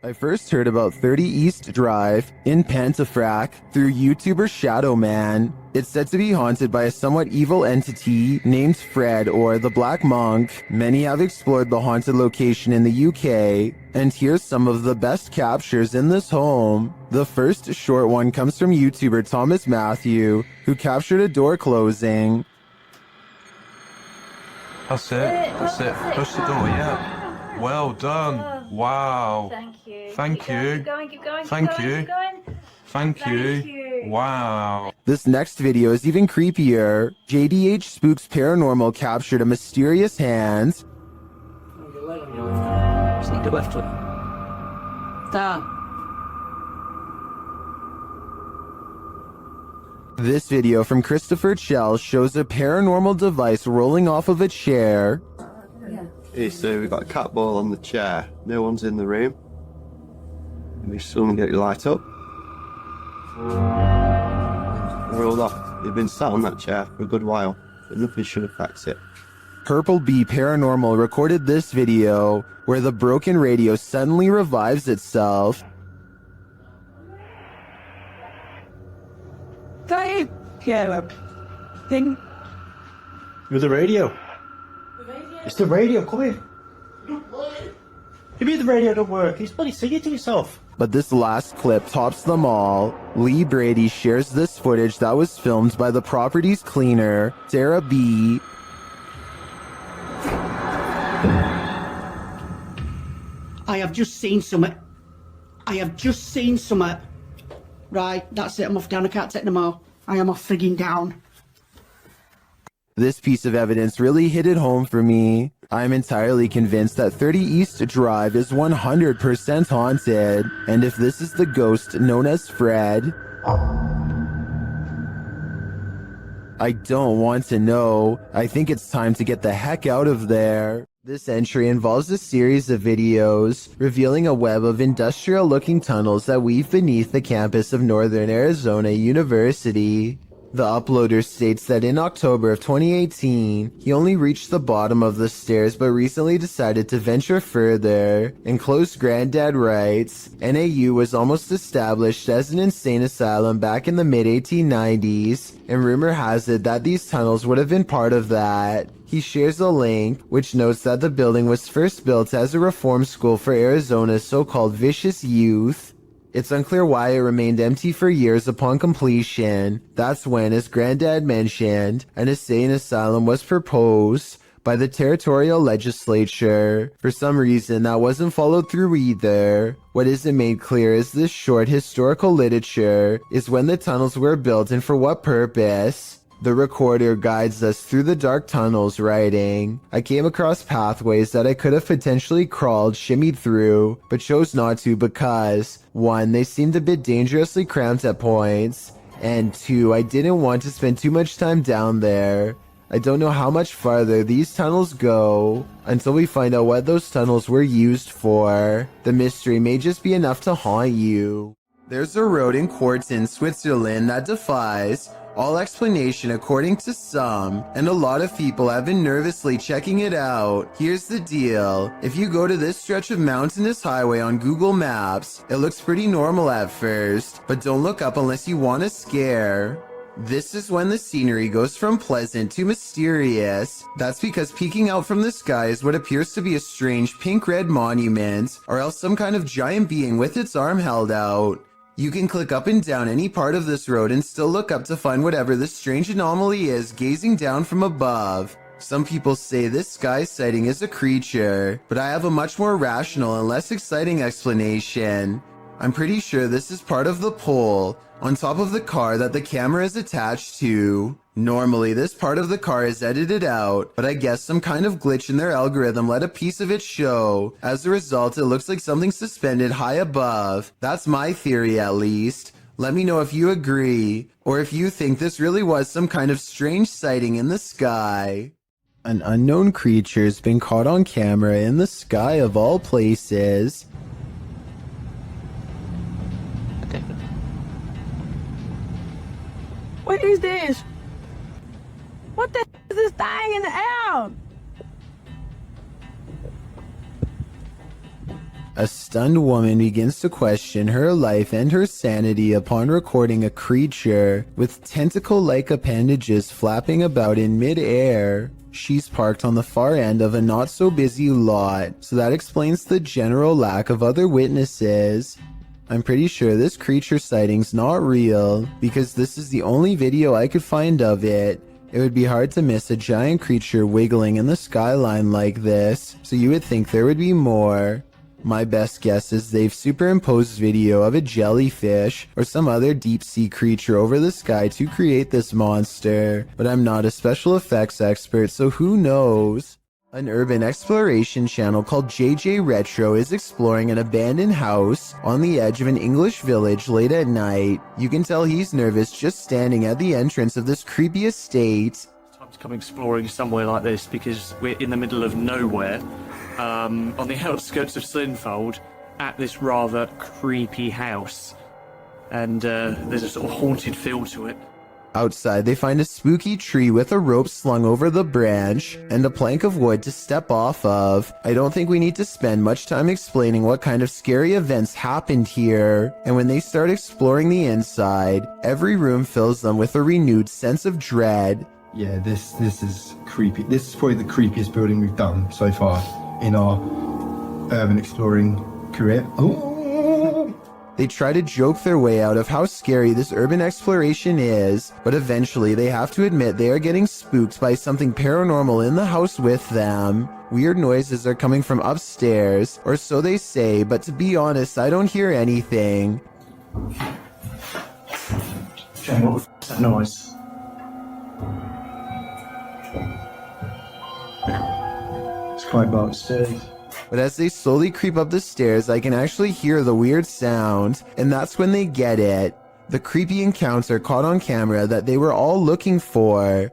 I first heard about 30 East Drive in Pontefract through YouTuber Shadowman. It's said to be haunted by a somewhat evil entity named Fred or the Black Monk. Many have explored the haunted location in the UK, and here's some of the best captures in this home. The first short one comes from YouTuber Thomas Matthew, who captured a door closing. That's it. Push the door, yeah. Well done. Wow. Thank you. Thank you. Keep going, keep going, Thank keep going, you. keep going. Thank you. Wow. This next video is even creepier. JDH Spooks Paranormal captured a mysterious hand. Sneak the left foot. Stop. This video from Christopher Chell shows a paranormal device rolling off of a chair. Hey, so we've got a cat ball on the chair. No one's in the room. Maybe someone get your light up. Rolled off. They've been sat on that chair for a good while, but nothing should affect it. Purple Bee Paranormal recorded this video where the broken radio suddenly revives itself. Dave! Yeah, thing. You're the radio. It's the radio, come here. You mean the radio don't work? He's bloody singing to yourself. But this last clip tops them all. Lee Brady shares this footage that was filmed by the property's cleaner, Sarah B. I have just seen something. Right, that's it. I'm off down. I can't take no more. I am off frigging down. This piece of evidence really hit it home for me. I'm entirely convinced that 30 East Drive is 100% haunted, and if this is the ghost known as Fred, I don't want to know. I think it's time to get the heck out of there. This entry involves a series of videos revealing a web of industrial-looking tunnels that weave beneath the campus of Northern Arizona University. The uploader states that in October of 2018, he only reached the bottom of the stairs but recently decided to venture further. In close Granddad writes, NAU was almost established as an insane asylum back in the mid-1890s, and rumor has it that these tunnels would have been part of that. He shares a link, which notes that the building was first built as a reform school for Arizona's so-called vicious youth. It's unclear why it remained empty for years upon completion. That's when, as Granddad mentioned, an insane asylum was proposed by the territorial legislature. For some reason, that wasn't followed through either. What isn't made clear is this short historical literature is when the tunnels were built and for what purpose. The recorder guides us through the dark tunnels, writing, I came across pathways that I could have potentially crawled, shimmied through, but chose not to because, 1, they seemed a bit dangerously cramped at points, and 2, I didn't want to spend too much time down there. I don't know how much farther these tunnels go until we find out what those tunnels were used for. The mystery may just be enough to haunt you. There's a road in Quarton, Switzerland that defies all explanation according to some, and a lot of people have been nervously checking it out. Here's the deal. If you go to this stretch of mountainous highway on Google Maps, it looks pretty normal at first, but don't look up unless you want a scare. This is when the scenery goes from pleasant to mysterious. That's because peeking out from the sky is what appears to be a strange pink-red monument, or else some kind of giant being with its arm held out. You can click up and down any part of this road and still look up to find whatever this strange anomaly is gazing down from above. Some people say this sky sighting is a creature, but I have a much more rational and less exciting explanation. I'm pretty sure this is part of the pole on top of the car that the camera is attached to. Normally, this part of the car is edited out, but I guess some kind of glitch in their algorithm let a piece of it show. As a result, it looks like something suspended high above. That's my theory, at least. Let me know if you agree, or if you think this really was some kind of strange sighting in the sky. An unknown creature's been caught on camera in the sky of all places. What is this? What the is this thing in the air? A stunned woman begins to question her life and her sanity upon recording a creature with tentacle-like appendages flapping about in mid-air. She's parked on the far end of a not-so-busy lot, so that explains the general lack of other witnesses. I'm pretty sure this creature sighting's not real, because this is the only video I could find of it. It would be hard to miss a giant creature wiggling in the skyline like this, so you would think there would be more. My best guess is they've superimposed video of a jellyfish or some other deep-sea creature over the sky to create this monster, but I'm not a special effects expert, so who knows? An urban exploration channel called JJ Retro is exploring an abandoned house on the edge of an English village late at night. You can tell he's nervous just standing at the entrance of this creepy estate. Time to come exploring somewhere like this because we're in the middle of nowhere, on the outskirts of Slinfold, at this rather creepy house. And there's a sort of haunted feel to it. Outside, they find a spooky tree with a rope slung over the branch and a plank of wood to step off of. I don't think we need to spend much time explaining what kind of scary events happened here. And when they start exploring the inside, every room fills them with a renewed sense of dread. Yeah, this is creepy. This is probably the creepiest building we've done so far in our urban exploring career. Oh. They try to joke their way out of how scary this urban exploration is, but eventually they have to admit they are getting spooked by something paranormal in the house with them. Weird noises are coming from upstairs, or so they say, but to be honest, I don't hear anything. Jane, what was that noise? It's quite dark upstairs. But as they slowly creep up the stairs, I can actually hear the weird sound, and that's when they get it. The creepy encounter caught on camera that they were all looking for.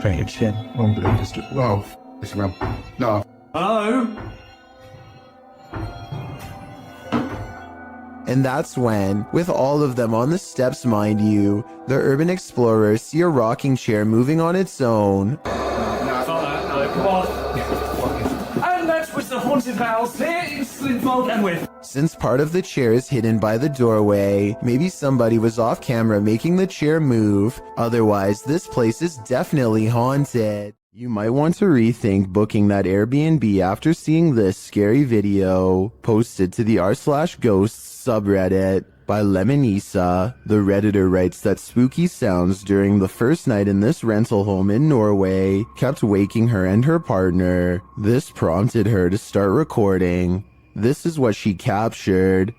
Very good shit. Whoa. It's around. No. Hello? And that's when, with all of them on the steps mind you, the urban explorers see a rocking chair moving on its own. Come on. And that was the haunted house here in Slinfold and with. Since part of the chair is hidden by the doorway, maybe somebody was off camera making the chair move. Otherwise, this place is definitely haunted. You might want to rethink booking that Airbnb after seeing this scary video posted to the r/ghosts subreddit. By Lemonisa, the Redditor writes that spooky sounds during the first night in this rental home in Norway kept waking her and her partner. This prompted her to start recording. This is what she captured.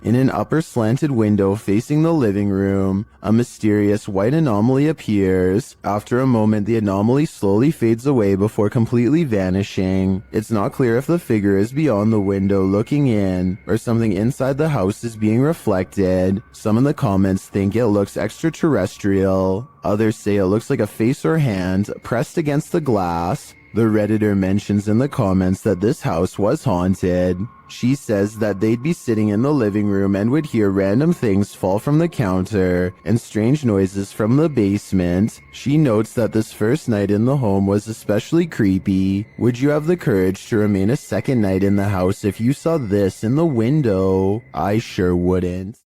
In an upper slanted window facing the living room, a mysterious white anomaly appears. After a moment, the anomaly slowly fades away before completely vanishing. It's not clear if the figure is beyond the window looking in, or something inside the house is being reflected. Some in the comments think it looks extraterrestrial. Others say it looks like a face or hand pressed against the glass. The Redditor mentions in the comments that this house was haunted. She says that they'd be sitting in the living room and would hear random things fall from the counter and strange noises from the basement. She notes that this first night in the home was especially creepy. Would you have the courage to remain a second night in the house if you saw this in the window? I sure wouldn't.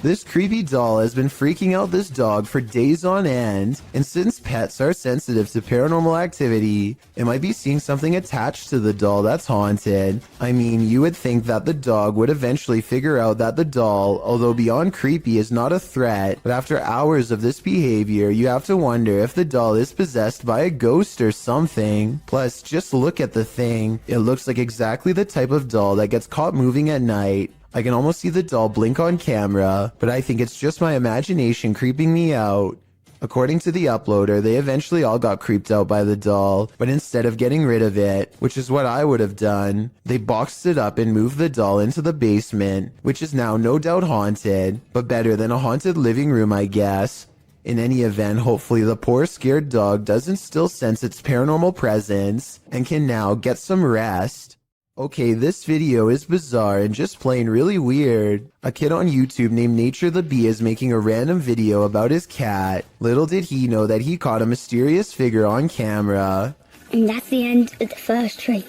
This creepy doll has been freaking out this dog for days on end, and since pets are sensitive to paranormal activity, it might be seeing something attached to the doll that's haunted. I mean, you would think that the dog would eventually figure out that the doll, although beyond creepy, is not a threat, but after hours of this behavior, you have to wonder if the doll is possessed by a ghost or something. Plus, just look at the thing. It looks like exactly the type of doll that gets caught moving at night. I can almost see the doll blink on camera, but I think it's just my imagination creeping me out. According to the uploader, they eventually all got creeped out by the doll, but instead of getting rid of it, which is what I would have done, they boxed it up and moved the doll into the basement, which is now no doubt haunted, but better than a haunted living room, I guess. In any event, hopefully the poor scared dog doesn't still sense its paranormal presence and can now get some rest. Okay, this video is bizarre and just plain really weird. A kid on YouTube named Nature the Bee is making a random video about his cat. Little did he know that he caught a mysterious figure on camera. And that's the end of the first trailer.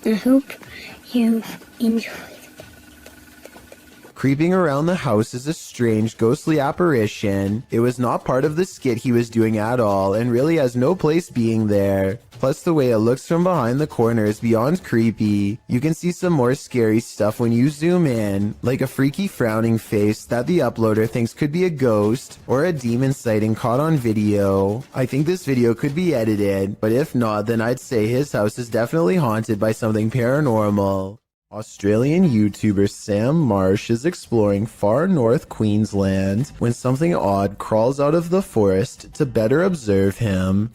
I hope you enjoyed. Creeping around the house is a strange, ghostly apparition. It was not part of the skit he was doing at all, and really has no place being there. Plus, the way it looks from behind the corner is beyond creepy. You can see some more scary stuff when you zoom in, like a freaky frowning face that the uploader thinks could be a ghost, or a demon sighting caught on video. I think this video could be edited, but if not, then I'd say his house is definitely haunted by something paranormal. Australian YouTuber Sam Marsh is exploring far north Queensland when something odd crawls out of the forest to better observe him.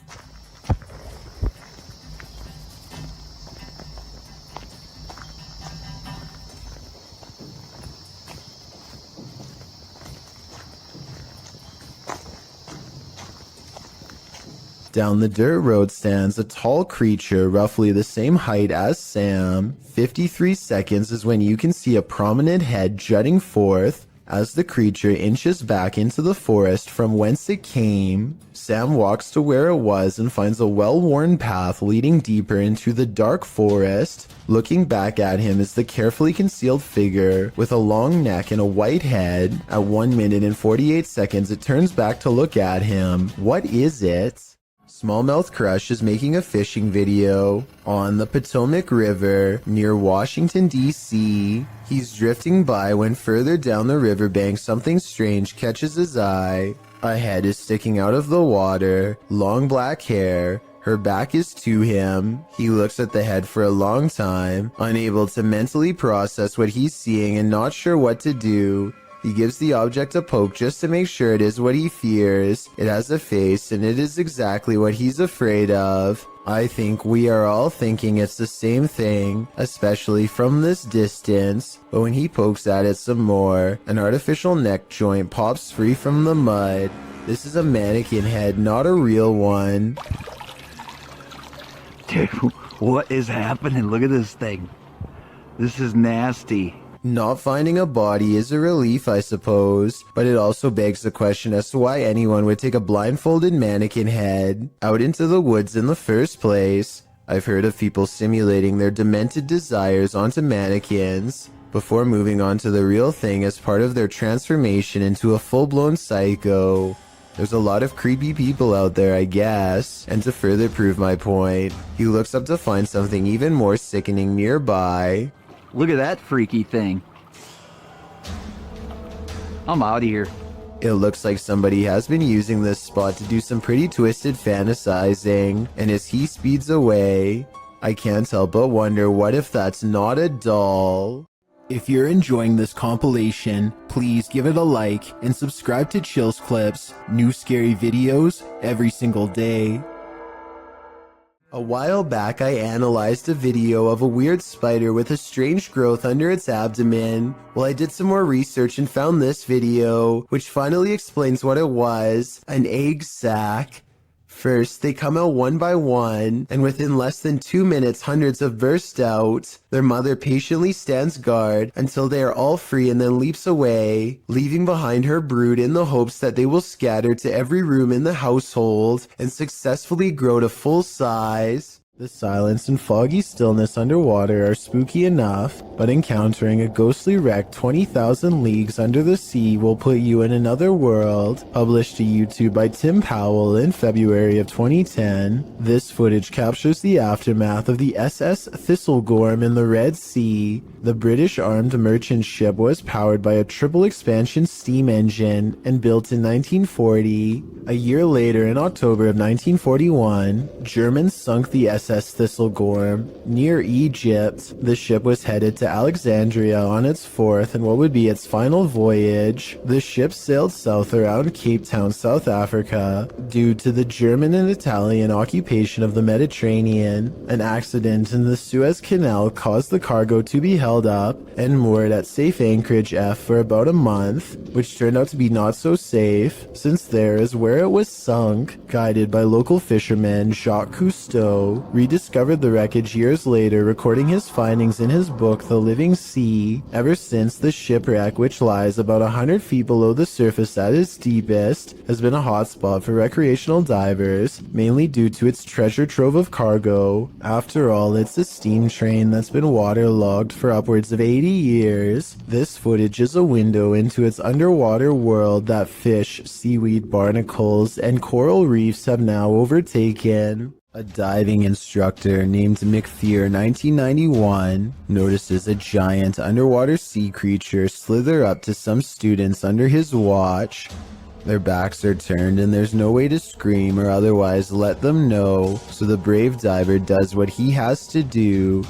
Down the dirt road stands a tall creature roughly the same height as Sam. 53 seconds is when you can see a prominent head jutting forth as the creature inches back into the forest from whence it came. Sam walks to where it was and finds a well-worn path leading deeper into the dark forest. Looking back at him is the carefully concealed figure with a long neck and a white head. At 1 minute and 48 seconds, it turns back to look at him. What is it? Smallmouth Crush is making a fishing video on the Potomac River near Washington, D.C. He's drifting by when further down the riverbank something strange catches his eye. A head is sticking out of the water, long black hair. Her back is to him. He looks at the head for a long time, unable to mentally process what he's seeing and not sure what to do. He gives the object a poke just to make sure it is what he fears. It has a face, and it is exactly what he's afraid of. I think we are all thinking it's the same thing, especially from this distance. But when he pokes at it some more, an artificial neck joint pops free from the mud. This is a mannequin head, not a real one. Dude, what is happening? Look at this thing. This is nasty. Not finding a body is a relief, I suppose, but it also begs the question as to why anyone would take a blindfolded mannequin head out into the woods in the first place. I've heard of people simulating their demented desires onto mannequins before moving on to the real thing as part of their transformation into a full-blown psycho. There's a lot of creepy people out there, I guess. And to further prove my point, he looks up to find something even more sickening nearby. Look at that freaky thing. I'm out of here. It looks like somebody has been using this spot to do some pretty twisted fantasizing, and as he speeds away, I can't help but wonder what if that's not a doll. If you're enjoying this compilation, please give it a like and subscribe to Chills Clips, new scary videos every single day. A while back, I analyzed a video of a weird spider with a strange growth under its abdomen. Well, I did some more research and found this video, which finally explains what it was: an egg sac. First, they come out one by one, and within less than 2 minutes, hundreds have burst out. Their mother patiently stands guard until they are all free and then leaps away, leaving behind her brood in the hopes that they will scatter to every room in the household and successfully grow to full size. The silence and foggy stillness underwater are spooky enough, but encountering a ghostly wreck 20,000 leagues under the sea will put you in another world. Published to YouTube by Tim Powell in February of 2010, this footage captures the aftermath of the SS Thistlegorm in the Red Sea. The British armed merchant ship was powered by a triple expansion steam engine and built in 1940. A year later, in October of 1941, Germans sunk the SS Thistlegorm near Egypt. The ship was headed to Alexandria on its fourth and what would be its final voyage. The ship sailed south around Cape Town, South Africa. Due to the German and Italian occupation of the Mediterranean, an accident in the Suez Canal caused the cargo to be held up and moored at safe Anchorage F for about a month, which turned out to be not so safe, since there is where it was sunk. Guided by local fisherman Jacques Cousteau, rediscovered the wreckage years later, recording his findings in his book The Living Sea. Ever since, the shipwreck, which lies about 100 feet below the surface at its deepest, has been a hotspot for recreational divers, mainly due to its treasure trove of cargo. After all, it's a steam train that's been waterlogged for upwards of 80 years. This footage is a window into its underwater world that fish, seaweed, barnacles, and coral reefs have now overtaken. A diving instructor named McFear 1991 notices a giant underwater sea creature slither up to some students under his watch. Their backs are turned and there's no way to scream or otherwise let them know, so the brave diver does what he has to do.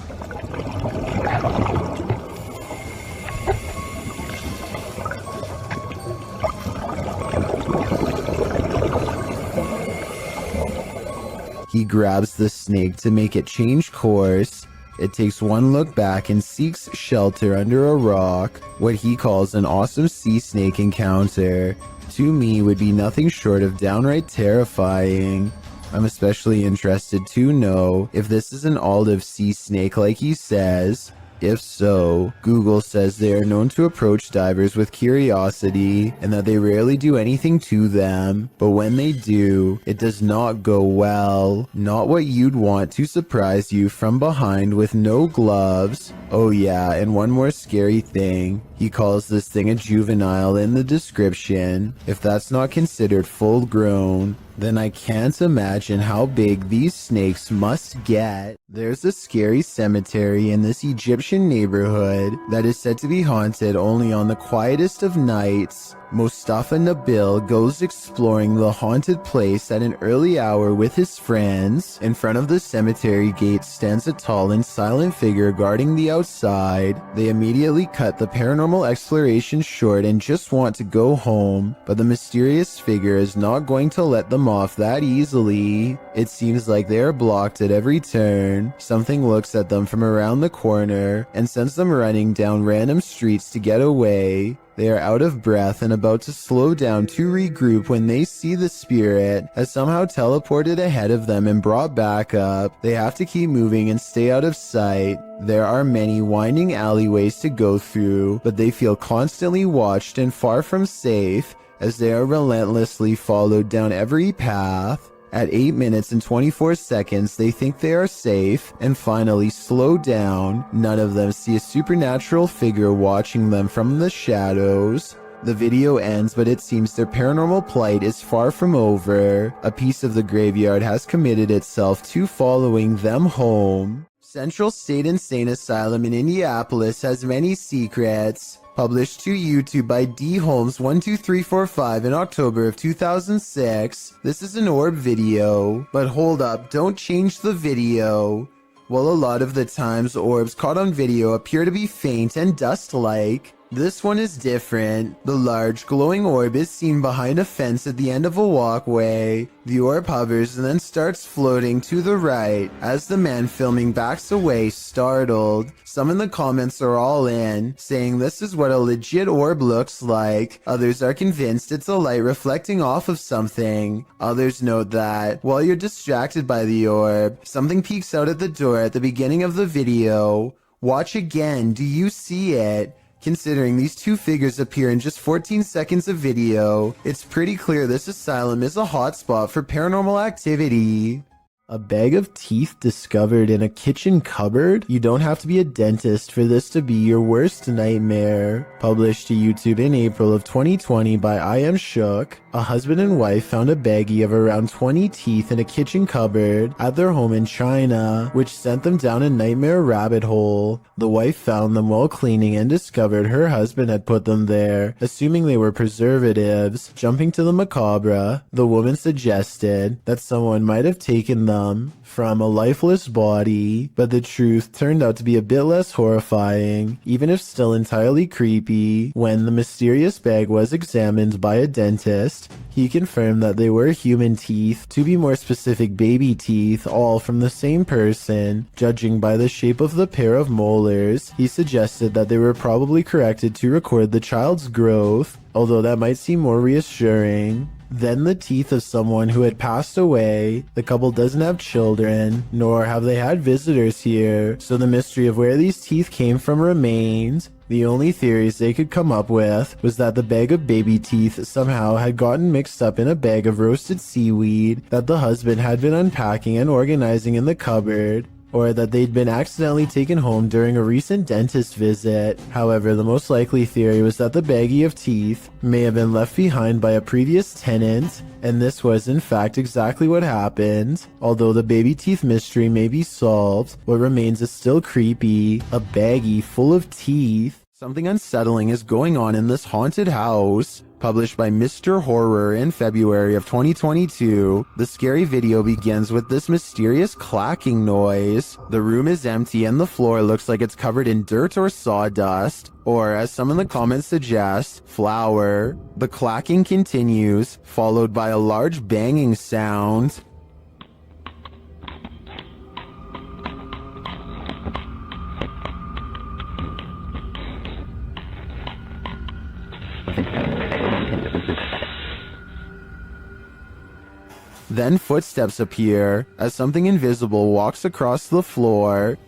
He grabs the snake to make it change course. It takes one look back and seeks shelter under a rock. What he calls an awesome sea snake encounter, to me, would be nothing short of downright terrifying. I'm especially interested to know if this is an olive sea snake like he says. If so, Google says they are known to approach divers with curiosity and that they rarely do anything to them, but when they do, it does not go well. Not what you'd want to surprise you from behind with no gloves. Oh yeah, and one more scary thing. He calls this thing a juvenile in the description. If that's not considered full grown, then I can't imagine how big these snakes must get. There's a scary cemetery in this Egyptian neighborhood that is said to be haunted only on the quietest of nights. Mustafa Nabil goes exploring the haunted place at an early hour with his friends. In front of the cemetery gate stands a tall and silent figure guarding the outside. They immediately cut the paranormal exploration short and just want to go home, but the mysterious figure is not going to let them off that easily. It seems like they are blocked at every turn. Something looks at them from around the corner and sends them running down random streets to get away. They are out of breath and about to slow down to regroup when they see the spirit has somehow teleported ahead of them and brought back up. They have to keep moving and stay out of sight. There are many winding alleyways to go through, but they feel constantly watched and far from safe as they are relentlessly followed down every path. At 8 minutes and 24 seconds, they think they are safe and finally slow down. None of them see a supernatural figure watching them from the shadows. The video ends, but it seems their paranormal plight is far from over. A piece of the graveyard has committed itself to following them home. Central State Insane Asylum in Indianapolis has many secrets. Published to YouTube by D. Holmes12345 in October of 2006. This is an orb video. But hold up, don't change the video. Well, a lot of the times orbs caught on video appear to be faint and dust-like. This one is different. The large glowing orb is seen behind a fence at the end of a walkway. The orb hovers and then starts floating to the right as the man filming backs away, startled. Some in the comments are all in, saying this is what a legit orb looks like. Others are convinced it's a light reflecting off of something. Others note that, while you're distracted by the orb, something peeks out at the door at the beginning of the video. Watch again, do you see it? Considering these two figures appear in just 14 seconds of video, it's pretty clear this asylum is a hotspot for paranormal activity. A bag of teeth discovered in a kitchen cupboard? You don't have to be a dentist for this to be your worst nightmare. Published to YouTube in April of 2020 by I Am Shook. A husband and wife found a baggie of around 20 teeth in a kitchen cupboard at their home in China, which sent them down a nightmare rabbit hole. The wife found them while cleaning and discovered her husband had put them there, assuming they were preservatives. Jumping to the macabre, the woman suggested that someone might have taken them from a lifeless body, but the truth turned out to be a bit less horrifying, even if still entirely creepy. When the mysterious bag was examined by a dentist, he confirmed that they were human teeth, to be more specific baby teeth, all from the same person. Judging by the shape of the pair of molars, he suggested that they were probably corrected to record the child's growth, although that might seem more reassuring. then the teeth of someone who had passed away. The couple doesn't have children, nor have they had visitors here, so the mystery of where these teeth came from remained. The only theories they could come up with was that the bag of baby teeth somehow had gotten mixed up in a bag of roasted seaweed that the husband had been unpacking and organizing in the cupboard, or that they'd been accidentally taken home during a recent dentist visit. However, the most likely theory was that the baggie of teeth may have been left behind by a previous tenant, and this was in fact exactly what happened. Although the baby teeth mystery may be solved, what remains is still creepy. A baggie full of teeth. Something unsettling is going on in this haunted house. Published by Mr. Horror in February of 2022, the scary video begins with this mysterious clacking noise. The room is empty and the floor looks like it's covered in dirt or sawdust, or as some in the comments suggest, flour. The clacking continues, followed by a large banging sound. Then footsteps appear as something invisible walks across the floor.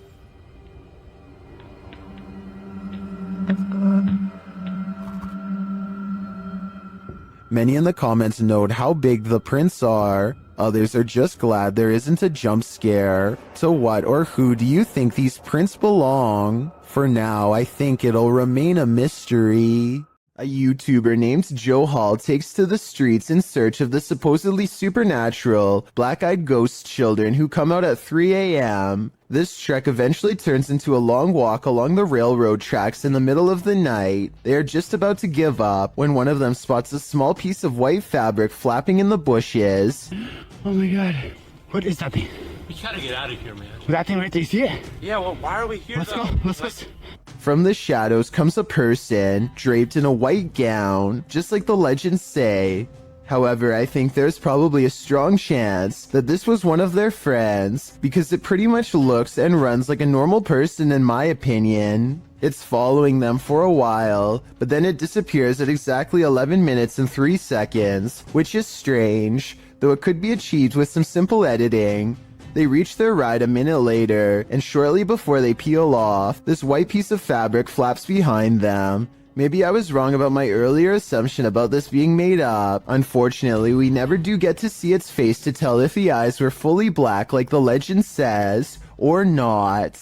Many in the comments note how big the prints are. Others are just glad there isn't a jump scare. To what or who do you think these prints belong? For now, I think it'll remain a mystery. A YouTuber named Joe Hall takes to the streets in search of the supposedly supernatural, black-eyed ghost children who come out at 3 a.m. This trek eventually turns into a long walk along the railroad tracks in the middle of the night. They are just about to give up when one of them spots a small piece of white fabric flapping in the bushes. Oh my god. What is that thing? We gotta get out of here, man. That thing right there, you see it? Yeah, well, why are we here? Let's go, let's go. From the shadows comes a person, draped in a white gown, just like the legends say. However, I think there's probably a strong chance that this was one of their friends, because it pretty much looks and runs like a normal person in my opinion. It's following them for a while, but then it disappears at exactly 11 minutes and 3 seconds, which is strange, though it could be achieved with some simple editing. They reach their ride a minute later, and shortly before they peel off, this white piece of fabric flaps behind them. Maybe I was wrong about my earlier assumption about this being made up. Unfortunately, we never do get to see its face to tell if the eyes were fully black like the legend says, or not.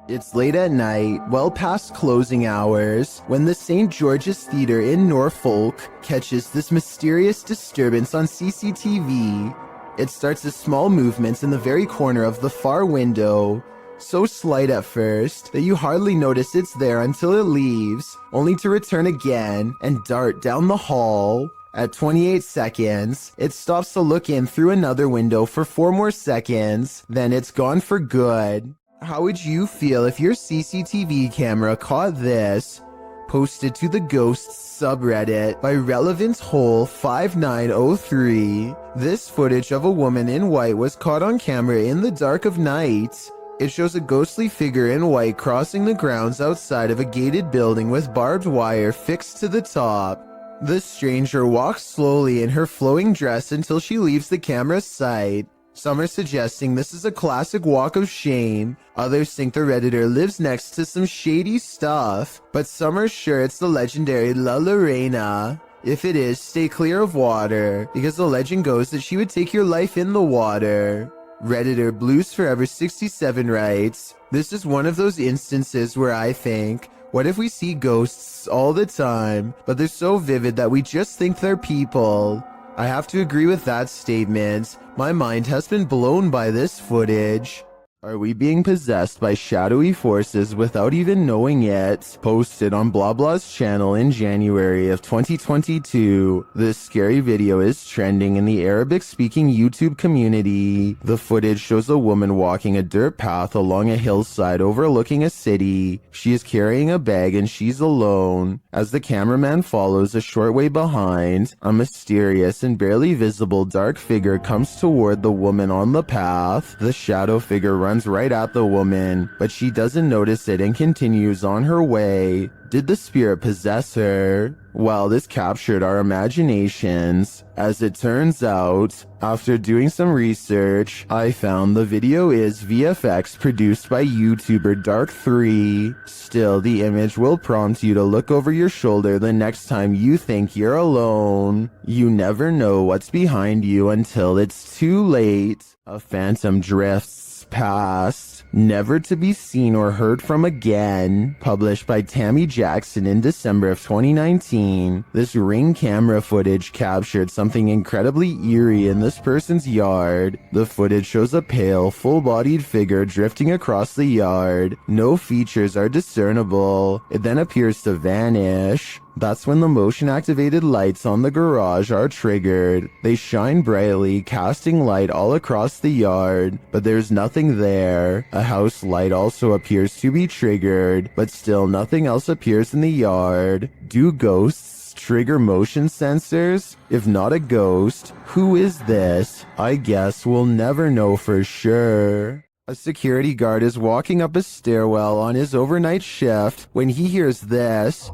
It's late at night, well past closing hours, when the St. George's Theatre in Norfolk catches this mysterious disturbance on CCTV. It starts as small movements in the very corner of the far window, so slight at first that you hardly notice it's there until it leaves, only to return again and dart down the hall. At 28 seconds, it stops to look in through another window for 4 more seconds, then it's gone for good. How would you feel if your CCTV camera caught this? Posted to the Ghosts subreddit by Relevant Hole 5903. This footage of a woman in white was caught on camera in the dark of night. It shows a ghostly figure in white crossing the grounds outside of a gated building with barbed wire fixed to the top. The stranger walks slowly in her flowing dress until she leaves the camera's sight. Some are suggesting this is a classic walk of shame. Others think the Redditor lives next to some shady stuff. But some are sure it's the legendary La Lorena. If it is, stay clear of water, because the legend goes that she would take your life in the water. Redditor Blues Forever 67 writes, "This is one of those instances where I think, what if we see ghosts all the time, but they're so vivid that we just think they're people?" I have to agree with that statement. My mind has been blown by this footage. Are we being possessed by shadowy forces without even knowing it? Posted on Blah Blah's channel in January of 2022. This scary video is trending in the Arabic-speaking YouTube community. The footage shows a woman walking a dirt path along a hillside overlooking a city. She is carrying a bag and she's alone. As the cameraman follows a short way behind, a mysterious and barely visible dark figure comes toward the woman on the path. The shadow figure runs runs right at the woman, but she doesn't notice it and continues on her way. Did the spirit possess her? Well, this captured our imaginations. As it turns out, after doing some research, I found the video is VFX produced by YouTuber Dark3. Still, the image will prompt you to look over your shoulder the next time you think you're alone. You never know what's behind you until it's too late. A phantom drifts past, never to be seen or heard from again. Published by Tammy Jackson in December of 2019. This Ring camera footage captured something incredibly eerie in this person's yard. The footage shows a pale, full-bodied figure drifting across the yard. No features are discernible. It then appears to vanish. That's when the motion-activated lights on the garage are triggered. They shine brightly, casting light all across the yard, but there's nothing there. A house light also appears to be triggered, but still nothing else appears in the yard. Do ghosts trigger motion sensors? If not a ghost, who is this? I guess we'll never know for sure. A security guard is walking up a stairwell on his overnight shift when he hears this.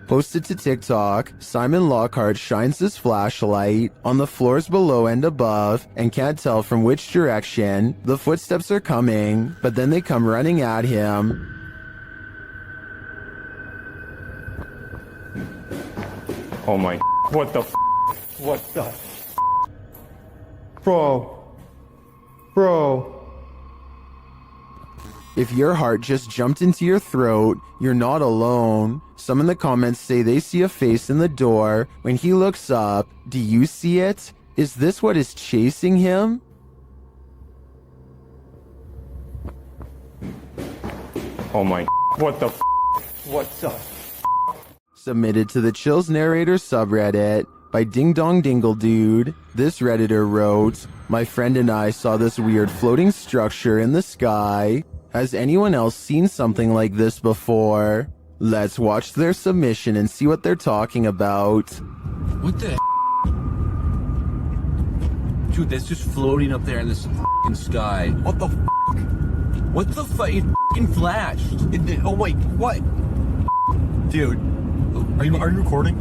Posted to TikTok, Simon Lockhart shines his flashlight on the floors below and above and can't tell from which direction the footsteps are coming, but then they come running at him. Oh my, what the what the Bro. If your heart just jumped into your throat, you're not alone. Some in the comments say they see a face in the door. When he looks up, do you see it? Is this what is chasing him? Oh my, what the what the Submitted to the Chills Narrator subreddit by Ding Dong Dingle Dude. This Redditor wrote, "My friend and I saw this weird floating structure in the sky. Has anyone else seen something like this before?" Let's watch their submission and see what they're talking about. What the Dude, that's just floating up there in this f***ing sky. What the f***? What the f***? It f***ing flashed. Oh wait, what? Dude, are you recording?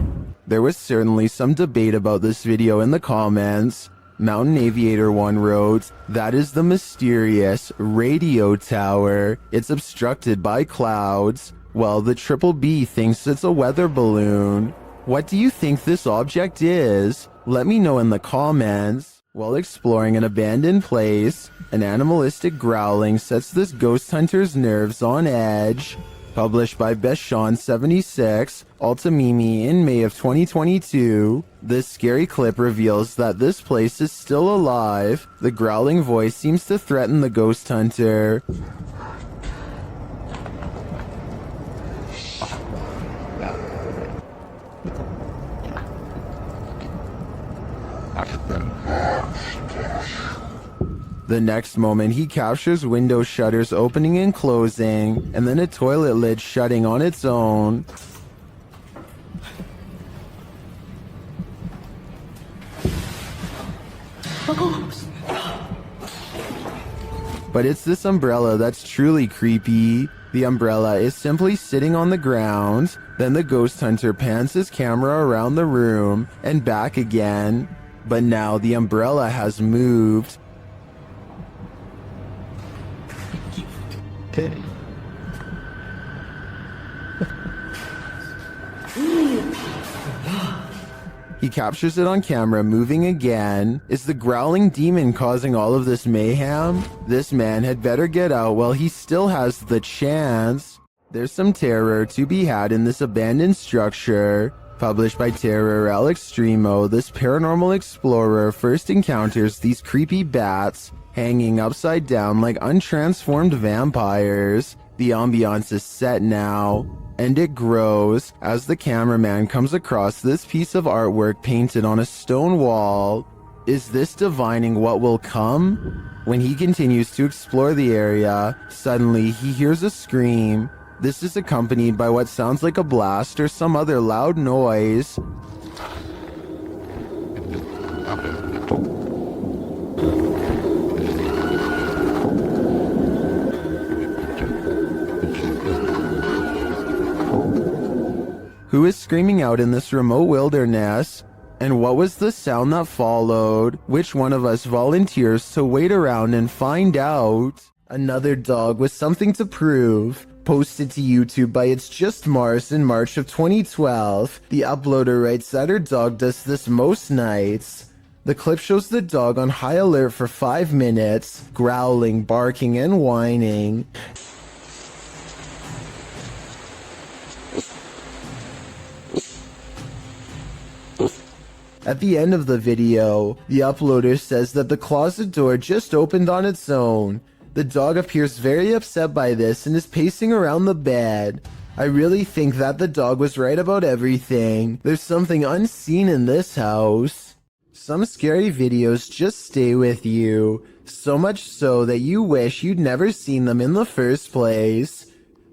There was certainly some debate about this video in the comments. Mountain Aviator 1 wrote, "That is the mysterious radio tower. It's obstructed by clouds. Well, the Triple B thinks it's a weather balloon. What do you think this object is? Let me know in the comments." While exploring an abandoned place, an animalistic growling sets this ghost hunter's nerves on edge. Published by Beshon76, Altamimi in May of 2022, this scary clip reveals that this place is still alive. The growling voice seems to threaten the ghost hunter. The next moment, he captures window shutters opening and closing, and then a toilet lid shutting on its own. But it's this umbrella that's truly creepy. The umbrella is simply sitting on the ground. Then the ghost hunter pans his camera around the room and back again. But now the umbrella has moved. He captures it on camera, moving again. Is the growling demon causing all of this mayhem? This man had better get out while he still has the chance. There's some terror to be had in this abandoned structure. Published by Terror El Extremo, this paranormal explorer first encounters these creepy bats hanging upside down like untransformed vampires. The ambiance is set now, and it grows as the cameraman comes across this piece of artwork painted on a stone wall. Is this divining what will come? When he continues to explore the area, suddenly he hears a scream. This is accompanied by what sounds like a blast or some other loud noise. Who is screaming out in this remote wilderness? And what was the sound that followed? Which one of us volunteers to wait around and find out? Another dog with something to prove. Posted to YouTube by It's Just Mars in March of 2012. The uploader writes that her dog does this most nights. The clip shows the dog on high alert for 5 minutes, growling, barking, and whining. At the end of the video, the uploader says that the closet door just opened on its own. The dog appears very upset by this and is pacing around the bed. I really think that the dog was right about everything. There's something unseen in this house. Some scary videos just stay with you, so much so that you wish you'd never seen them in the first place.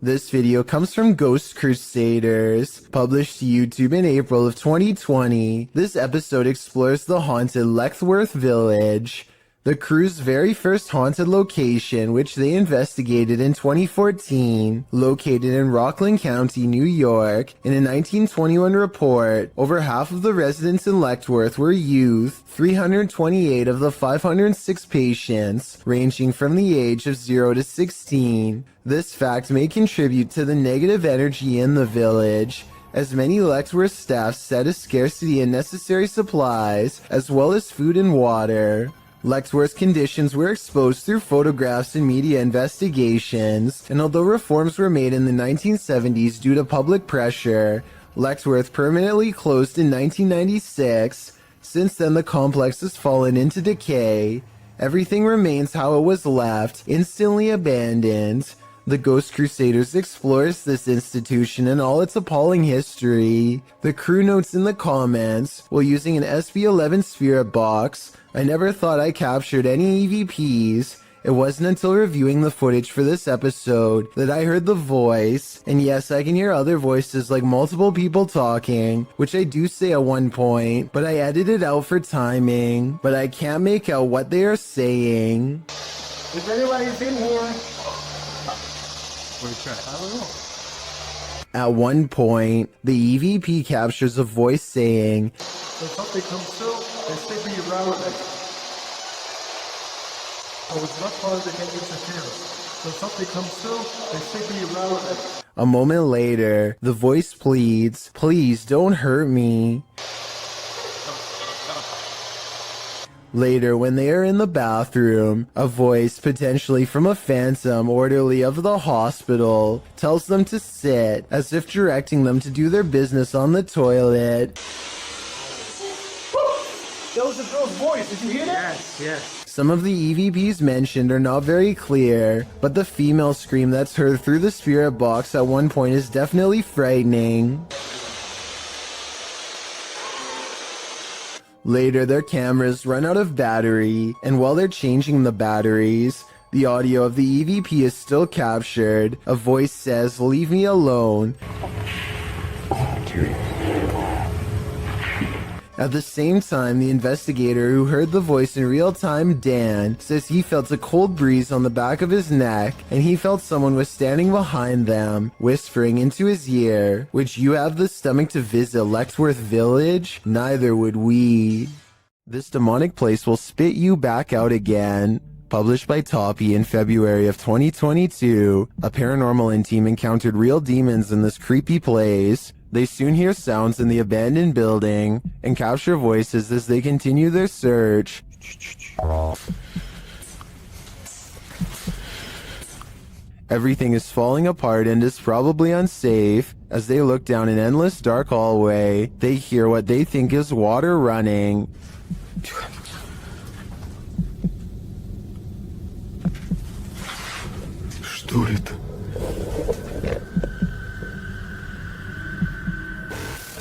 This video comes from Ghost Crusaders, published to YouTube in April of 2020. This episode explores the haunted Leckworth Village, the crew's very first haunted location, which they investigated in 2014. Located in Rockland County, New York, in a 1921 report, over half of the residents in Leckworth were youth, 328 of the 506 patients, ranging from the age of 0 to 16. This fact may contribute to the negative energy in the village, as many Leckworth staff said a scarcity in necessary supplies, as well as food and water. Leckworth's conditions were exposed through photographs and media investigations, and although reforms were made in the 1970s due to public pressure, Leckworth permanently closed in 1996. Since then, the complex has fallen into decay. Everything remains how it was left, instantly abandoned. The Ghost Crusaders explores this institution and all its appalling history. The crew notes in the comments, while using an SB11 spirit box, I never thought I captured any EVPs. It wasn't until reviewing the footage for this episode that I heard the voice, and yes, I can hear other voices like multiple people talking, which I do say at one point, but I edited out for timing, but I can't make out what they are saying. If anybody's in here, At one point, the EVP captures a voice saying, when something comes through, they say be around it. So it's not hard to get interference. When something comes through, they say be around it. A moment later, the voice pleads, please don't hurt me. Later, when they are in the bathroom, a voice, potentially from a phantom orderly of the hospital, tells them to sit, as if directing them to do their business on the toilet. That was a girl's voice, did you hear that? Yes. Some of the EVPs mentioned are not very clear, but the female scream that's heard through the spirit box at one point is definitely frightening. Later, their cameras run out of battery, and while they're changing the batteries, the audio of the EVP is still captured. A voice says, leave me alone. At the same time, the investigator who heard the voice in real time, Dan, says he felt a cold breeze on the back of his neck, and he felt someone was standing behind them, whispering into his ear, would you have the stomach to visit Leckworth Village? Neither would we. This demonic place will spit you back out again. Published by Toppy in February of 2022, a paranormal team encountered real demons in this creepy place. They soon hear sounds in the abandoned building and capture voices as they continue their search. Everything is falling apart and is probably unsafe. As they look down an endless dark hallway, they hear what they think is water running. Что это?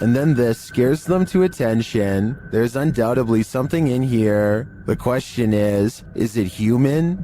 And then this scares them to attention. There's undoubtedly something in here. The question is it human?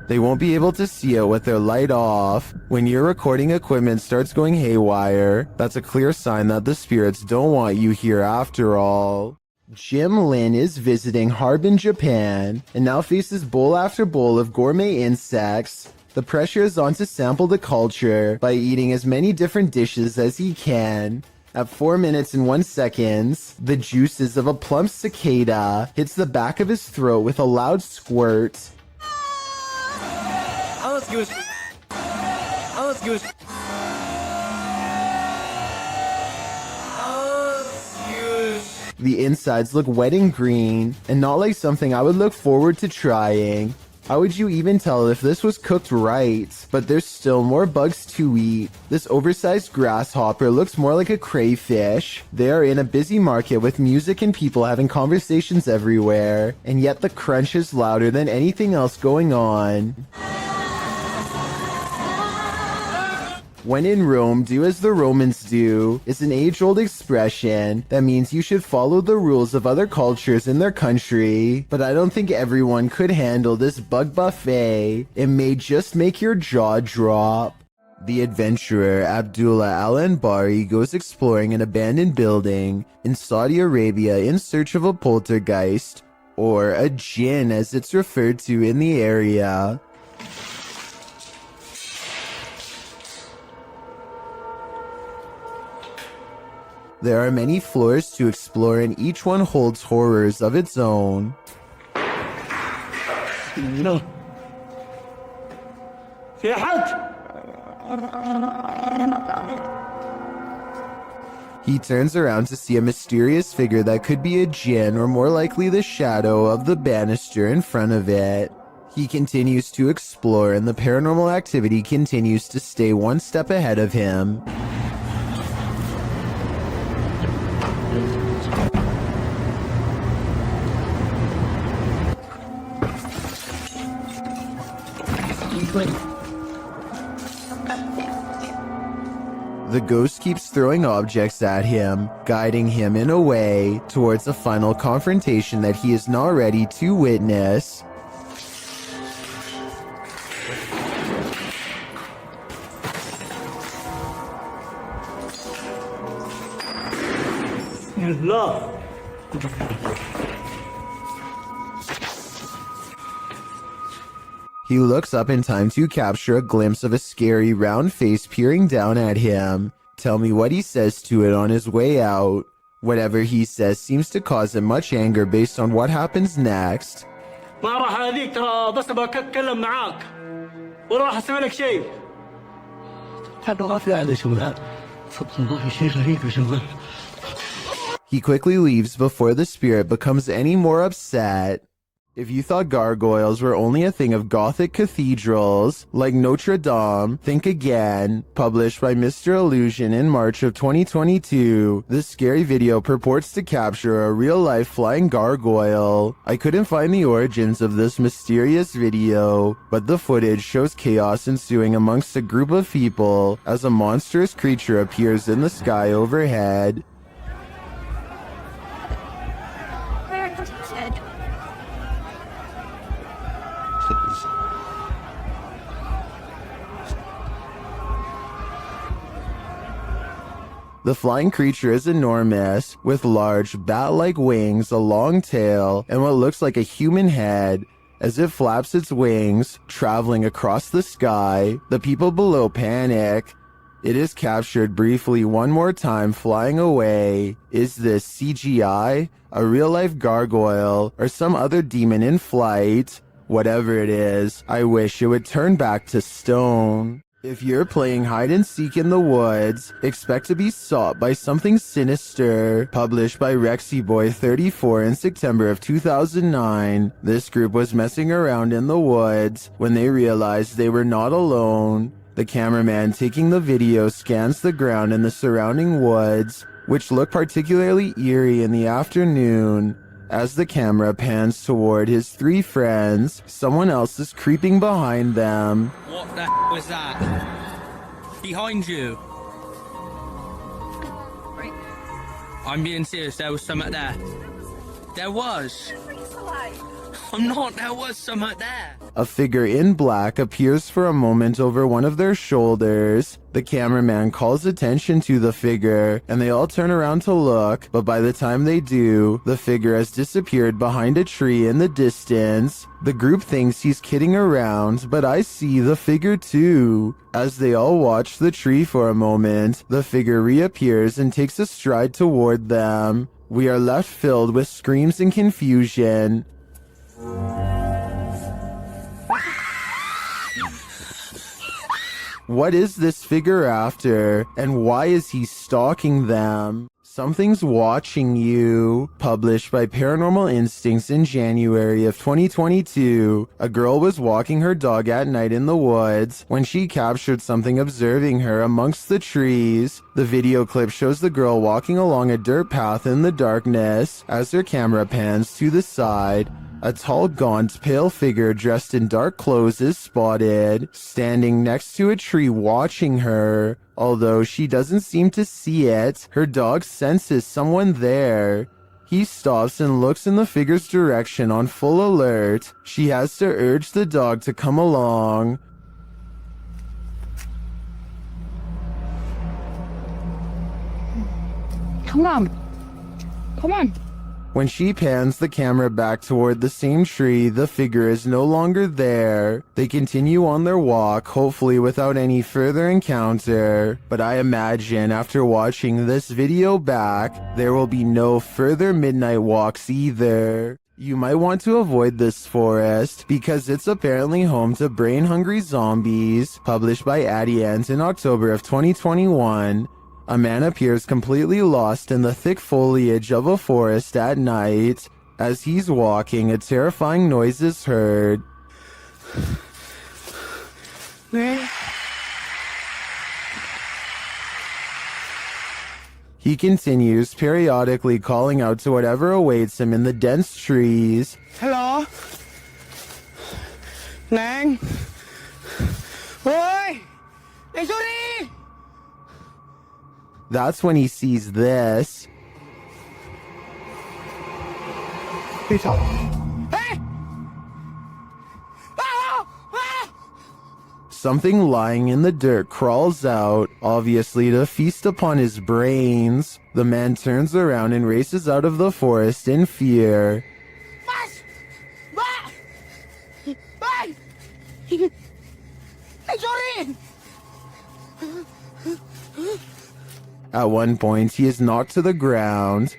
They won't be able to see it with their light off. When your recording equipment starts going haywire, that's a clear sign that the spirits don't want you here after all. Jim Lin is visiting Harbin, Japan, and now faces bowl after bowl of gourmet insects. The pressure is on to sample the culture by eating as many different dishes as he can. At 4 minutes and 1 second, the juices of a plump cicada hits the back of his throat with a loud squirt. The insides look wet and green, and not like something I would look forward to trying. How would you even tell if this was cooked right? But there's still more bugs to eat. This oversized grasshopper looks more like a crayfish. They are in a busy market with music and people having conversations everywhere, and yet the crunch is louder than anything else going on. When in Rome, do as the Romans do is an age-old expression that means you should follow the rules of other cultures in their country, but I don't think everyone could handle this bug buffet. It may just make your jaw drop. The adventurer Abdullah Al-Anbari goes exploring an abandoned building in Saudi Arabia in search of a poltergeist, or a jinn as it's referred to in the area. There are many floors to explore and each one holds horrors of its own. No. في حد. He turns around to see a mysterious figure that could be a jinn or more likely the shadow of the banister in front of it. He continues to explore and the paranormal activity continues to stay one step ahead of him. The ghost keeps throwing objects at him, guiding him in a way towards a final confrontation that he is not ready to witness. Allah. He looks up in time to capture a glimpse of a scary round face peering down at him. Tell me what he says to it on his way out. Whatever he says seems to cause him much anger based on what happens next. ما راح هذيك ترى بس بتكلم معاك وراح اسوي لك شيء. هذا ما في هذا شغل. والله شيء غريب يا شباب. He quickly leaves before the spirit becomes any more upset. If you thought gargoyles were only a thing of Gothic cathedrals, like Notre Dame, think again. Published by Mr. Illusion in March of 2022, this scary video purports to capture a real-life flying gargoyle. I couldn't find the origins of this mysterious video, but the footage shows chaos ensuing amongst a group of people as a monstrous creature appears in the sky overhead. The flying creature is enormous, with large, bat-like wings, a long tail, and what looks like a human head. As it flaps its wings, traveling across the sky, the people below panic. It is captured briefly one more time flying away. Is this CGI, a real-life gargoyle, or some other demon in flight? Whatever it is, I wish it would turn back to stone. If you're playing hide and seek in the woods, expect to be sought by something sinister. Published by RexyBoy34 in September of 2009, this group was messing around in the woods when they realized they were not alone. The cameraman taking the video scans the ground in the surrounding woods, which look particularly eerie in the afternoon. As the camera pans toward his three friends, someone else is creeping behind them. What the was that? Behind you. I'm being serious, there was something there. There was. I'm not. There was something there. A figure in black appears for a moment over one of their shoulders. The cameraman calls attention to the figure, and they all turn around to look, but by the time they do, the figure has disappeared behind a tree in the distance. The group thinks he's kidding around, but I see the figure too. As they all watch the tree for a moment, the figure reappears and takes a stride toward them. We are left filled with screams and confusion. What is this figure after, and why is he stalking them? Something's Watching You. Published by Paranormal Instincts in January of 2022. A girl was walking her dog at night in the woods when she captured something observing her amongst the trees. The video clip shows the girl walking along a dirt path in the darkness. As her camera pans to the side, a tall, gaunt, pale figure dressed in dark clothes is spotted, standing next to a tree watching her. Although she doesn't seem to see it, her dog senses someone there. He stops and looks in the figure's direction on full alert. She has to urge the dog to come along. Come on. Come on. When she pans the camera back toward the same tree, the figure is no longer there. They continue on their walk, hopefully without any further encounter. But I imagine after watching this video back, there will be no further midnight walks either. You might want to avoid this forest because it's apparently home to brain-hungry zombies. Published by Addie Ant in October of 2021. A man appears completely lost in the thick foliage of a forest at night. As he's walking, a terrifying noise is heard. Where? He continues, periodically calling out to whatever awaits him in the dense trees. Hello? Nang? Oi! Hey, sorry! That's when he sees this. Peter. Hey! Something lying in the dirt crawls out, obviously to feast upon his brains. The man turns around and races out of the forest in fear. At one point, he is knocked to the ground.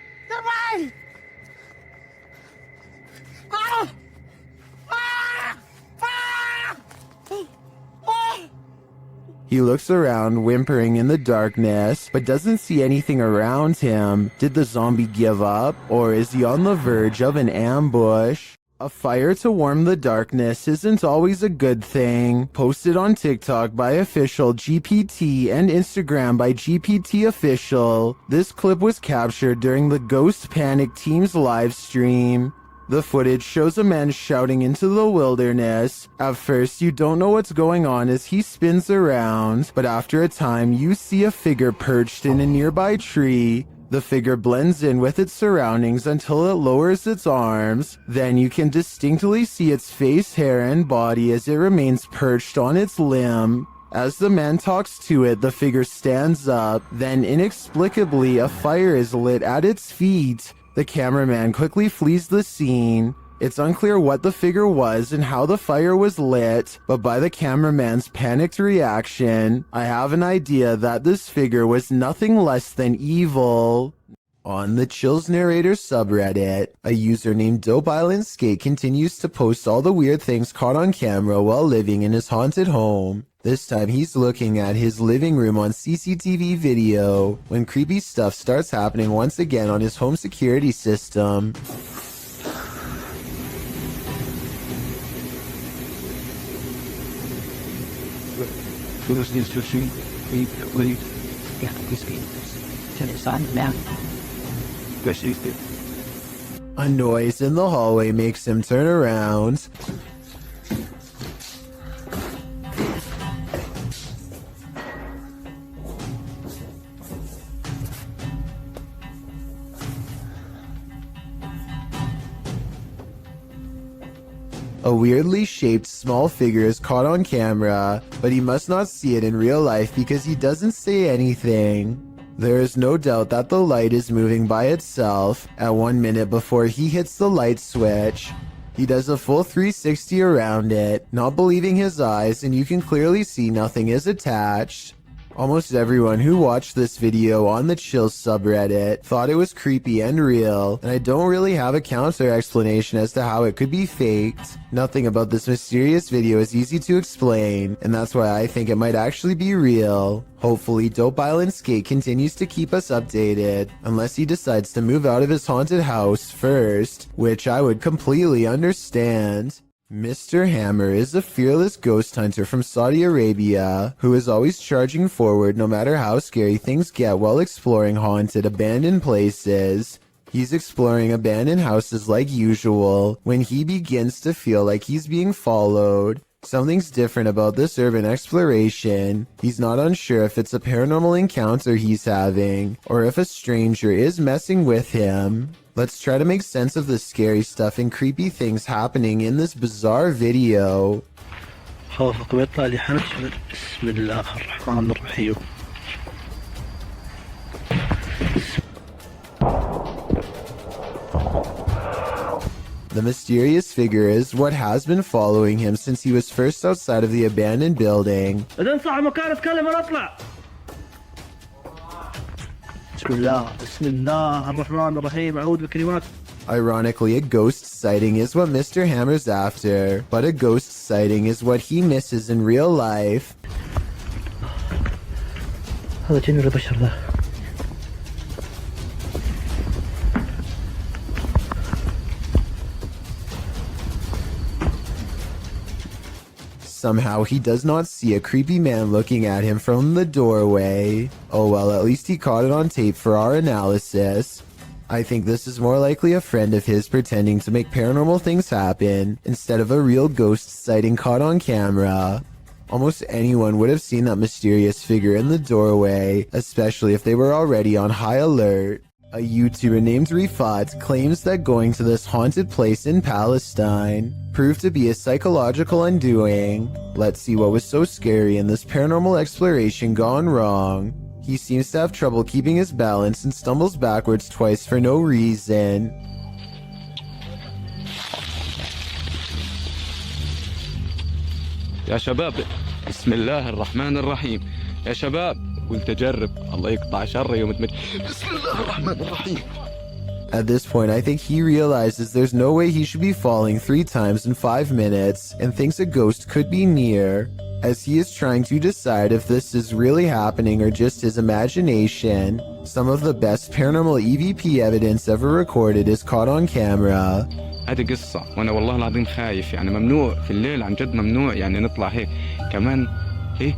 He looks around, whimpering in the darkness, but doesn't see anything around him. Did the zombie give up, or is he on the verge of an ambush? A fire to warm the darkness isn't always a good thing. Posted on TikTok by official GPT and Instagram by GPT official. This clip was captured during the Ghost Panic team's live stream. The footage shows a man shouting into the wilderness. At first, you don't know what's going on as he spins around, but after a time, you see a figure perched in a nearby tree. The figure blends in with its surroundings until it lowers its arms. Then you can distinctly see its face, hair, and body as it remains perched on its limb. As the man talks to it, the figure stands up. Then inexplicably, a fire is lit at its feet. The cameraman quickly flees the scene. It's unclear what the figure was and how the fire was lit, but by the cameraman's panicked reaction, I have an idea that this figure was nothing less than evil. On the Chills Narrator subreddit, a user named Dope Island Skate continues to post all the weird things caught on camera while living in his haunted home. This time he's looking at his living room on CCTV video when creepy stuff starts happening once again on his home security system. A noise in the hallway makes him turn around. A weirdly shaped small figure is caught on camera, but he must not see it in real life because he doesn't say anything. There is no doubt that the light is moving by itself at 1 minute before he hits the light switch. He does a full 360 around it, not believing his eyes, and you can clearly see nothing is attached. Almost everyone who watched this video on the Chills subreddit thought it was creepy and real, and I don't really have a counter explanation as to how it could be faked. Nothing about this mysterious video is easy to explain, and that's why I think it might actually be real. Hopefully, Dope Island Skate continues to keep us updated, unless he decides to move out of his haunted house first, which I would completely understand. Mr. Hammer is a fearless ghost hunter from Saudi Arabia who is always charging forward no matter how scary things get while exploring haunted, abandoned places. He's exploring abandoned houses like usual when he begins to feel like he's being followed. Something's different about this urban exploration. He's not unsure if it's a paranormal encounter he's having or if a stranger is messing with him. Let's try to make sense of the scary stuff and creepy things happening in this bizarre video. The mysterious figure is what has been following him since he was first outside of the abandoned building. Ironically, a ghost sighting is what Mr. Hammer's after, but a ghost sighting is what he misses in real life. Somehow he does not see a creepy man looking at him from the doorway. Oh well, at least he caught it on tape for our analysis. I think this is more likely a friend of his pretending to make paranormal things happen instead of a real ghost sighting caught on camera. Almost anyone would have seen that mysterious figure in the doorway, especially if they were already on high alert. A YouTuber named Rifat claims that going to this haunted place in Palestine proved to be a psychological undoing. Let's see what was so scary in this paranormal exploration gone wrong. He seems to have trouble keeping his balance and stumbles backwards twice for no reason. يا شباب بسم الله الرحمن الرحيم يا شباب وانت جرب الله يقطع شر يوم بسم الله الرحمن الرحيم. At this point, I think he realizes there's no way he should be falling 3 times in 5 minutes and thinks a ghost could be near, as he is trying to decide if this is really happening or just his imagination. Some of the best paranormal EVP evidence ever recorded is caught on camera. هذه قصة وانا والله العظيم خايف يعني ممنوع في الليل عن جد ممنوع يعني نطلع هيك كمان ايه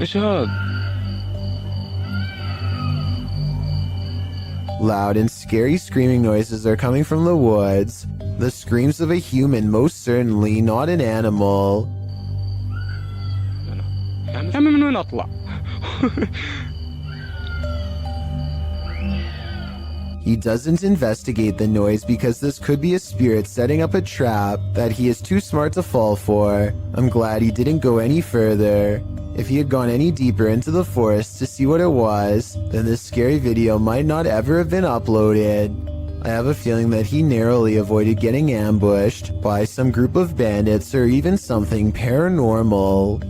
ايش هاد Loud and scary screaming noises are coming from the woods. The screams of a human, most certainly not an animal. يعني من وين اطلع He doesn't investigate the noise because this could be a spirit setting up a trap that he is too smart to fall for. I'm glad he didn't go any further. If he had gone any deeper into the forest to see what it was, then this scary video might not ever have been uploaded. I have a feeling that he narrowly avoided getting ambushed by some group of bandits or even something paranormal.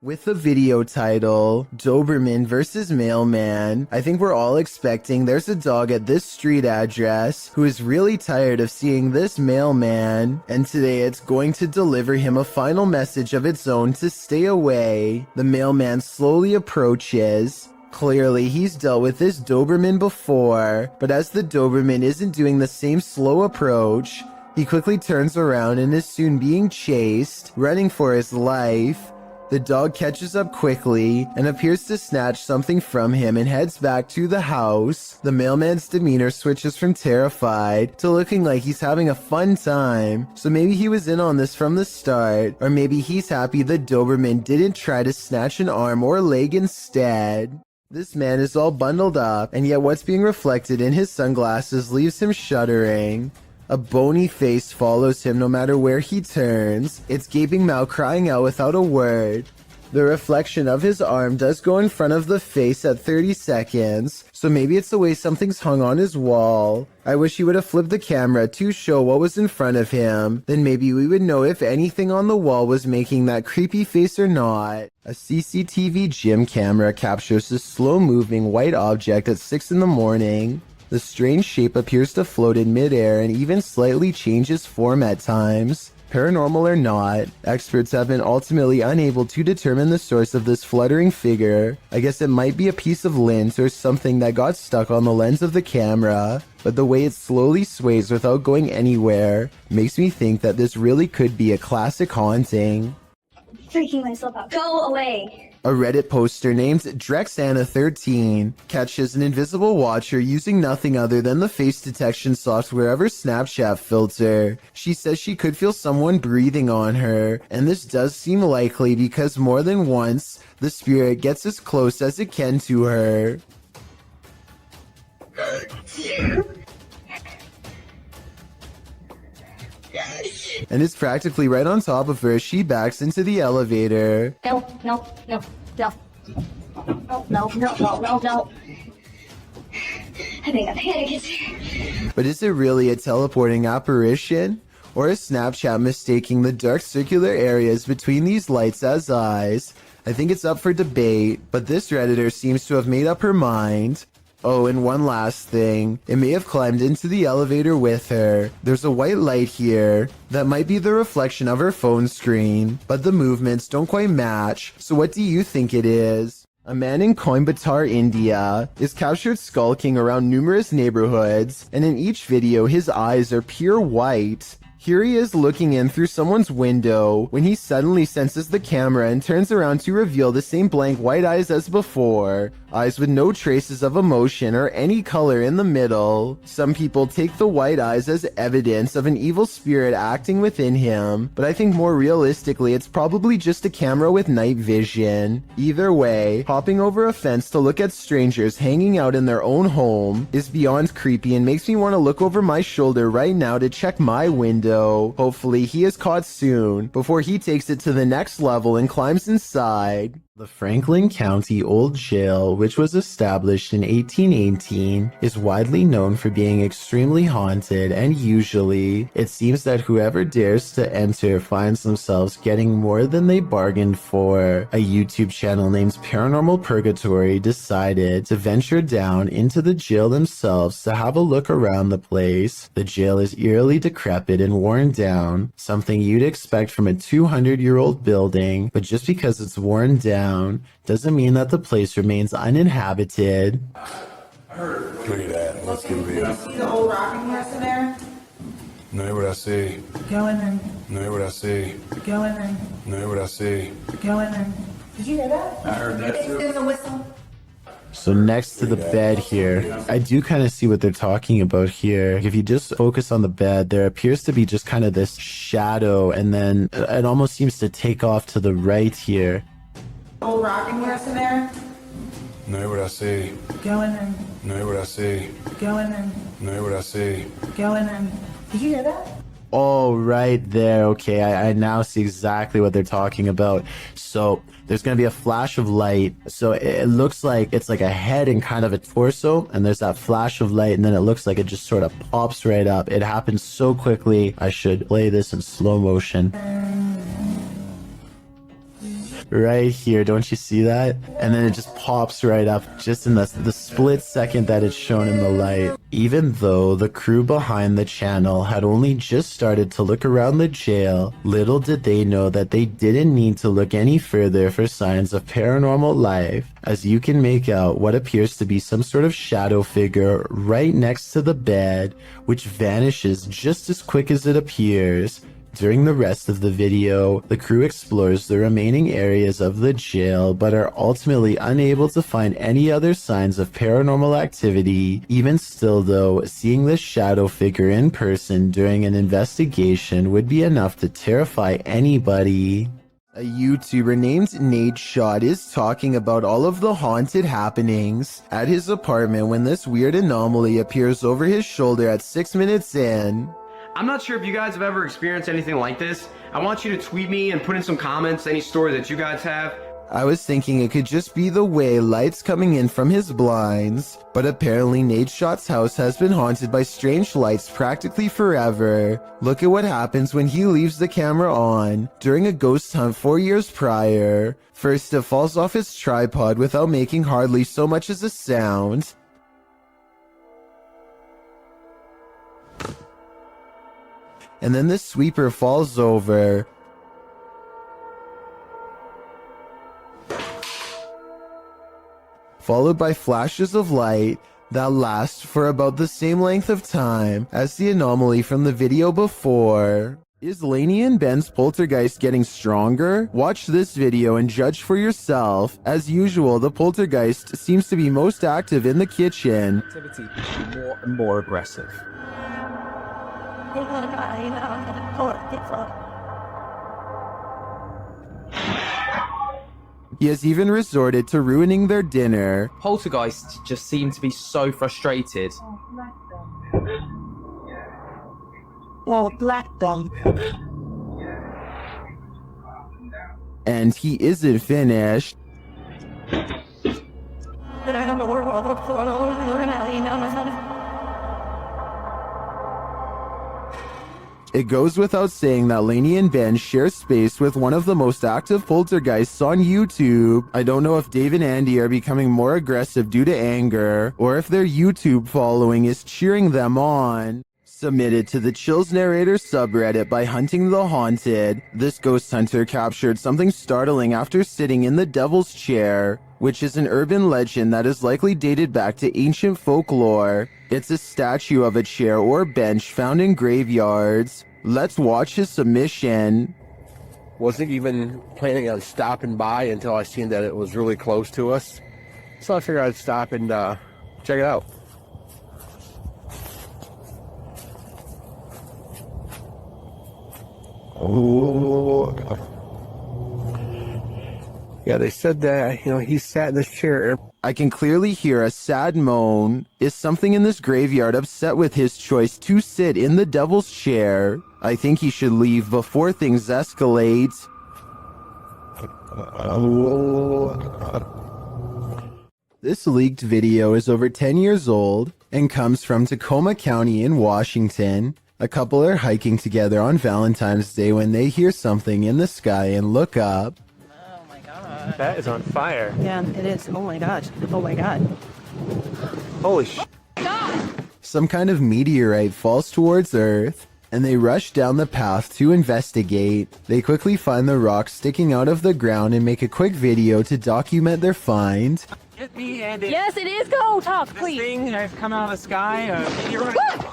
With the video title, Doberman vs. Mailman, I think we're all expecting there's a dog at this street address who is really tired of seeing this mailman, and today it's going to deliver him a final message of its own to stay away. The mailman slowly approaches. Clearly, he's dealt with this Doberman before, but as the Doberman isn't doing the same slow approach, he quickly turns around and is soon being chased, running for his life. The dog catches up quickly and appears to snatch something from him and heads back to the house. The mailman's demeanor switches from terrified to looking like he's having a fun time. So maybe he was in on this from the start, or maybe he's happy the Doberman didn't try to snatch an arm or leg instead. This man is all bundled up, and yet what's being reflected in his sunglasses leaves him shuddering. A bony face follows him no matter where he turns, its gaping mouth crying out without a word. The reflection of his arm does go in front of the face at 30 seconds, so maybe it's the way something's hung on his wall. I wish he would have flipped the camera to show what was in front of him, then maybe we would know if anything on the wall was making that creepy face or not. A CCTV gym camera captures this slow-moving white object at 6 in the morning. The strange shape appears to float in midair and even slightly changes form at times. Paranormal or not, experts have been ultimately unable to determine the source of this fluttering figure. I guess it might be a piece of lint or something that got stuck on the lens of the camera, but the way it slowly sways without going anywhere makes me think that this really could be a classic haunting. Freaking myself out. Go away. A Reddit poster named Drexana13 catches an invisible watcher using nothing other than the face detection software of her Snapchat filter. She says she could feel someone breathing on her, and this does seem likely because more than once, the spirit gets as close as it can to her. And it's practically right on top of her as she backs into the elevator. No, no, no, no. No, no, no, no, no, no. I think it's here. But is it really a teleporting apparition? Or is Snapchat mistaking the dark circular areas between these lights as eyes? I think it's up for debate, but this Redditor seems to have made up her mind. Oh, and one last thing. It may have climbed into the elevator with her. There's a white light here that might be the reflection of her phone screen, but the movements don't quite match. So what do you think it is? A man in Coimbatore, India, is captured skulking around numerous neighborhoods, and in each video his eyes are pure white. Here he is looking in through someone's window when he suddenly senses the camera and turns around to reveal the same blank white eyes as before. Eyes with no traces of emotion or any color in the middle. Some people take the white eyes as evidence of an evil spirit acting within him, but I think more realistically it's probably just a camera with night vision. Either way, hopping over a fence to look at strangers hanging out in their own home is beyond creepy and makes me want to look over my shoulder right now to check my window. Hopefully he is caught soon before he takes it to the next level and climbs inside. The Franklin County Old Jail, which was established in 1818, is widely known for being extremely haunted, and usually, it seems that whoever dares to enter finds themselves getting more than they bargained for. A YouTube channel named Paranormal Purgatory decided to venture down into the jail themselves to have a look around the place. The jail is eerily decrepit and worn down, something you'd expect from a 200-year-old building, but just because it's worn down doesn't mean that the place remains uninhabited. Look at that. Let's get real. See the old rocking horse in there? Know what I see. Go in there. Know what I see. Go in there. Know what I see. Go in there. Did you hear that? I heard that too. There's a whistle. So next to the bed here, I do kind of see what they're talking about here. If you just focus on the bed, there appears to be just kind of this shadow, and then it almost seems to take off to the right here. Old rocking horse in there? Know what I see. Go in there. Know what I see. Go in there. Know what I see. Go in there. Did you hear that? Oh, right there. Okay, I now see exactly what they're talking about. So there's going to be a flash of light. So it looks like it's like a head and kind of a torso. And there's that flash of light. And then it looks like it just sort of pops right up. It happens so quickly. I should play this in slow motion. Right here, don't you see that? And then it just pops right up just in the split second that it's shown in the light. Even though the crew behind the channel had only just started to look around the jail, little did they know that they didn't need to look any further for signs of paranormal life, as you can make out what appears to be some sort of shadow figure right next to the bed, which vanishes just as quick as it appears. During the rest of the video, the crew explores the remaining areas of the jail, but are ultimately unable to find any other signs of paranormal activity. Even still though, seeing this shadow figure in person during an investigation would be enough to terrify anybody. A YouTuber named Nate Shot is talking about all of the haunted happenings at his apartment when this weird anomaly appears over his shoulder at 6 minutes in. I'm not sure if you guys have ever experienced anything like this. I want you to tweet me and put in some comments any story that you guys have. I was thinking it could just be the way light's coming in from his blinds, but apparently Nate Shot's house has been haunted by strange lights practically forever. Look at what happens when he leaves the camera on during a ghost hunt 4 years prior. First, it falls off his tripod without making hardly so much as a sound. And then the sweeper falls over. Followed by flashes of light that last for about the same length of time as the anomaly from the video before. Is Lainey and Ben's poltergeist getting stronger? Watch this video and judge for yourself. As usual, the poltergeist seems to be most active in the kitchen. Activity more and more aggressive. He has even resorted to ruining their dinner. Poltergeists just seem to be so frustrated. Oh, black them. And he isn't finished. It goes without saying that Lainey and Ben share space with one of the most active poltergeists on YouTube. I don't know if Dave and Andy are becoming more aggressive due to anger, or if their YouTube following is cheering them on. Submitted to the Chills Narrator subreddit by Hunting the Haunted, this ghost hunter captured something startling after sitting in the Devil's Chair, which is an urban legend that is likely dated back to ancient folklore. It's a statue of a chair or bench found in graveyards. Let's watch his submission. Wasn't even planning on stopping by until I seen that it was really close to us. So I figured I'd stop and check it out. Oh, yeah, they said that, he sat in this chair. I can clearly hear a sad moan. Is something in this graveyard upset with his choice to sit in the Devil's Chair? I think he should leave before things escalate. This leaked video is over 10 years old and comes from Tacoma County in Washington. A couple are hiking together on Valentine's Day when they hear something in the sky and look up. That is on fire. Yeah, it is. Oh my gosh. Oh my god. Holy sh! Some kind of meteorite falls towards Earth, and they rush down the path to investigate. They quickly find the rock sticking out of the ground and make a quick video to document their find. Get me, Andy. Yes, it is. Go talk, please. This thing has come out of the sky. You're right.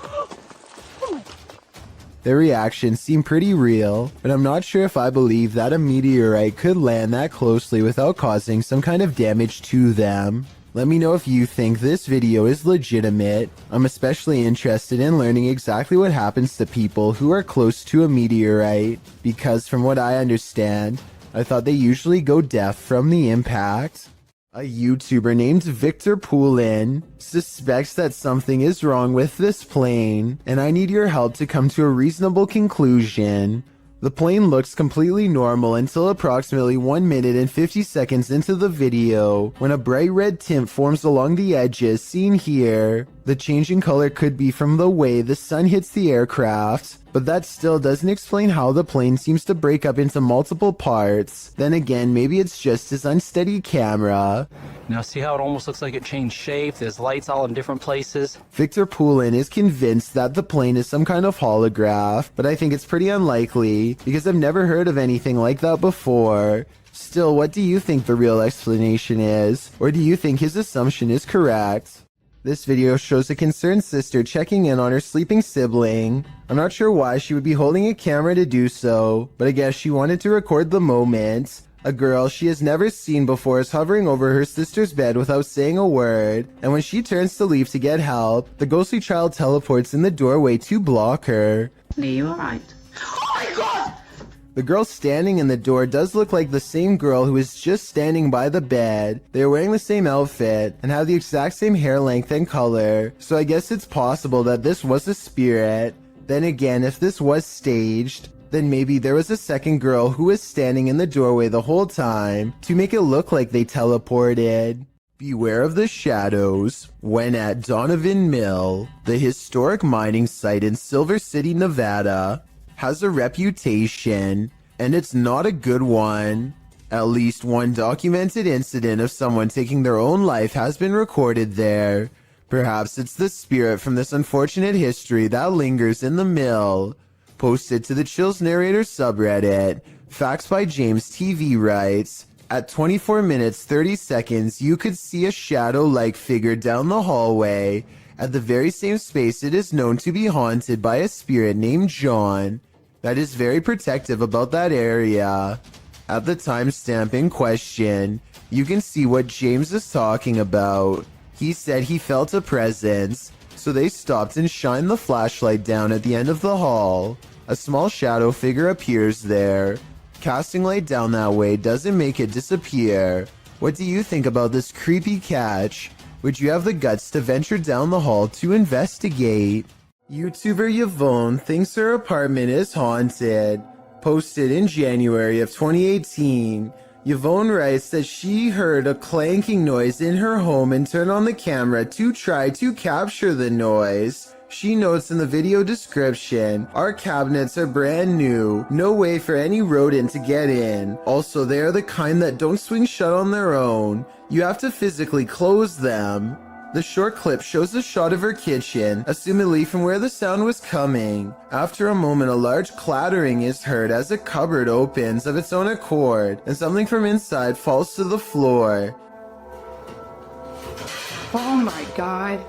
Their reactions seem pretty real, but I'm not sure if I believe that a meteorite could land that closely without causing some kind of damage to them. Let me know if you think this video is legitimate. I'm especially interested in learning exactly what happens to people who are close to a meteorite, because from what I understand, I thought they usually go deaf from the impact. A YouTuber named Victor Poulin suspects that something is wrong with this plane, and I need your help to come to a reasonable conclusion. The plane looks completely normal until approximately 1 minute and 50 seconds into the video, when a bright red tint forms along the edges seen here. The change in color could be from the way the sun hits the aircraft, but that still doesn't explain how the plane seems to break up into multiple parts. Then again, maybe it's just his unsteady camera. Now see how it almost looks like it changed shape? There's lights all in different places. Victor Poulin is convinced that the plane is some kind of holograph, but I think it's pretty unlikely because I've never heard of anything like that before. Still, what do you think the real explanation is? Or do you think his assumption is correct? This video shows a concerned sister checking in on her sleeping sibling. I'm not sure why she would be holding a camera to do so, but I guess she wanted to record the moment. A girl she has never seen before is hovering over her sister's bed without saying a word, and when she turns to leave to get help, the ghostly child teleports in the doorway to block her. Are you alright? Oh my god! The girl standing in the door does look like the same girl who was just standing by the bed. They're wearing the same outfit and have the exact same hair length and color, so I guess it's possible that this was a spirit. Then again, if this was staged, then maybe there was a second girl who was standing in the doorway the whole time to make it look like they teleported. Beware of the shadows when at Donovan Mill. The historic mining site in Silver City, Nevada, has a reputation, and it's not a good one. At least one documented incident of someone taking their own life has been recorded there. Perhaps it's the spirit from this unfortunate history that lingers in the mill. Posted to the Chills Narrator subreddit, Facts by James TV writes, at 24 minutes 30 seconds, you could see a shadow-like figure down the hallway at the very same space it is known to be haunted by a spirit named John that is very protective about that area. At the timestamp in question, you can see what James is talking about. He said he felt a presence, so they stopped and shined the flashlight down at the end of the hall. A small shadow figure appears there. Casting light down that way doesn't make it disappear. What do you think about this creepy catch? Would you have the guts to venture down the hall to investigate? YouTuber Yvonne thinks her apartment is haunted. Posted in January of 2018. Yvonne writes that she heard a clanking noise in her home and turned on the camera to try to capture the noise. She notes in the video description, our cabinets are brand new, no way for any rodent to get in. Also, they are the kind that don't swing shut on their own. You have to physically close them. The short clip shows a shot of her kitchen, assumedly from where the sound was coming. After a moment, a large clattering is heard as a cupboard opens of its own accord, and something from inside falls to the floor. Oh my god.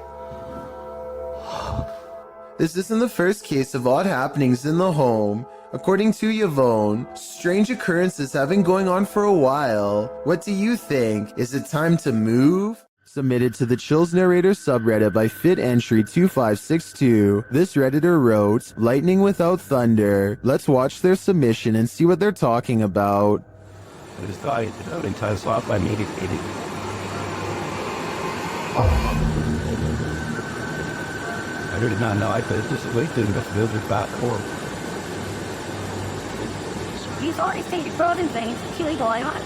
This isn't the first case of odd happenings in the home. According to Yvonne, strange occurrences have been going on for a while. What do you think? Is it time to move? Submitted to the Chills Narrator subreddit by FitEntry2562. This redditor wrote, lightning without thunder. Let's watch their submission and see what they're talking about. I just thought it out in time swap by meeting. I did not know I could just wait to the building back or. You've already stated frozen things. Keely going on.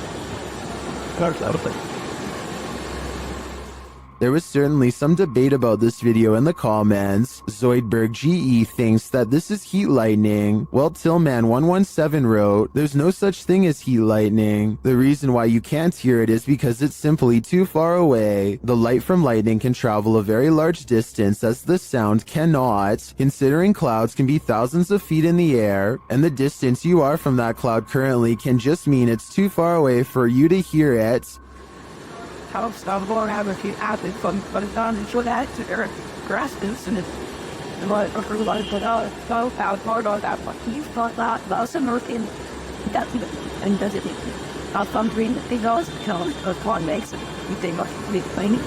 There was certainly some debate about this video in the comments. Zoidberg GE thinks that this is heat lightning, while Tillman117 wrote, there's no such thing as heat lightning. The reason why you can't hear it is because it's simply too far away. The light from lightning can travel a very large distance as the sound cannot, considering clouds can be thousands of feet in the air, and the distance you are from that cloud currently can just mean it's too far away for you to hear it. How stop or have a few athletes from but it's on and show that to their grasses and it's but for like put out so out hard on that but you thought that about some working that and does it I'll come dream that they always kill a one makes it you think of the thing.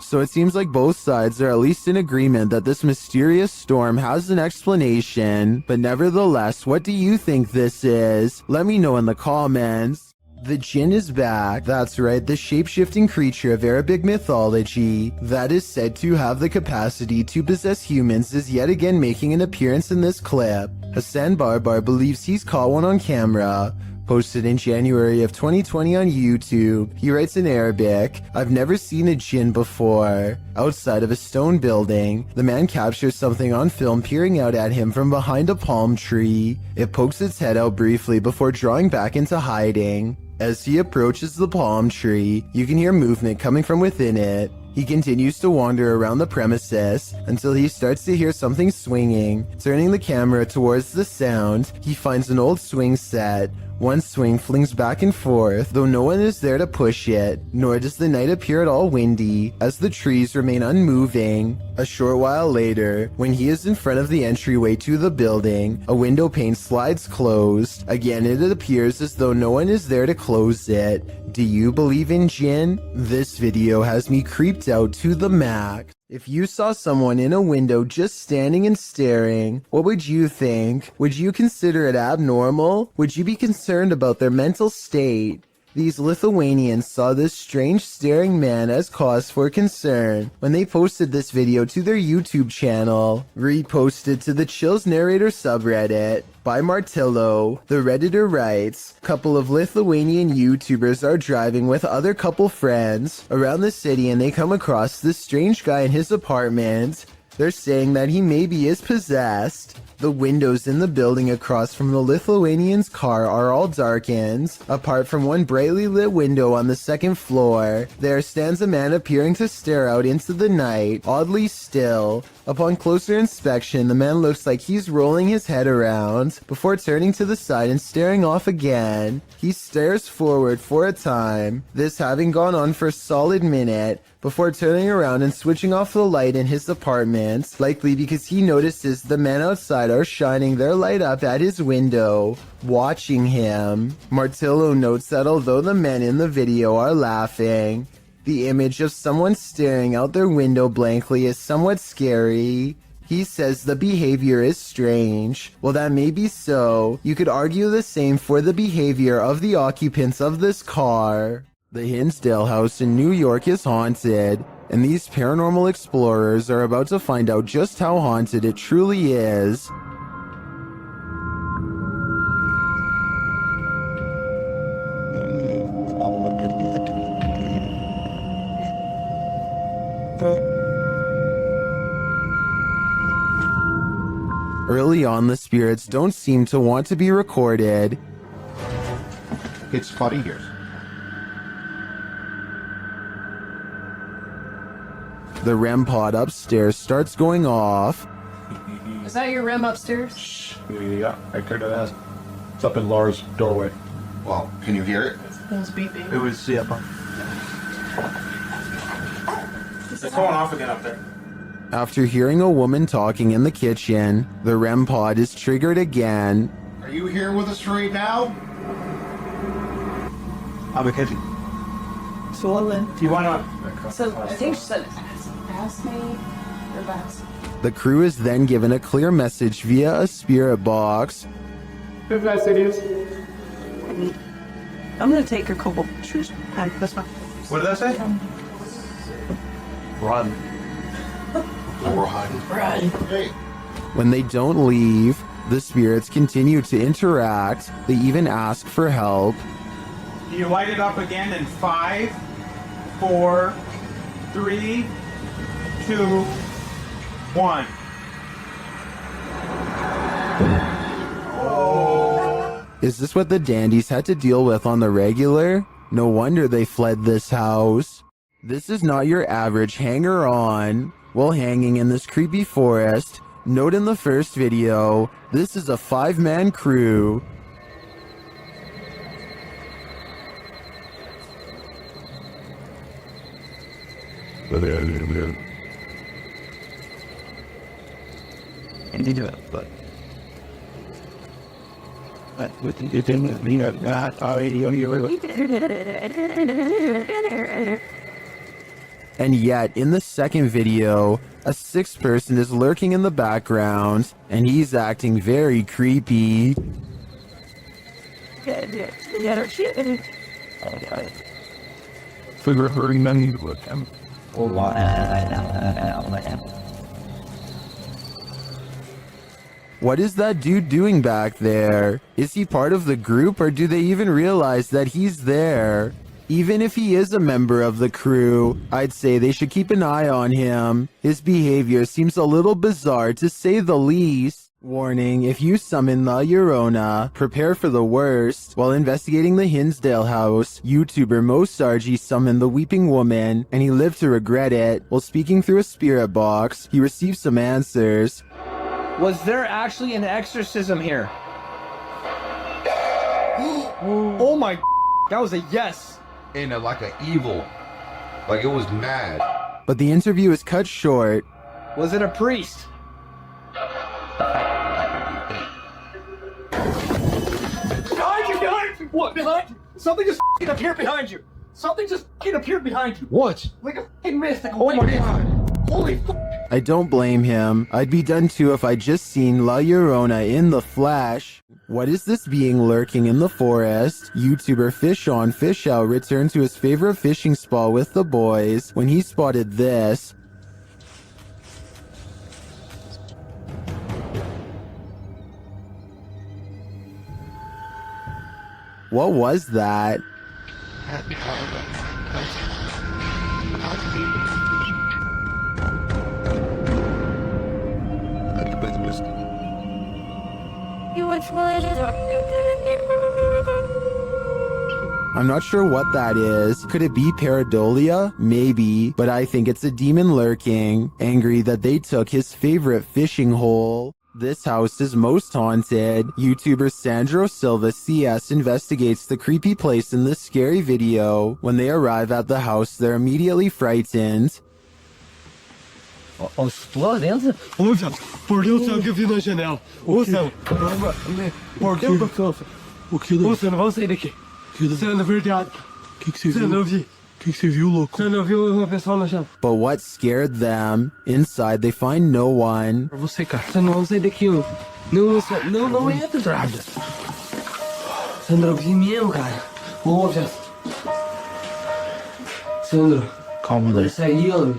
So it seems like both sides are at least in agreement that this mysterious storm has an explanation, but nevertheless, what do you think this is? Let me know in the comments. The Jinn is back. That's right, the shape-shifting creature of Arabic mythology that is said to have the capacity to possess humans is yet again making an appearance in this clip. Hassan Barbar believes he's caught one on camera. Posted in January of 2020 on YouTube, he writes in Arabic, I've never seen a Jinn before. Outside of a stone building, the man captures something on film peering out at him from behind a palm tree. It pokes its head out briefly before drawing back into hiding. As he approaches the palm tree, you can hear movement coming from within it. He continues to wander around the premises until he starts to hear something swinging. Turning the camera towards the sound, he finds an old swing set. One swing flings back and forth, though no one is there to push it, nor does the night appear at all windy, as the trees remain unmoving. A short while later, when he is in front of the entryway to the building, a window pane slides closed. Again, it appears as though no one is there to close it. Do you believe in Jinn? This video has me creeped out to the max. If you saw someone in a window just standing and staring, what would you think? Would you consider it abnormal? Would you be concerned about their mental state? These Lithuanians saw this strange staring man as cause for concern when they posted this video to their YouTube channel, reposted to the Chills Narrator subreddit. By Martillo, the Redditor writes, couple of Lithuanian YouTubers are driving with other couple friends around the city and they come across this strange guy in his apartment. They're saying that he maybe is possessed. The windows in the building across from the Lithuanian's car are all darkened. Apart from one brightly lit window on the second floor, there stands a man appearing to stare out into the night, oddly still. Upon closer inspection, the man looks like he's rolling his head around before turning to the side and staring off again. He stares forward for a time, this having gone on for a solid minute, before turning around and switching off the light in his apartment, likely because he notices the men outside are shining their light up at his window, watching him. Martillo notes that although the men in the video are laughing, the image of someone staring out their window blankly is somewhat scary. He says the behavior is strange. Well, that may be so. You could argue the same for the behavior of the occupants of this car. The Hinsdale house in New York is haunted, and these paranormal explorers are about to find out just how haunted it truly is. Early on, the spirits don't seem to want to be recorded. It's funny here. The REM pod upstairs starts going off. Is that your REM upstairs? Yeah, I could have asked. It's up in Laura's doorway. Well, can you hear it? It was beeping. It was, yeah. It's going off again up there. After hearing a woman talking in the kitchen, the REM pod is triggered again. Are you here with us right now? I'm a kitchen. Swollen. Do you want to? So I think she said ask me or best. The crew is then given a clear message via a spirit box. Good night, idiots. I'm gonna take her couple shoes. That's fine. What did I say? Run. We're hiding. Run. Hey. When they don't leave, the spirits continue to interact. They even ask for help. You light it up again in 5, 4, 3, 2, 1. Is this what the dandies had to deal with on the regular? No wonder they fled this house. This is not your average hanger-on. While hanging in this creepy forest, note in the first video, this is a 5-man crew. And they do it, but with the thing with me, not already on your way. And yet, in the second video, a 6th person is lurking in the background, and he's acting very creepy. Figure hurting money to look him. What is that dude doing back there? Is he part of the group, or do they even realize that he's there? Even if he is a member of the crew, I'd say they should keep an eye on him. His behavior seems a little bizarre to say the least. Warning, if you summon La Llorona, prepare for the worst. While investigating the Hinsdale house, YouTuber Mo Sargi summoned the Weeping Woman, and he lived to regret it. While speaking through a spirit box, he received some answers. Was there actually an exorcism here? Oh my, that was a yes. In a, like an evil, like it was mad. But the interview is cut short. Was it a priest? Behind you, behind you! What? Behind you? Something just appeared behind you. Something just appeared behind you. What? Like a mist. Like a Oh my god. Holy I don't blame him. I'd be done too if I'd just seen La Llorona in the flesh. What is this being lurking in the forest? YouTuber Fish On Fish Out returned to his favorite fishing spot with the boys when he spotted this. What was that? I'm not sure what that is. Could it be pareidolia? Maybe, but I think it's a demon lurking, angry that they took his favorite fishing hole. This house is most haunted. YouTuber Sandro Silva CS investigates the creepy place in this scary video. When they arrive at the house, they're immediately frightened. Explodendo? Ô, Sam, por Deus, Sam, que eu vi na janela. Ô, Sam, por Deus, o que? Ô, Sam, vamos sair daqui. Sam, na verdade. O que você viu? Sam, não vi. O que você viu, louco? Sam, não viu uma pessoa na janela. But what scared them? Inside, they find no one. Pra você, cara. Sam, vamos sair daqui, ó. Não entra, Drada. Sandra, eu vi mesmo, cara. Ô, Sam. Sandra. Calma, Dani. Isso aí, ó.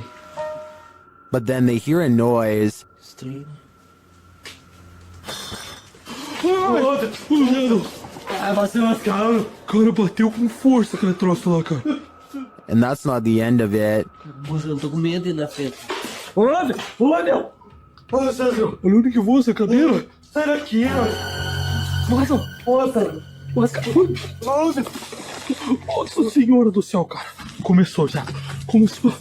But then they hear a noise. Estranho. Vai ser lascado. Cara, bateu com força aquele troço lá, cara. And that's not the end of it. Moça, eu tô com medo de ir na frente. Olha! Olha, Sandro! Olha onde que voa essa cadeira. Sai daqui, ó. Nossa, Nossa senhora do céu, cara. Começou já. Começou.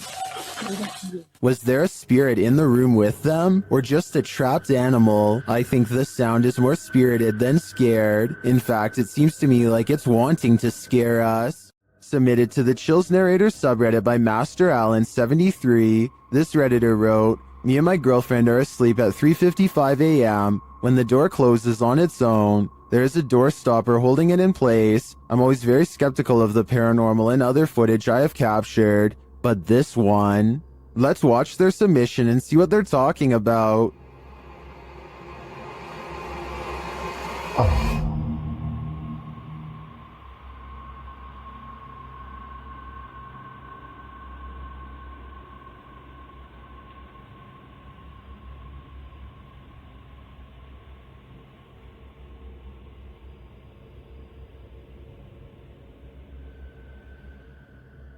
Was there a spirit in the room with them? Or just a trapped animal? I think the sound is more spirited than scared. In fact, it seems to me like it's wanting to scare us. Submitted to the Chills Narrator subreddit by Master Allen73, this Redditor wrote, "Me and my girlfriend are asleep at 3:55 a.m. when the door closes on its own. There is a door stopper holding it in place. I'm always very skeptical of the paranormal and other footage I have captured, but this one..." Let's watch their submission and see what they're talking about.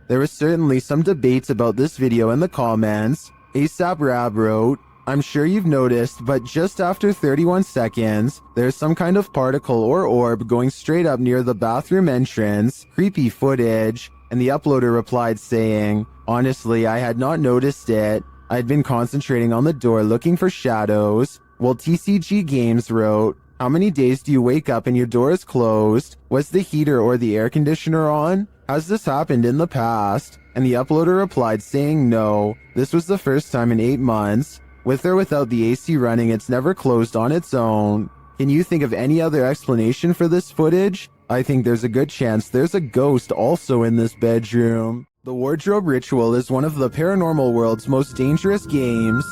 There was certainly some debates about this video in the comments. ASAP Rab wrote, "I'm sure you've noticed, but just after 31 seconds, there's some kind of particle or orb going straight up near the bathroom entrance. Creepy footage." And the uploader replied saying, "Honestly, I had not noticed it. I'd been concentrating on the door looking for shadows." While TCG Games wrote, "How many days do you wake up and your door is closed? Was the heater or the air conditioner on? Has this happened in the past?" And the uploader replied saying no, this was the first time in 8 months. With or without the AC running, it's never closed on its own. Can you think of any other explanation for this footage? I think there's a good chance there's a ghost also in this bedroom. The Wardrobe Ritual is one of the paranormal world's most dangerous games.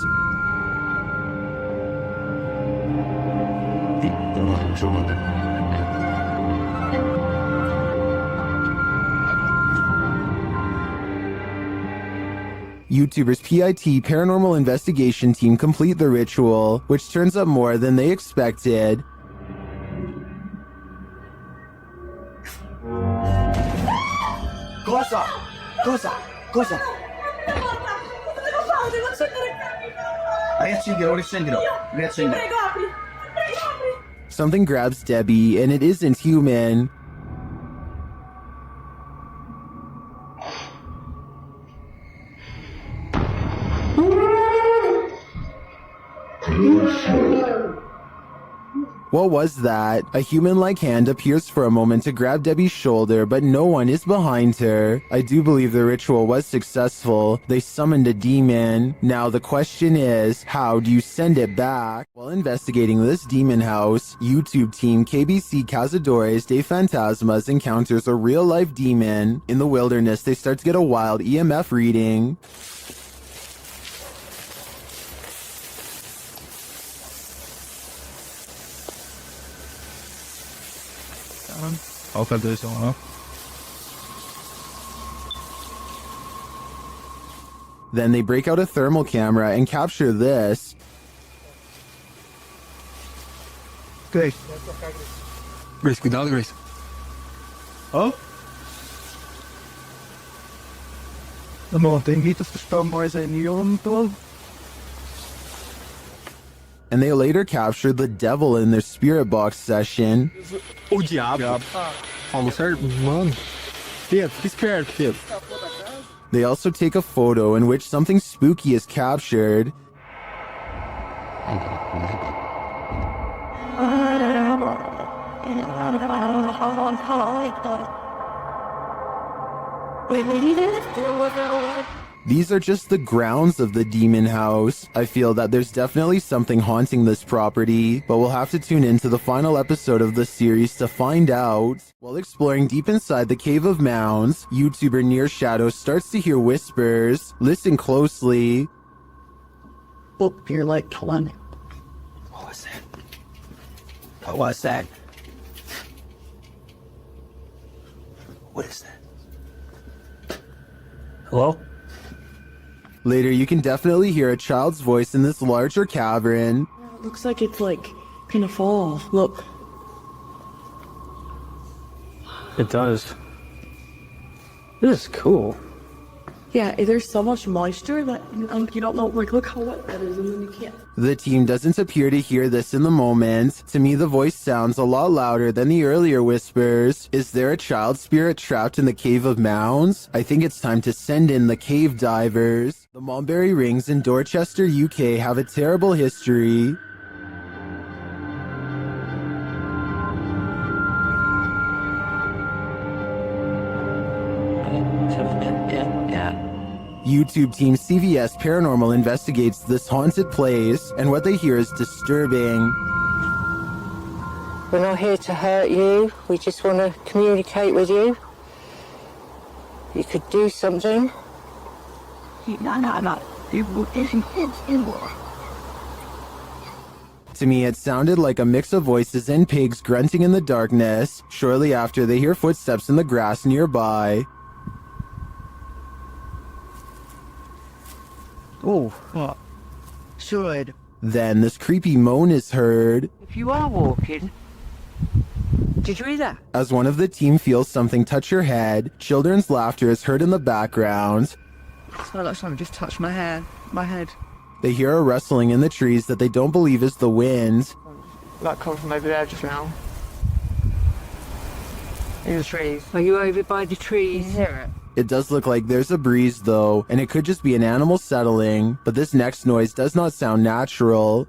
YouTubers PIT Paranormal Investigation Team complete the ritual, which turns up more than they expected. Cosa? Something grabs Debbie, and it isn't human. What was that? A human-like hand appears for a moment to grab Debbie's shoulder, but no one is behind her. I do believe the ritual was successful. They summoned a demon. Now the question is, how do you send it back? While investigating this demon house, YouTube team KBC Cazadores de Fantasmas encounters a real-life demon. In the wilderness, they start to get a wild EMF reading. altijd deze jongen. Then they break out a thermal camera and capture this. Grace. Grace, cuidado, Grace. Oh? De man denkt niet dat de stoomboy zijn hier om te doen. And they later captured the devil in their spirit box session. Oh, diabo. Alles certo, mano. Fica esperto, filho. They also take a photo in which something spooky is captured. These are just the grounds of the demon house. I feel that there's definitely something haunting this property, but we'll have to tune into the final episode of the series to find out. While exploring deep inside the Cave of Mounds, YouTuber Near Shadow starts to hear whispers. Listen closely. Oh, you're like 20. What was that? What was that? What is that? Hello? Later, you can definitely hear a child's voice in this larger cavern. It looks like it's like gonna fall. Look. It does. This is cool. Yeah, there's so much moisture that you don't know. Like, look how wet that is, and then you can't. The team doesn't appear to hear this in the moment. To me, the voice sounds a lot louder than the earlier whispers. Is there a child spirit trapped in the Cave of Mounds? I think it's time to send in the cave divers. The Mulberry Rings in Dorchester, UK have a terrible history. YouTube team CVS Paranormal investigates this haunted place, and what they hear is disturbing. We're not here to hurt you. We just want to communicate with you. You could do something. To me, it sounded like a mix of voices and pigs grunting in the darkness. Shortly after, they hear footsteps in the grass nearby. Oh, what? Should. Then this creepy moan is heard. If you are walking, did you hear that? As one of the team feels something touch her head, children's laughter is heard in the background. It's like something just touched my head. They hear a rustling in the trees that they don't believe is the wind. Like coming from over there just now. In the trees. Are you over by the trees? Can you hear it? It does look like there's a breeze though, and it could just be an animal settling, but this next noise does not sound natural.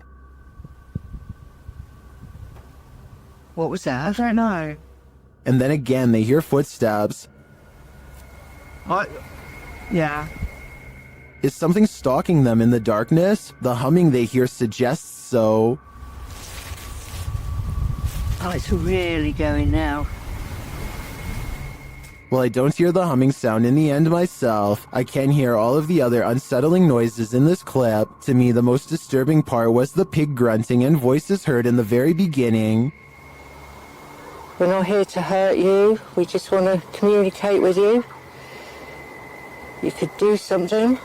What was that? I don't know. And then again, they hear footsteps. Yeah. Is something stalking them in the darkness? The humming they hear suggests so. Oh, it's really going now. While I don't hear the humming sound in the end myself, I can hear all of the other unsettling noises in this clip. To me, the most disturbing part was the pig grunting and voices heard in the very beginning. We're not here to hurt you. We just want to communicate with you. You could do something.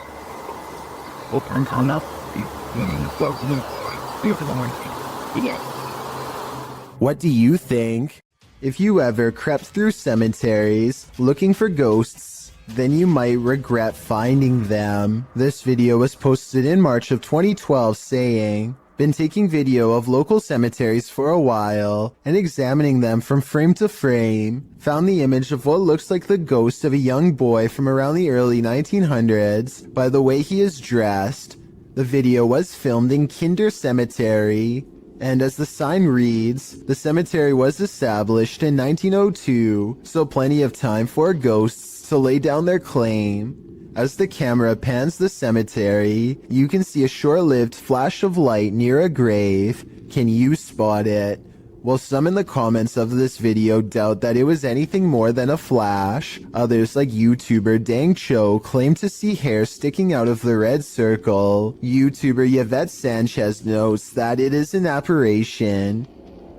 What do you think? If you ever crept through cemeteries looking for ghosts, then you might regret finding them. This video was posted in March of 2012 saying, "Been taking video of local cemeteries for a while and examining them from frame to frame. Found the image of what looks like the ghost of a young boy from around the early 1900s by the way he is dressed. The video was filmed in Kinder Cemetery. And as the sign reads, the cemetery was established in 1902, so plenty of time for ghosts to lay down their claim. As the camera pans the cemetery, you can see a short-lived flash of light near a grave. Can you spot it? While some in the comments of this video doubt that it was anything more than a flash, others like YouTuber Dang Cho claim to see hair sticking out of the red circle. YouTuber Yvette Sanchez notes that it is an apparition.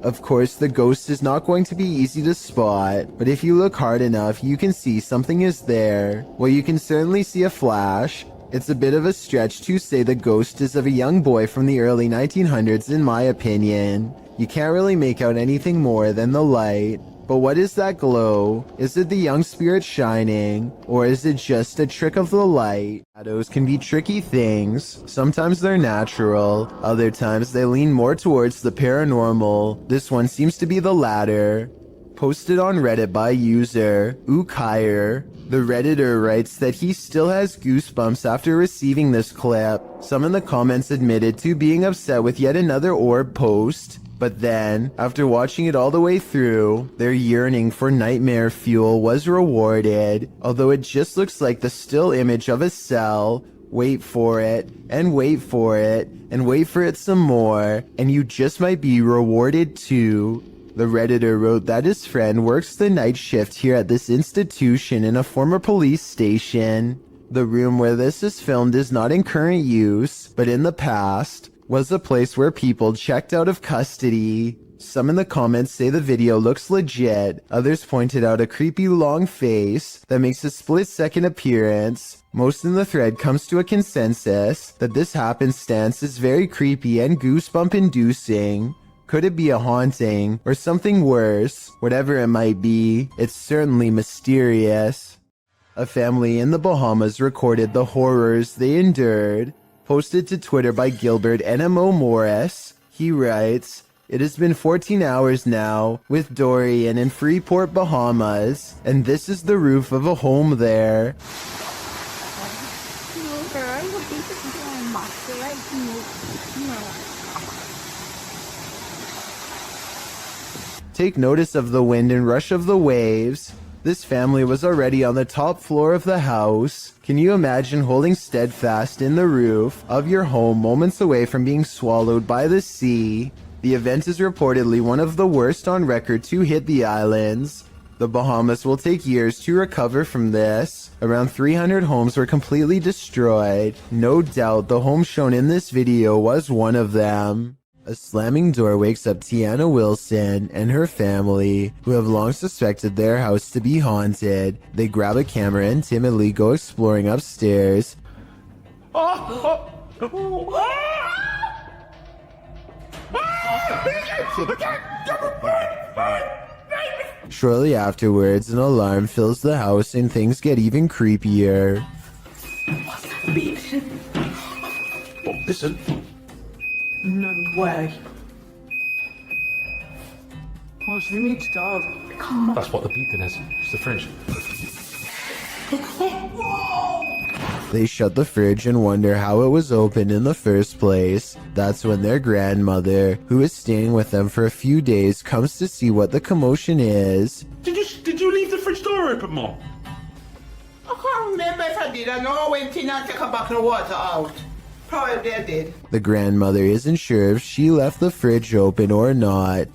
Of course, the ghost is not going to be easy to spot, but if you look hard enough, you can see something is there. Well, you can certainly see a flash. It's a bit of a stretch to say the ghost is of a young boy from the early 1900s in my opinion. You can't really make out anything more than the light. But what is that glow? Is it the young spirit shining? Or is it just a trick of the light? Shadows can be tricky things. Sometimes they're natural. Other times they lean more towards the paranormal. This one seems to be the latter. Posted on Reddit by user Ukire. The Redditor writes that he still has goosebumps after receiving this clip. Some in the comments admitted to being upset with yet another orb post. But then, after watching it all the way through, their yearning for nightmare fuel was rewarded, although it just looks like the still image of a cell. Wait for it, and wait for it, and wait for it some more, and you just might be rewarded too. The Redditor wrote that his friend works the night shift here at this institution in a former police station. The room where this is filmed is not in current use, but in the past was a place where people checked out of custody. Some in the comments say the video looks legit. Others pointed out a creepy long face that makes a split-second appearance. Most in the thread comes to a consensus that this happenstance is very creepy and goosebump-inducing. Could it be a haunting or something worse? Whatever it might be, it's certainly mysterious. A family in the Bahamas recorded the horrors they endured. Posted to Twitter by Gilbert NMO Morris, he writes, "It has been 14 hours now with Dorian in Freeport, Bahamas, and this is the roof of a home there. Take notice of the wind and rush of the waves. This family was already on the top floor of the house. Can you imagine holding steadfast in the roof of your home moments away from being swallowed by the sea? The event is reportedly one of the worst on record to hit the islands. The Bahamas will take years to recover from this. Around 300 homes were completely destroyed. No doubt the home shown in this video was one of them." A slamming door wakes up Tiana Wilson and her family, who have long suspected their house to be haunted. They grab a camera and timidly go exploring upstairs. Shortly afterwards, an alarm fills the house and things get even creepier. Listen. No way. Oh, she needs dog. That's what the beeping is. It's the fridge. They shut the fridge and wonder how it was opened in the first place. That's when their grandmother, who is staying with them for a few days, comes to see what the commotion is. Did you leave the fridge door open, Mom? I can't remember if I did. I know I went in and took a bucket of water out. Probably I did. The grandmother isn't sure if she left the fridge open or not.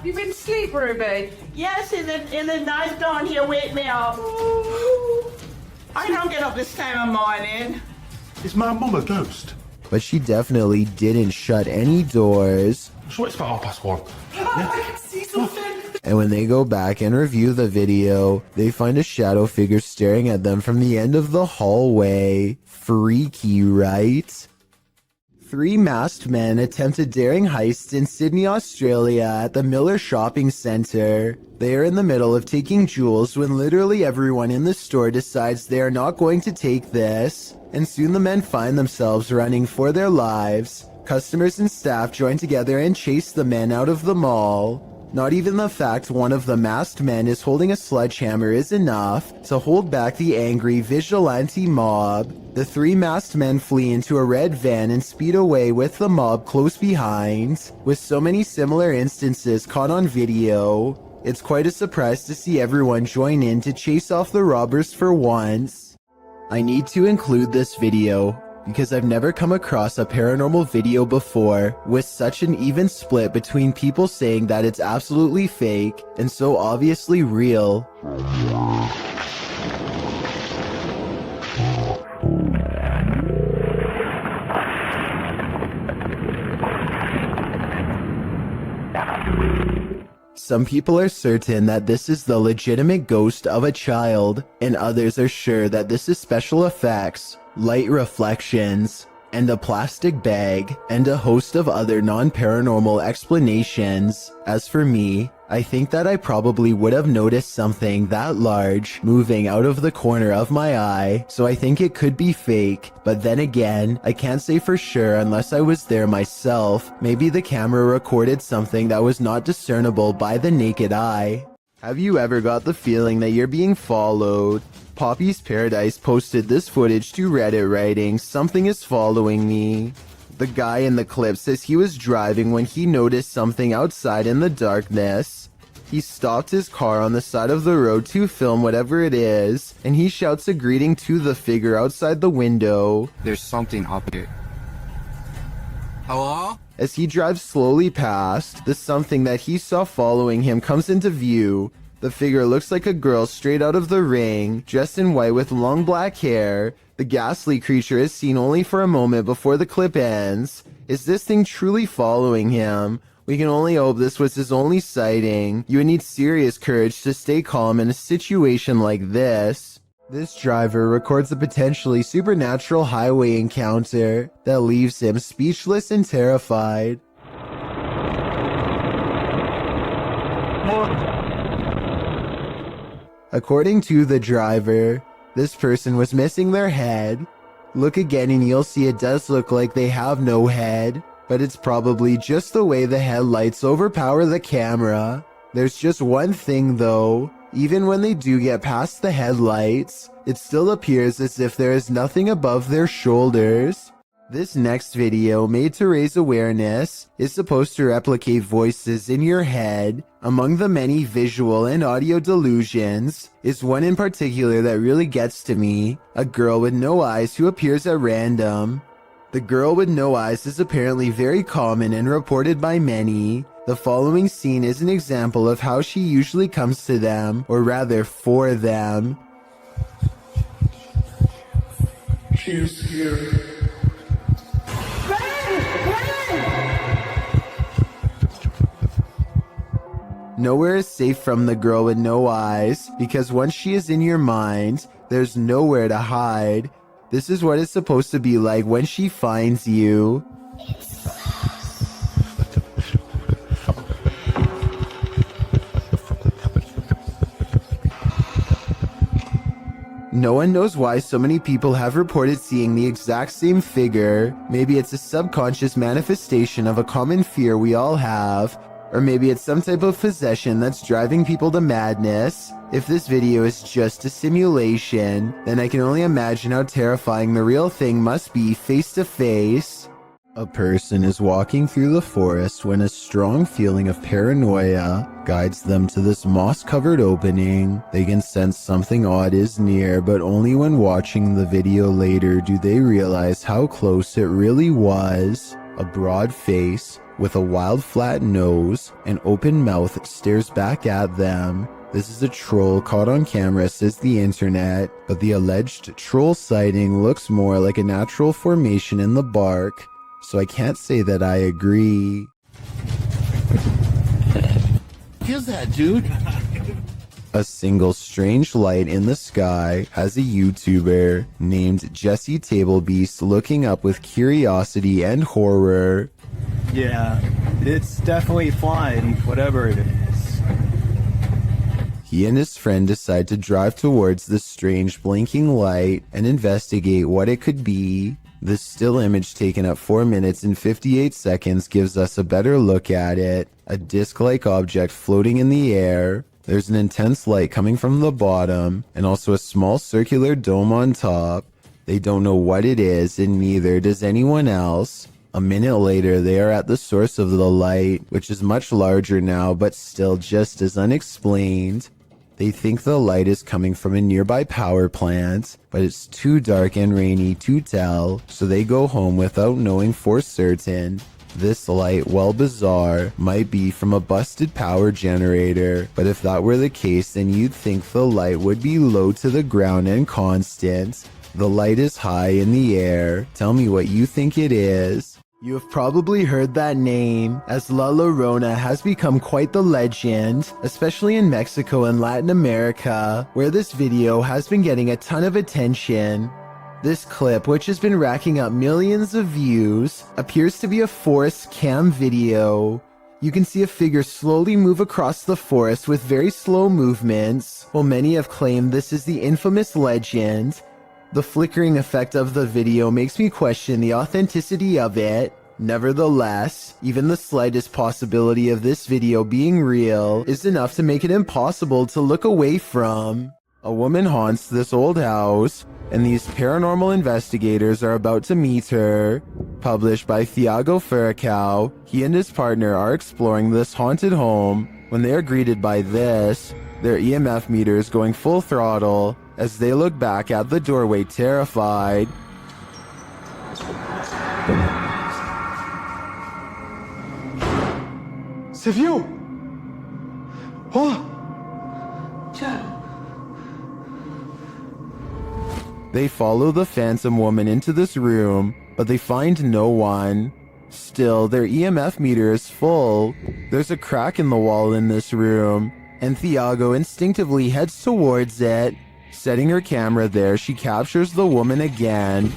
You been asleep, Ruby? Yes, in the night down here wake me up. I don't get up this time of morning. Is my mum a ghost? But she definitely didn't shut any doors. I'm sure it's about 1:30. I can see something. And when they go back and review the video, they find a shadow figure staring at them from the end of the hallway. Freaky, right? 3 masked men attempted daring heists in Sydney, Australia at the Miller Shopping Centre. They are in the middle of taking jewels when literally everyone in the store decides they are not going to take this. And soon the men find themselves running for their lives. Customers and staff join together and chase the men out of the mall. Not even the fact one of the masked men is holding a sledgehammer is enough to hold back the angry vigilante mob. The 3 masked men flee into a red van and speed away with the mob close behind. With so many similar instances caught on video, it's quite a surprise to see everyone join in to chase off the robbers for once. I need to include this video because I've never come across a paranormal video before with such an even split between people saying that it's absolutely fake and so obviously real. Some people are certain that this is the legitimate ghost of a child, and others are sure that this is special effects, light reflections, and a plastic bag, and a host of other non-paranormal explanations. As for me, I think that I probably would have noticed something that large moving out of the corner of my eye, so I think it could be fake. But then again, I can't say for sure unless I was there myself. Maybe the camera recorded something that was not discernible by the naked eye. Have you ever got the feeling that you're being followed? Poppy's Paradise posted this footage to Reddit writing, "Something is following me." The guy in the clip says he was driving when he noticed something outside in the darkness. He stopped his car on the side of the road to film whatever it is, and he shouts a greeting to the figure outside the window. There's something up here. Hello? As he drives slowly past, the something that he saw following him comes into view. The figure looks like a girl straight out of The Ring, dressed in white with long black hair. The ghastly creature is seen only for a moment before the clip ends. Is this thing truly following him? We can only hope this was his only sighting. You would need serious courage to stay calm in a situation like this. This driver records a potentially supernatural highway encounter that leaves him speechless and terrified. According to the driver, this person was missing their head. Look again and you'll see it does look like they have no head, but it's probably just the way the headlights overpower the camera. There's just one thing though, even when they do get past the headlights, it still appears as if there is nothing above their shoulders. This next video, made to raise awareness, is supposed to replicate voices in your head. Among the many visual and audio delusions is one in particular that really gets to me, a girl with no eyes who appears at random. The girl with no eyes is apparently very common and reported by many. The following scene is an example of how she usually comes to them, or rather for them. She is here. Nowhere is safe from the girl with no eyes, because once she is in your mind, there's nowhere to hide. This is what it's supposed to be like when she finds you. No one knows why so many people have reported seeing the exact same figure. Maybe it's a subconscious manifestation of a common fear we all have. Or maybe it's some type of possession that's driving people to madness. If this video is just a simulation, then I can only imagine how terrifying the real thing must be face to face. A person is walking through the forest when a strong feeling of paranoia guides them to this moss-covered opening. They can sense something odd is near, but only when watching the video later do they realize how close it really was. A broad face with a wild flat nose and open mouth stares back at them. This is a troll caught on camera, says the internet, but the alleged troll sighting looks more like a natural formation in the bark, so I can't say that I agree. Who's that, dude? A single strange light in the sky has a YouTuber named Jesse Tablebeast looking up with curiosity and horror. Yeah, it's definitely flying, whatever it is. He and his friend decide to drive towards the strange blinking light and investigate what it could be. This still image taken at 4 minutes and 58 seconds gives us a better look at it. A disc-like object floating in the air. There's an intense light coming from the bottom, and also a small circular dome on top. They don't know what it is, and neither does anyone else. A minute later, they are at the source of the light, which is much larger now, but still just as unexplained. They think the light is coming from a nearby power plant, but it's too dark and rainy to tell, so they go home without knowing for certain. This light, while bizarre, might be from a busted power generator, but if that were the case, then you'd think the light would be low to the ground and constant. The light is high in the air. Tell me what you think it is. You have probably heard that name, as La Llorona has become quite the legend, especially in Mexico and Latin America, where this video has been getting a ton of attention. This clip, which has been racking up millions of views, appears to be a forest cam video. You can see a figure slowly move across the forest with very slow movements, while many have claimed this is the infamous legend. The flickering effect of the video makes me question the authenticity of it. Nevertheless, even the slightest possibility of this video being real is enough to make it impossible to look away from. A woman haunts this old house, and these paranormal investigators are about to meet her. Published by Thiago Furacao, he and his partner are exploring this haunted home when they are greeted by this, their EMF meters going full throttle as they look back at the doorway terrified. C'est vieux! Oh! They follow the phantom woman into this room, but they find no one. Still, their EMF meter is full. There's a crack in the wall in this room, and Thiago instinctively heads towards it. Setting her camera there, she captures the woman again.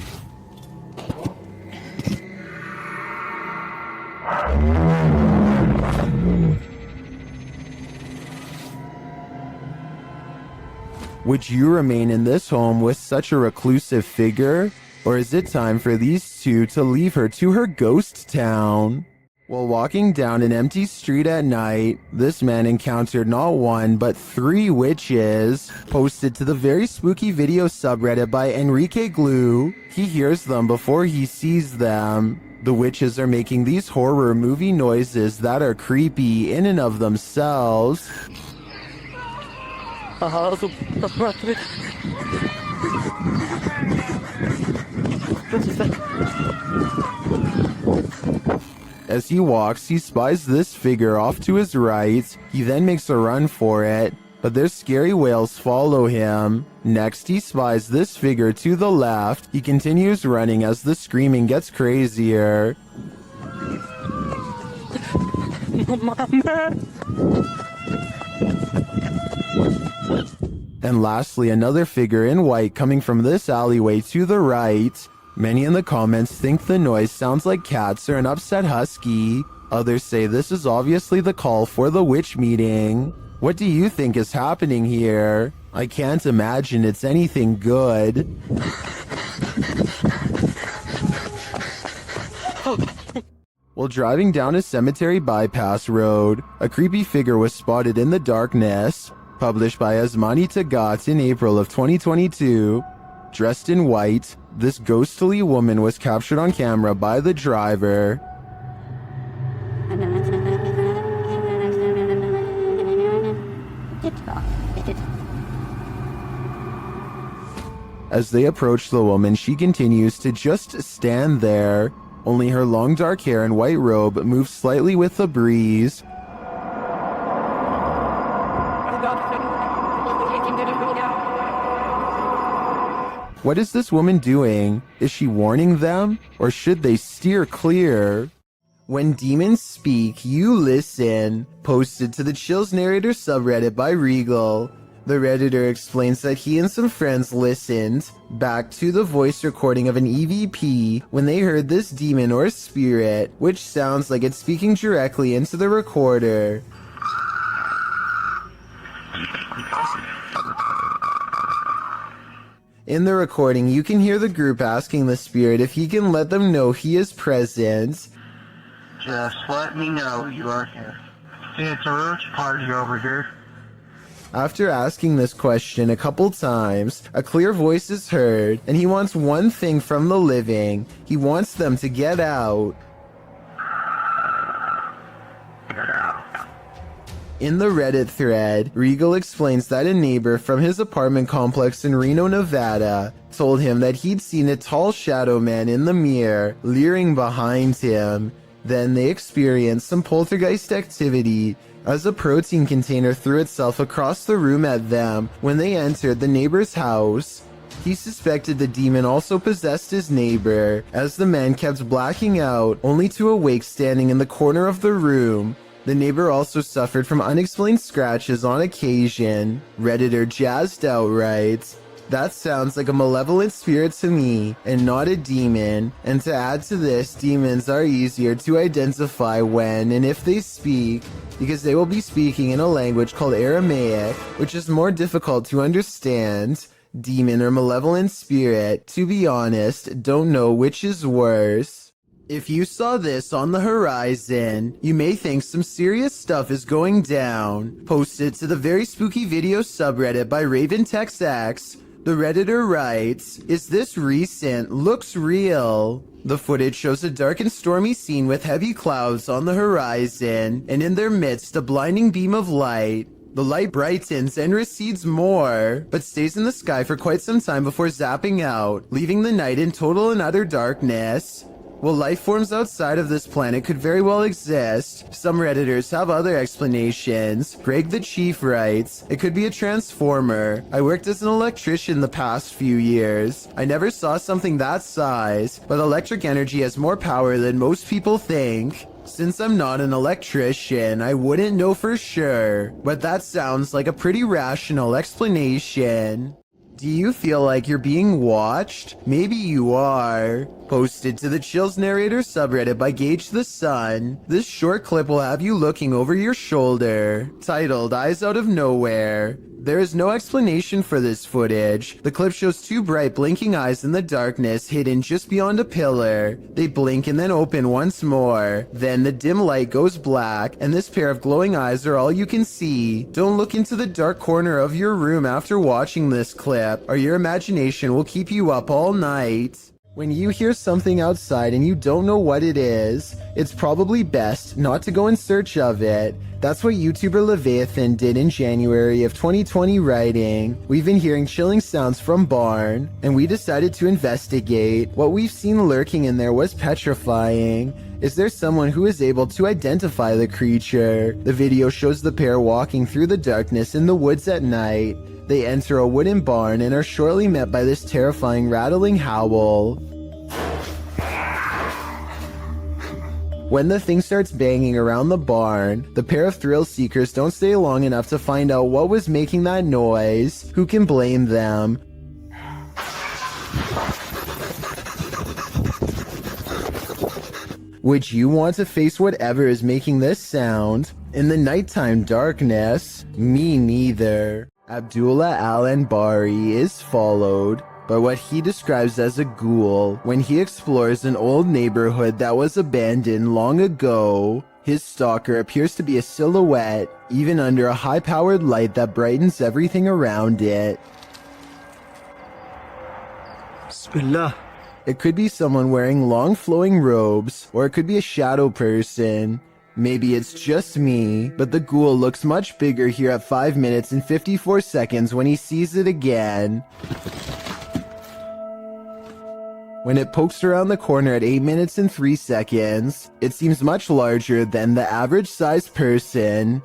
Would you remain in this home with such a reclusive figure? Or is it time for these two to leave her to her ghost town? While walking down an empty street at night, this man encountered not one but 3 witches. Posted to the very spooky video subreddit by Enrique Glue, he hears them before he sees them. The witches are making these horror movie noises that are creepy in and of themselves. As he walks, he spies this figure off to his right. He then makes a run for it, but their scary wails follow him. Next, he spies this figure to the left. He continues running as the screaming gets crazier. And lastly, another figure in white coming from this alleyway to the right. Many in the comments think the noise sounds like cats or an upset husky. Others say this is obviously the call for the witch meeting. What do you think is happening here? I can't imagine it's anything good. While driving down a cemetery bypass road, a creepy figure was spotted in the darkness. Published by Asmani Tagat in April of 2022. Dressed in white, this ghostly woman was captured on camera by the driver. As they approach the woman, she continues to just stand there. Only her long dark hair and white robe move slightly with the breeze. What is this woman doing? Is she warning them? Or should they steer clear? When demons speak, you listen. Posted to the Chills Narrator subreddit by Regal. The Redditor explains that he and some friends listened back to the voice recording of an EVP when they heard this demon or spirit, which sounds like it's speaking directly into the recorder. In the recording, you can hear the group asking the spirit if he can let them know he is present. Just let me know you are here. It's a roach party over here. After asking this question a couple times, a clear voice is heard, and he wants one thing from the living. He wants them to get out. In the Reddit thread, Regal explains that a neighbor from his apartment complex in Reno, Nevada, told him that he'd seen a tall shadow man in the mirror, leering behind him. Then they experienced some poltergeist activity as a protein container threw itself across the room at them when they entered the neighbor's house. He suspected the demon also possessed his neighbor, as the man kept blacking out, only to awake standing in the corner of the room. The neighbor also suffered from unexplained scratches on occasion. Redditor Jazzed Out writes, "That sounds like a malevolent spirit to me, and not a demon. And to add to this, demons are easier to identify when and if they speak, because they will be speaking in a language called Aramaic, which is more difficult to understand. Demon or malevolent spirit, to be honest, don't know which is worse." If you saw this on the horizon, you may think some serious stuff is going down. Posted to the Very Spooky Video subreddit by RavenTexX, the Redditor writes, "Is this recent? Looks real." The footage shows a dark and stormy scene with heavy clouds on the horizon, and in their midst a blinding beam of light. The light brightens and recedes more, but stays in the sky for quite some time before zapping out, leaving the night in total and utter darkness. While life forms outside of this planet could very well exist, some Redditors have other explanations. Greg the Chief writes, "It could be a transformer. I worked as an electrician the past few years. I never saw something that size, but electric energy has more power than most people think. Since I'm not an electrician, I wouldn't know for sure, but that sounds like a pretty rational explanation." Do you feel like you're being watched? Maybe you are. Posted to the Chills Narrator subreddit by Gage the Sun, this short clip will have you looking over your shoulder. Titled Eyes Out of Nowhere. There is no explanation for this footage. The clip shows two bright blinking eyes in the darkness hidden just beyond a pillar. They blink and then open once more. Then the dim light goes black, and this pair of glowing eyes are all you can see. Don't look into the dark corner of your room after watching this clip, or your imagination will keep you up all night. When you hear something outside and you don't know what it is, it's probably best not to go in search of it. That's what YouTuber Leviathan did in January of 2020, writing, "We've been hearing chilling sounds from barn, and we decided to investigate. What we've seen lurking in there was petrifying. Is there someone who is able to identify the creature?" The video shows the pair walking through the darkness in the woods at night. They enter a wooden barn and are shortly met by this terrifying rattling howl. When the thing starts banging around the barn, the pair of thrill seekers don't stay long enough to find out what was making that noise. Who can blame them? Would you want to face whatever is making this sound? In the nighttime darkness? Me neither. Abdullah Al-Anbari is followed by what he describes as a ghoul when he explores an old neighborhood that was abandoned long ago. His stalker appears to be a silhouette, even under a high-powered light that brightens everything around it. Bismillah. It could be someone wearing long flowing robes, or it could be a shadow person. Maybe it's just me, but the ghoul looks much bigger here at 5 minutes and 54 seconds when he sees it again. When it pokes around the corner at 8 minutes and 3 seconds, it seems much larger than the average sized person.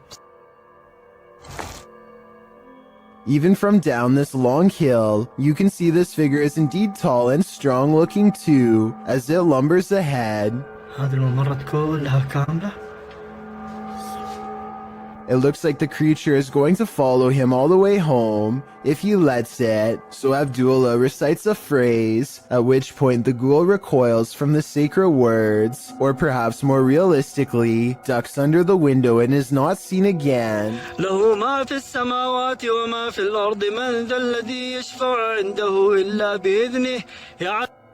Even from down this long hill, you can see this figure is indeed tall and strong looking too, as it lumbers ahead. It looks like the creature is going to follow him all the way home, if he lets it, so Abdullah recites a phrase, at which point the ghoul recoils from the sacred words, or perhaps more realistically, ducks under the window and is not seen again. له ما في السماوات وما في الأرض من ذا الذي يشفع عنده إلا بإذنه.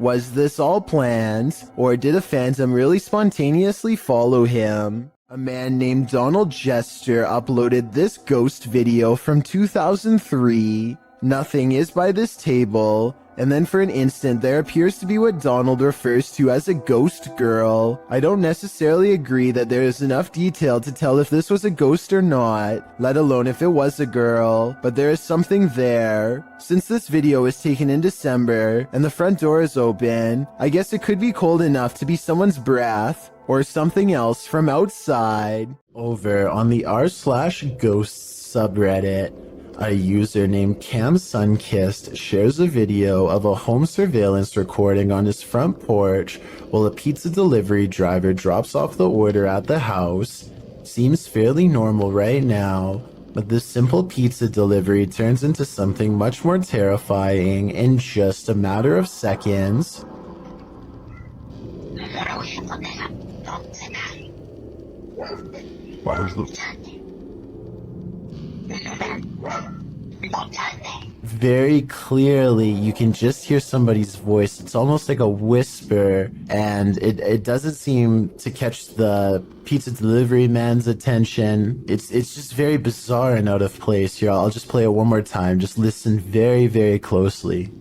Was this all planned, or did a phantom really spontaneously follow him? A man named Donald Jester uploaded this ghost video from 2003. Nothing is by this table, and then for an instant there appears to be what Donald refers to as a ghost girl. I don't necessarily agree that there is enough detail to tell if this was a ghost or not, let alone if it was a girl, but there is something there. Since this video was taken in December, and the front door is open, I guess it could be cold enough to be someone's breath, or something else from outside. Over on the r/ghosts subreddit, A user named Cam Sunkissed shares a video of a home surveillance recording on his front porch while a pizza delivery driver drops off the order at the house. Seems fairly normal right now, but this simple pizza delivery turns into something much more terrifying in just a matter of seconds. Very clearly, you can just hear somebody's voice. It's almost like a whisper, and it doesn't seem to catch the pizza delivery man's attention. It's just very bizarre and out of place here. I'll just play it one more time. Just listen very, very closely.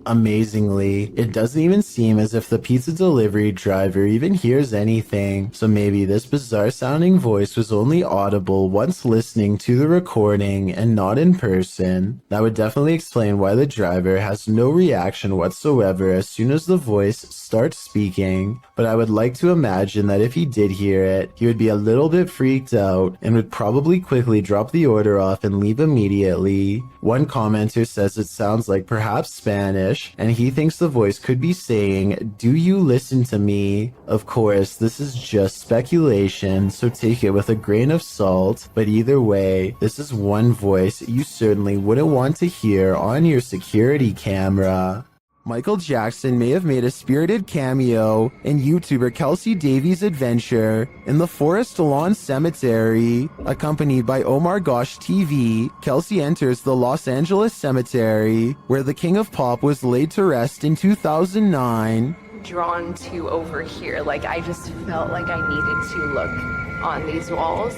Amazingly, it doesn't even seem as if the pizza delivery driver even hears anything, so maybe this bizarre sounding voice was only audible once listening to the recording and not in person. That would definitely explain why the driver has no reaction whatsoever as soon as the voice starts speaking, but I would like to imagine that if he did hear it, he would be a little bit freaked out and would probably quickly drop the order off and leave immediately. One commenter says it sounds like perhaps Spanish, and he thinks the voice could be saying, "Do you listen to me?" Of course, this is just speculation, so take it with a grain of salt, but either way, this is one voice you certainly wouldn't want to hear on your security camera. Michael Jackson may have made a spirited cameo in YouTuber Kelsey Davies' adventure in the Forest Lawn Cemetery. Accompanied by Omar Gosh TV, Kelsey enters the Los Angeles Cemetery, where the King of Pop was laid to rest in 2009. Drawn to over here, like I just felt like I needed to look on these walls,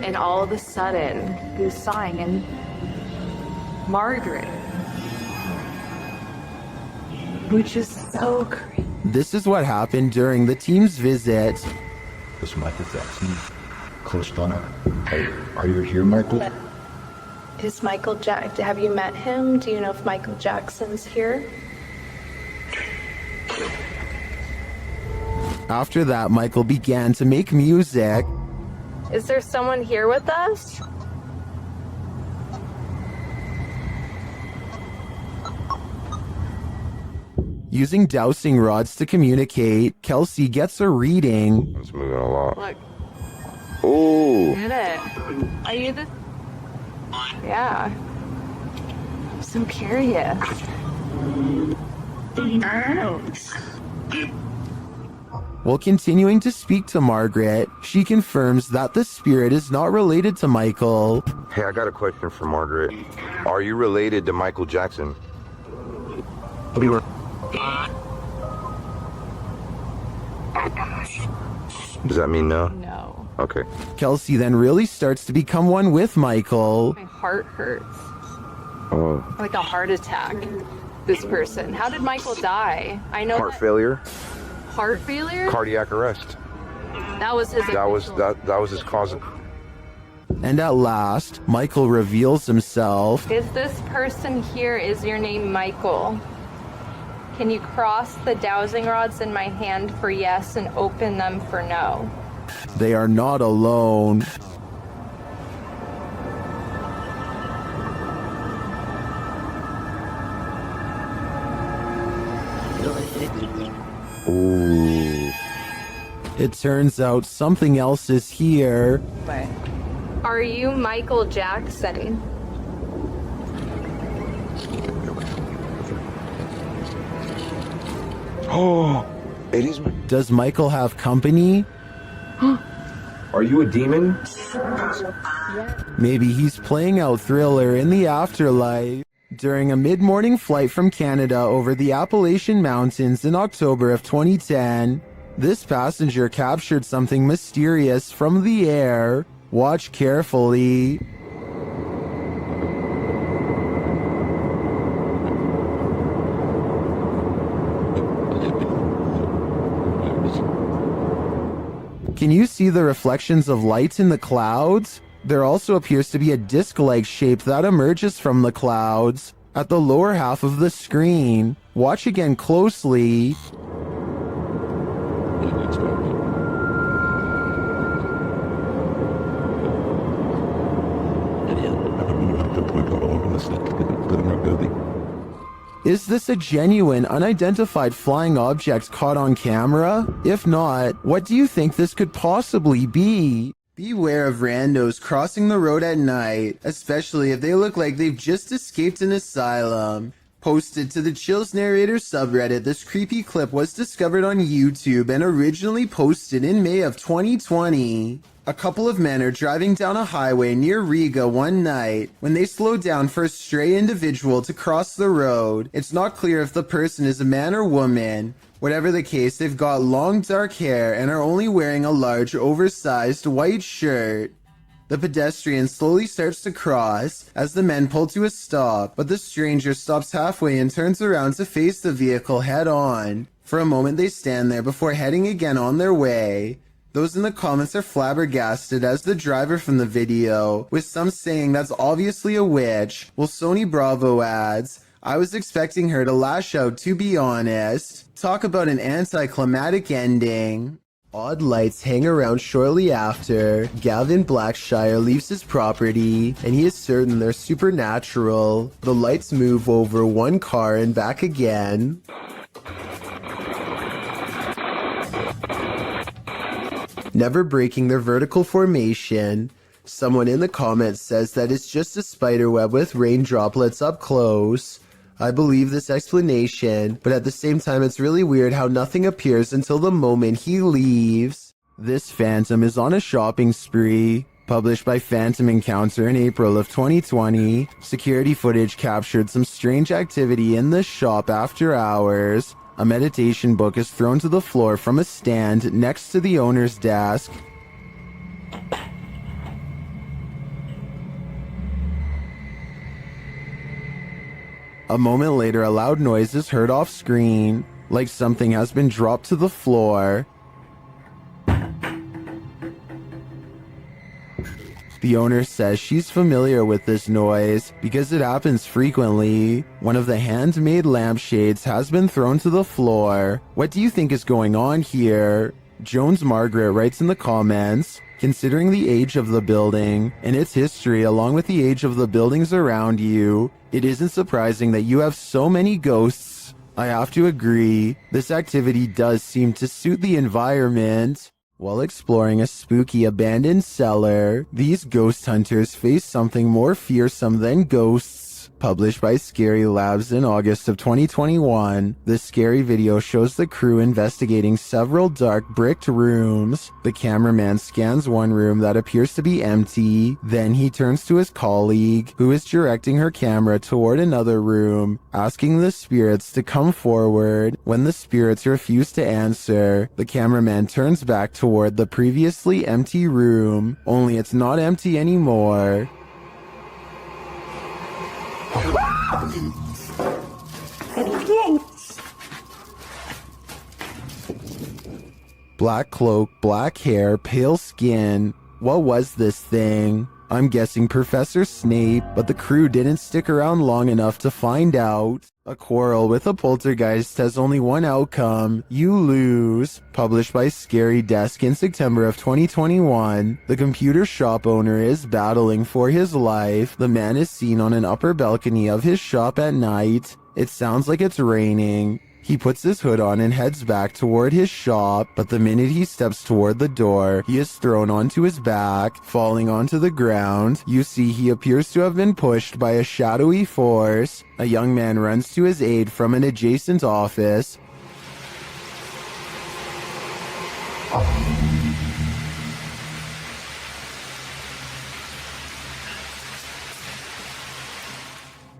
and all of a sudden, this sign and Margaret. Which is so crazy. This is what happened during the team's visit. This Michael Jackson, close by. Hey, are you here, Michael? Is Michael have you met him? Do you know if Michael Jackson's here? After that, Michael began to make music. Is there someone here with us? Using dowsing rods to communicate, Kelsey gets a reading. It's moving a lot. Look. Ooh. Get it. Are you the... Yeah. I'm so curious. While continuing to speak to Margaret, she confirms that the spirit is not related to Michael. Hey, I got a question for Margaret. Are you related to Michael Jackson? Does that mean no? No. Okay. Kelsey then really starts to become one with Michael. My heart hurts. Oh. Like a heart attack. This person. How did Michael die? I know Heart failure? Heart failure? Cardiac arrest. That was his That was his cause. And at last, Michael reveals himself. Is this person here, is your name Michael? Can you cross the dowsing rods in my hand for yes and open them for no? They are not alone. Ooh. It turns out something else is here. Are you Michael Jackson? Oh, it is. Does Michael have company? Are you a demon? Maybe he's playing out Thriller in the afterlife. During a mid-morning flight from Canada over the Appalachian Mountains in October of 2010, this passenger captured something mysterious from the air. Watch carefully. Can you see the reflections of light in the clouds? There also appears to be a disc-like shape that emerges from the clouds. at the lower half of the screen. Watch again closely. Is this a genuine, unidentified flying object caught on camera? If not, what do you think this could possibly be? Beware of randos crossing the road at night, especially if they look like they've just escaped an asylum. Posted to the Chills Narrator subreddit, this creepy clip was discovered on YouTube and originally posted in May of 2020. A couple of men are driving down a highway near Riga one night when they slow down for a stray individual to cross the road. It's not clear if the person is a man or woman. Whatever the case, they've got long dark hair and are only wearing a large oversized white shirt. The pedestrian slowly starts to cross as the men pull to a stop, but the stranger stops halfway and turns around to face the vehicle head on. For a moment they stand there before heading again on their way. Those in the comments are flabbergasted as the driver from the video, with some saying that's obviously a witch, while Sony Bravo adds, I was expecting her to lash out, to be honest. Talk about an anticlimactic ending. Odd lights hang around shortly after. Gavin Blackshire leaves his property, and he is certain they're supernatural. The lights move over one car and back again. Never breaking their vertical formation. Someone in the comments says that it's just a spider web with rain droplets up close. I believe this explanation, but at the same time it's really weird how nothing appears until the moment he leaves. This phantom is on a shopping spree. Published by Phantom Encounter in April of 2020, security footage captured some strange activity in the shop after hours. A meditation book is thrown to the floor from a stand next to the owner's desk. A moment later, a loud noise is heard off screen, like something has been dropped to the floor. The owner says she's familiar with this noise because it happens frequently. One of the handmade lampshades has been thrown to the floor. What do you think is going on here? Jones Margaret writes in the comments, considering the age of the building and its history along with the age of the buildings around you, it isn't surprising that you have so many ghosts. I have to agree, this activity does seem to suit the environment. While exploring a spooky abandoned cellar, these ghost hunters face something more fearsome than ghosts. Published by Scary Labs in August of 2021, this scary video shows the crew investigating several dark bricked rooms. The cameraman scans one room that appears to be empty, then he turns to his colleague, who is directing her camera toward another room, asking the spirits to come forward. When the spirits refuse to answer, the cameraman turns back toward the previously empty room, only it's not empty anymore. Black cloak, black hair, pale skin. What was this thing? I'm guessing Professor Snape, but the crew didn't stick around long enough to find out. A quarrel with a poltergeist has only one outcome. You lose. Published by Scary Desk in September of 2021. The computer shop owner is battling for his life. The man is seen on an upper balcony of his shop at night. It sounds like it's raining. He puts his hood on and heads back toward his shop, but the minute he steps toward the door, he is thrown onto his back, falling onto the ground. You see he appears to have been pushed by a shadowy force. A young man runs to his aid from an adjacent office.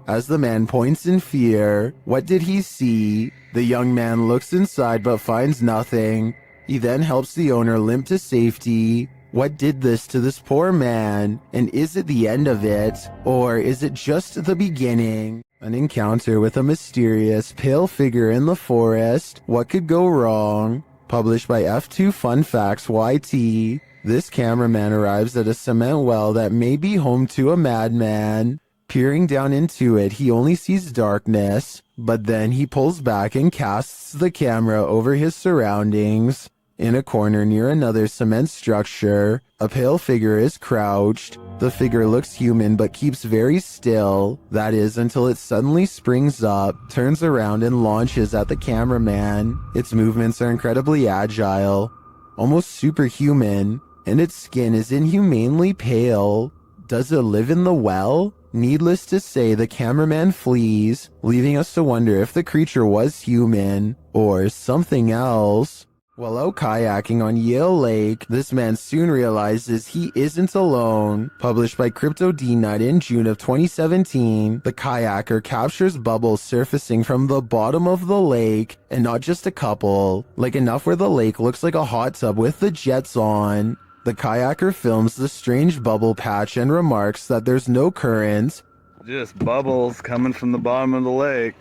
As the man points in fear, what did he see? The young man looks inside but finds nothing. He then helps the owner limp to safety. What did this to this poor man? And is it the end of it? Or is it just the beginning? An encounter with a mysterious, pale figure in the forest. What could go wrong? Published by F2 Fun Facts YT. This cameraman arrives at a cement well that may be home to a madman. Peering down into it, he only sees darkness, but then he pulls back and casts the camera over his surroundings. In a corner near another cement structure, a pale figure is crouched. The figure looks human but keeps very still. That is, until it suddenly springs up, turns around and launches at the cameraman. Its movements are incredibly agile, almost superhuman, and its skin is inhumanely pale. Does it live in the well? Needless to say, the cameraman flees, leaving us to wonder if the creature was human or something else. While out kayaking on Yale Lake, this man soon realizes he isn't alone. Published by Crypto D Nut in June of 2017, the kayaker captures bubbles surfacing from the bottom of the lake, and not just a couple, like enough where the lake looks like a hot tub with the jets on. The kayaker films the strange bubble patch and remarks that there's no current. Just bubbles coming from the bottom of the lake.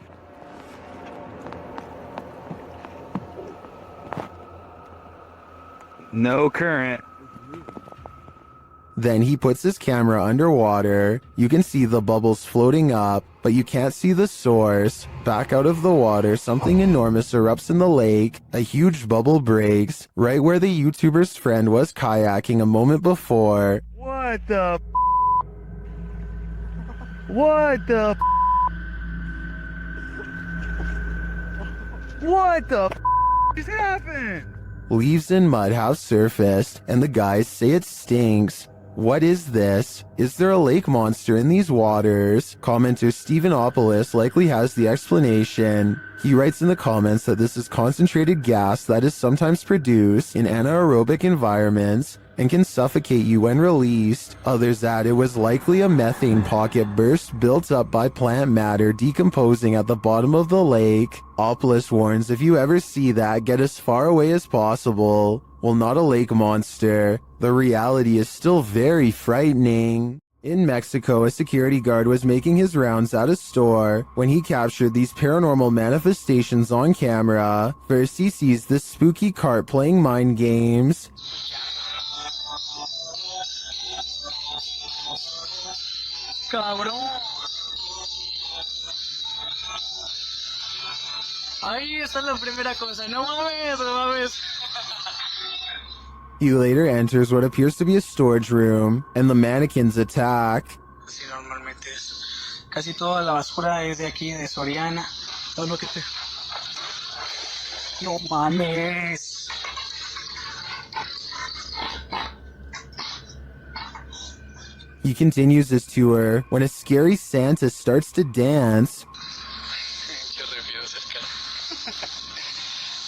No current. Then he puts his camera underwater. You can see the bubbles floating up, but you can't see the source. Back out of the water, something enormous erupts in the lake. A huge bubble breaks, right where the YouTuber's friend was kayaking a moment before. What the What the What the just happened? Leaves and mud have surfaced, and the guys say it stinks. What is this? Is there a lake monster in these waters? Commenter Stephenopoulos likely has the explanation. He writes in the comments that this is concentrated gas that is sometimes produced in anaerobic environments and can suffocate you when released. Others add it was likely a methane pocket burst built up by plant matter decomposing at the bottom of the lake. Opoulos warns if you ever see that, get as far away as possible. Well, not a lake monster. The reality is still very frightening. In Mexico, a security guard was making his rounds at a store when he captured these paranormal manifestations on camera. First, he sees this spooky cart playing mind games. Cabrón. Ahí esa es la primera cosa. No mames, no mames. He later enters what appears to be a storage room, and the mannequins attack. Sí, normalmente es casi toda la basura es de aquí, de Soriana. Todo lo que te... No mames. He continues his tour when a scary Santa starts to dance.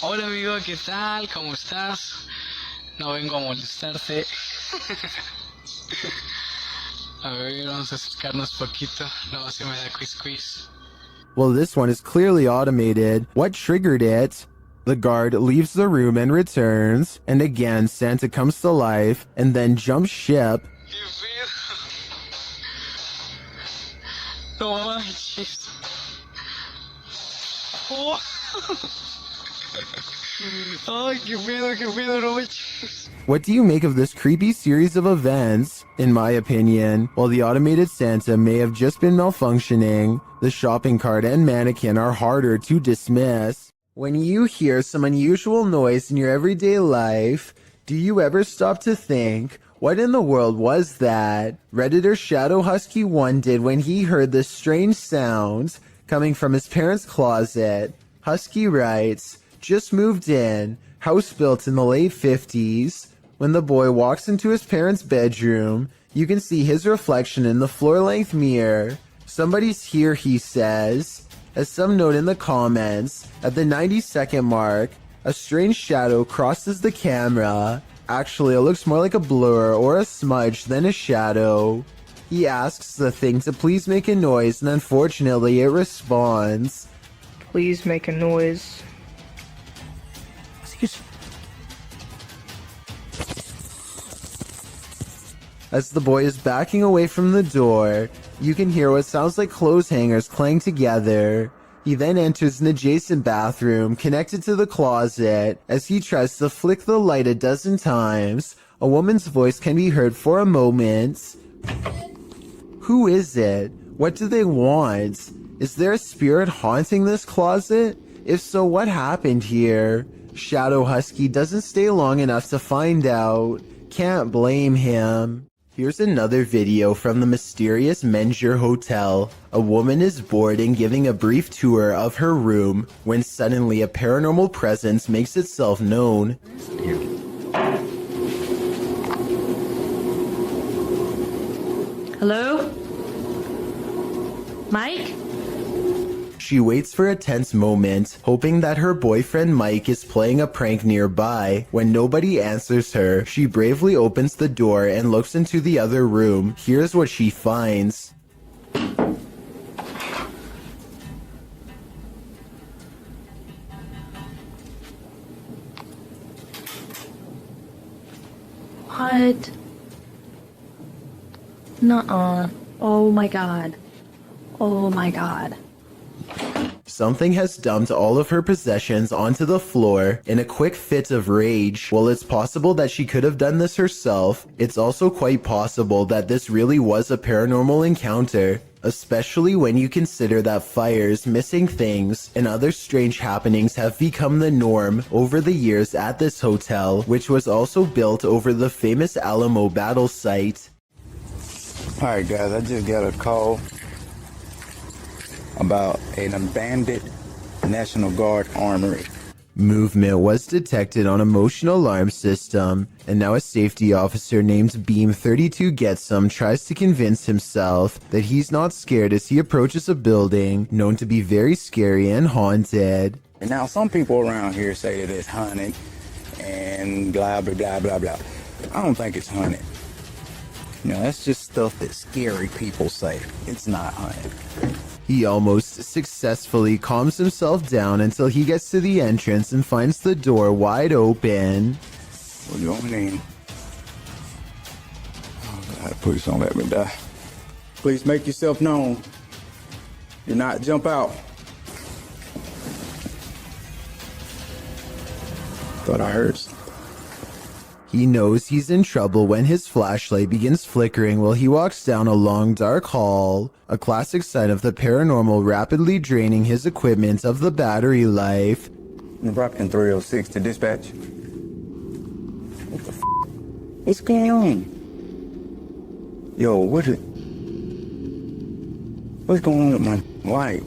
Hola amigo, ¿qué tal? ¿Cómo estás? No vengo a molestarte. A ver, vamos a acercarnos poquito. No, se me da quiz. Well, this one is clearly automated. What triggered it? The guard leaves the room and returns, and again Santa comes to life and then jumps ship. No manches. Oh. Ay, qué pedo, no manches. What do you make of this creepy series of events? In my opinion, while the automated Santa may have just been malfunctioning, the shopping cart and mannequin are harder to dismiss. When you hear some unusual noise in your everyday life, do you ever stop to think, what in the world was that? Redditor Shadow Husky 1 did when he heard this strange sound coming from his parents' closet. Husky writes, just moved in, house built in the late 50s. When the boy walks into his parents' bedroom, you can see his reflection in the floor-length mirror. Somebody's here, he says. As some note in the comments, at the 90-second mark, a strange shadow crosses the camera. Actually, it looks more like a blur or a smudge than a shadow. He asks the thing to please make a noise, and unfortunately, it responds. Please make a noise. As the boy is backing away from the door, you can hear what sounds like clothes hangers clang together. He then enters an adjacent bathroom connected to the closet. As he tries to flick the light a dozen times, a woman's voice can be heard for a moment. Who is it? What do they want? Is there a spirit haunting this closet? If so, what happened here? Shadow Husky doesn't stay long enough to find out. Can't blame him. Here's another video from the mysterious Menjur Hotel. A woman is bored and giving a brief tour of her room when suddenly a paranormal presence makes itself known. Hello? Mike? She waits for a tense moment, hoping that her boyfriend Mike is playing a prank nearby. When nobody answers her, she bravely opens the door and looks into the other room. Here's what she finds. What? Nuh-uh. Oh my god. Oh my god. Something has dumped all of her possessions onto the floor in a quick fit of rage. While it's possible that she could have done this herself, it's also quite possible that this really was a paranormal encounter, especially when you consider that fires, missing things, and other strange happenings have become the norm over the years at this hotel, which was also built over the famous Alamo battle site. Alright guys, I just got a call about an abandoned National Guard armory. Movement was detected on a motion alarm system, and now a safety officer named Beam 32 Getsum tries to convince himself that he's not scared as he approaches a building known to be very scary and haunted. And now some people around here say that it's haunted and blah blah blah blah blah. I don't think it's haunted. You know, that's just stuff that scary people say. It's not haunted. He almost successfully calms himself down until he gets to the entrance and finds the door wide open. We're going in. Oh God, please don't let me die. Please make yourself known. Do not jump out. Thought I heard something. He knows he's in trouble when his flashlight begins flickering while he walks down a long dark hall, a classic sign of the paranormal rapidly draining his equipment of the battery life. Brockton 306 to dispatch. What the f***? What's going on? Yo, what's going on with my light?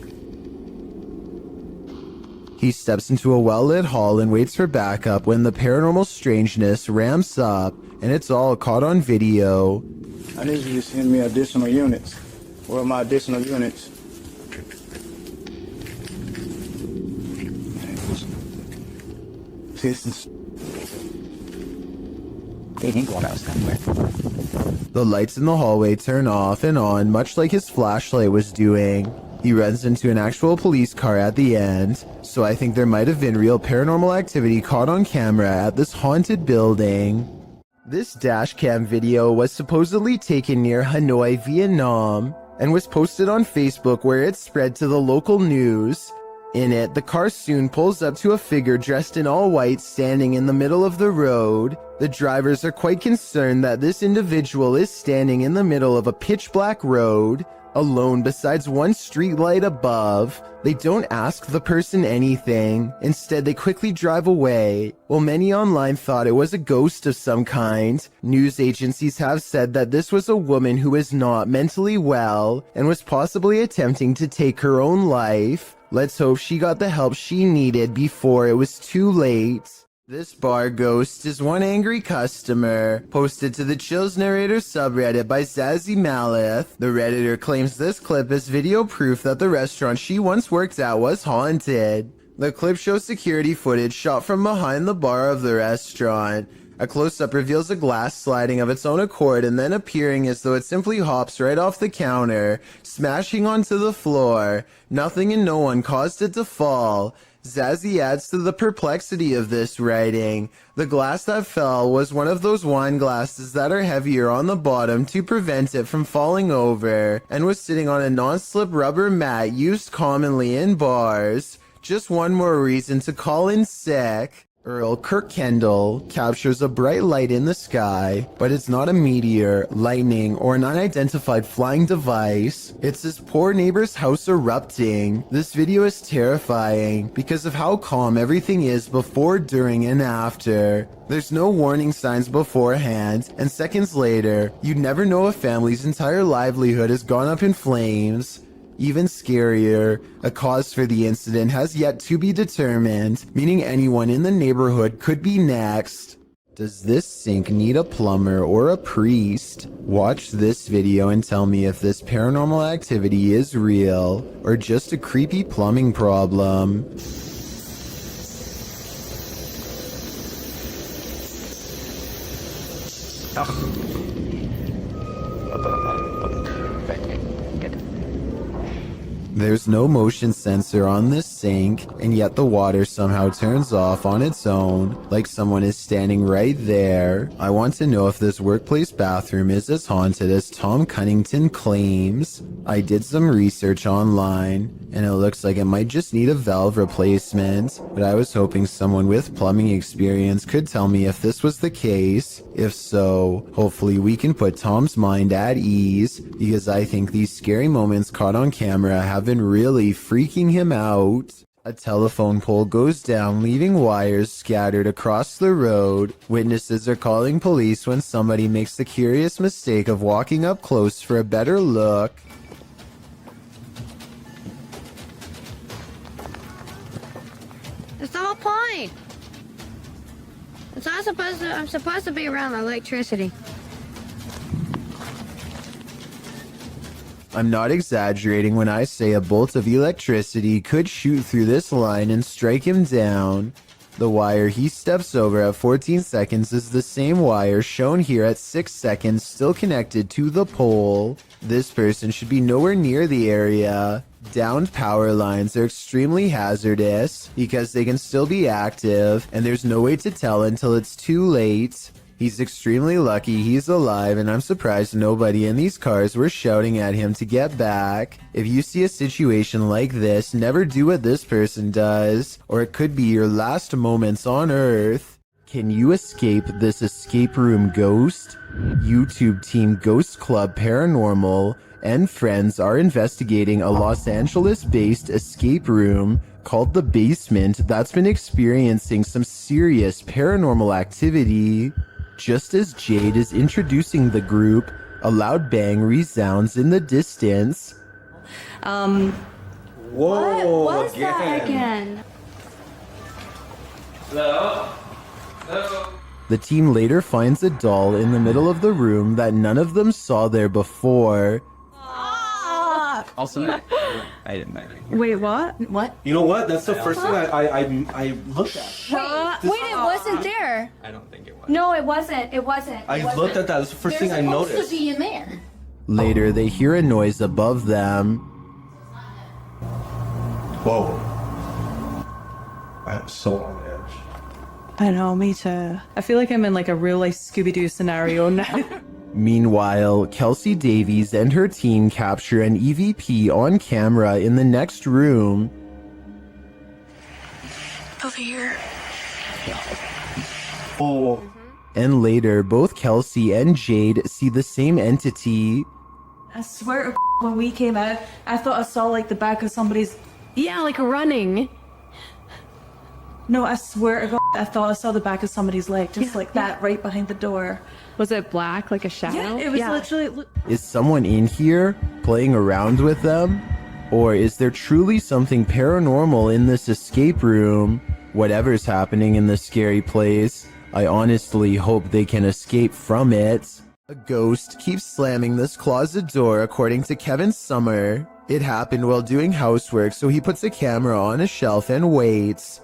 He steps into a well-lit hall and waits for backup when the paranormal strangeness ramps up, and it's all caught on video. I need you to send me additional units. Where are my additional units? They ain't going out somewhere. The lights in the hallway turn off and on, much like his flashlight was doing. He runs into an actual police car at the end, so I think there might have been real paranormal activity caught on camera at this haunted building. This dashcam video was supposedly taken near Hanoi, Vietnam, and was posted on Facebook where it spread to the local news. In it, the car soon pulls up to a figure dressed in all white standing in the middle of the road. The drivers are quite concerned that this individual is standing in the middle of a pitch black road, alone besides one street light above. They don't ask the person anything. Instead, they quickly drive away. While many online thought it was a ghost of some kind, news agencies have said that this was a woman who is not mentally well and was possibly attempting to take her own life. Let's hope she got the help she needed before it was too late. This bar ghost is one angry customer, posted to the Chills Narrator subreddit by Zazie Malith. The Redditor claims this clip is video proof that the restaurant she once worked at was haunted. The clip shows security footage shot from behind the bar of the restaurant. A close-up reveals a glass sliding of its own accord and then appearing as though it simply hops right off the counter, smashing onto the floor. Nothing and no one caused it to fall. Zazie adds to the perplexity of this writing. The glass that fell was one of those wine glasses that are heavier on the bottom to prevent it from falling over, and was sitting on a non-slip rubber mat used commonly in bars. Just one more reason to call in sick. Earl Kirkendall captures a bright light in the sky, but it's not a meteor, lightning, or an unidentified flying device. It's his poor neighbor's house erupting. This video is terrifying because of how calm everything is before, during, and after. There's no warning signs beforehand, and seconds later, you'd never know a family's entire livelihood has gone up in flames. Even scarier, a cause for the incident has yet to be determined, meaning anyone in the neighborhood could be next. Does this sink need a plumber or a priest? Watch this video and tell me if this paranormal activity is real or just a creepy plumbing problem. There's no motion sensor on this sink, and yet the water somehow turns off on its own, like someone is standing right there. I want to know if this workplace bathroom is as haunted as Tom Cunnington claims. I did some research online, and it looks like it might just need a valve replacement, but I was hoping someone with plumbing experience could tell me if this was the case. If so, hopefully we can put Tom's mind at ease, because I think these scary moments caught on camera have been really freaking him out. A telephone pole goes down, leaving wires scattered across the road. Witnesses are calling police when somebody makes the curious mistake of walking up close for a better look. It's all point. It's not supposed to. I'm supposed to be around electricity. I'm not exaggerating when I say a bolt of electricity could shoot through this line and strike him down. The wire he steps over at 14 seconds is the same wire shown here at 6 seconds, still connected to the pole. This person should be nowhere near the area. Downed power lines are extremely hazardous because they can still be active, and there's no way to tell until it's too late. He's extremely lucky he's alive, and I'm surprised nobody in these cars were shouting at him to get back. If you see a situation like this, never do what this person does, or it could be your last moments on Earth. Can you escape this escape room ghost? YouTube team Ghost Club Paranormal and friends are investigating a Los Angeles-based escape room called The Basement that's been experiencing some serious paranormal activity. Just as Jade is introducing the group, a loud bang resounds in the distance. Whoa, what was that again? Hello? Hello? The team later finds a doll in the middle of the room that none of them saw there before. Also, I didn't know. Wait, what? What? You know what? That's the first thing I looked at. Wait, it wasn't there. I don't think it was. No, it wasn't. It wasn't. I looked at that. That's the first thing I noticed. There's supposed to be in there. Later, they hear a noise above them. Whoa. I'm so on edge. I know, me too. I feel like I'm in like a real life Scooby-Doo scenario now. Meanwhile, Kelsey Davies and her team capture an EVP on camera in the next room. Over here. Oh. And later, both Kelsey and Jade see the same entity. I swear to when we came out, I thought I saw like the back of somebody's... Yeah, like running. No, I swear to God, I thought I saw the back of somebody's leg, just like that, right behind the door. Was it black, like a shadow? Yeah, it was literally... Is someone in here playing around with them? Or is there truly something paranormal in this escape room? Whatever's happening in this scary place, I honestly hope they can escape from it. A ghost keeps slamming this closet door according to Kevin Summer. It happened while doing housework, so he puts a camera on a shelf and waits.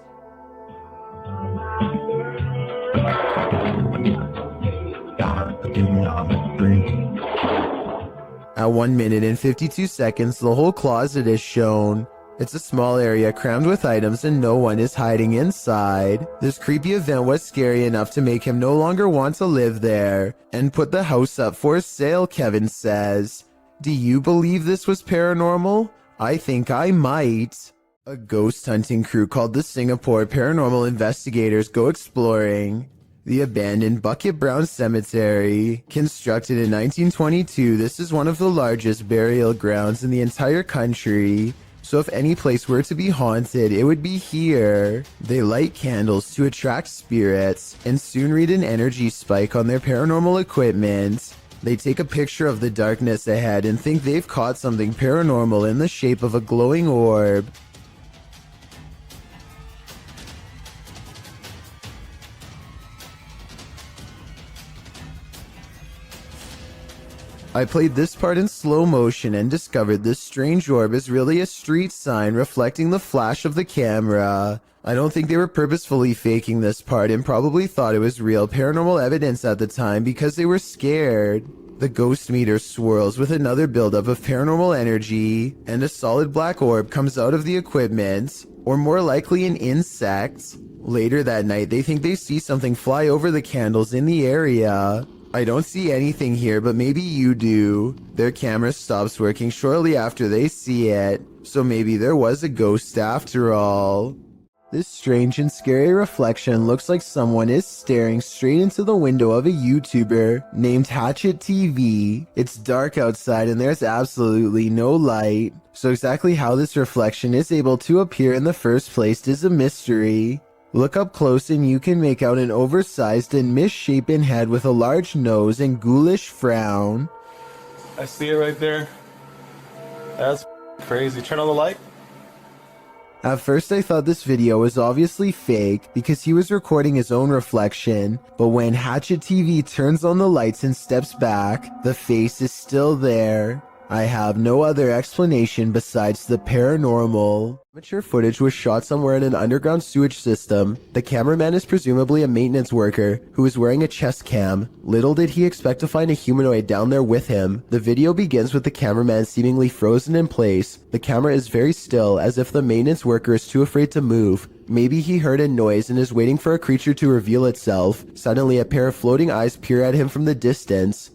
At 1 minute and 52 seconds, the whole closet is shown. It's a small area crammed with items and no one is hiding inside. This creepy event was scary enough to make him no longer want to live there and put the house up for sale, Kevin says. Do you believe this was paranormal? I think I might. A ghost hunting crew called the Singapore Paranormal Investigators go exploring the abandoned Bucket Brown Cemetery. Constructed in 1922, this is one of the largest burial grounds in the entire country. So if any place were to be haunted, it would be here. They light candles to attract spirits and soon read an energy spike on their paranormal equipment. They take a picture of the darkness ahead and think they've caught something paranormal in the shape of a glowing orb. I played this part in slow motion and discovered this strange orb is really a street sign reflecting the flash of the camera. I don't think they were purposefully faking this part and probably thought it was real paranormal evidence at the time because they were scared. The ghost meter swirls with another buildup of paranormal energy, and a solid black orb comes out of the equipment, or more likely an insect. Later that night, they think they see something fly over the candles in the area. I don't see anything here, but maybe you do. Their camera stops working shortly after they see it, so maybe there was a ghost after all. This strange and scary reflection looks like someone is staring straight into the window of a YouTuber named Hatchet TV. It's dark outside and there's absolutely no light, so exactly how this reflection is able to appear in the first place is a mystery. Look up close and you can make out an oversized and misshapen head with a large nose and ghoulish frown. I see it right there. That's crazy. Turn on the light. At first I thought this video was obviously fake because he was recording his own reflection, but when Hatchet TV turns on the lights and steps back, the face is still there. I have no other explanation besides the paranormal. Amateur footage was shot somewhere in an underground sewage system. The cameraman is presumably a maintenance worker who is wearing a chest cam. Little did he expect to find a humanoid down there with him. The video begins with the cameraman seemingly frozen in place. The camera is very still, as if the maintenance worker is too afraid to move. Maybe he heard a noise and is waiting for a creature to reveal itself. Suddenly, a pair of floating eyes peer at him from the distance.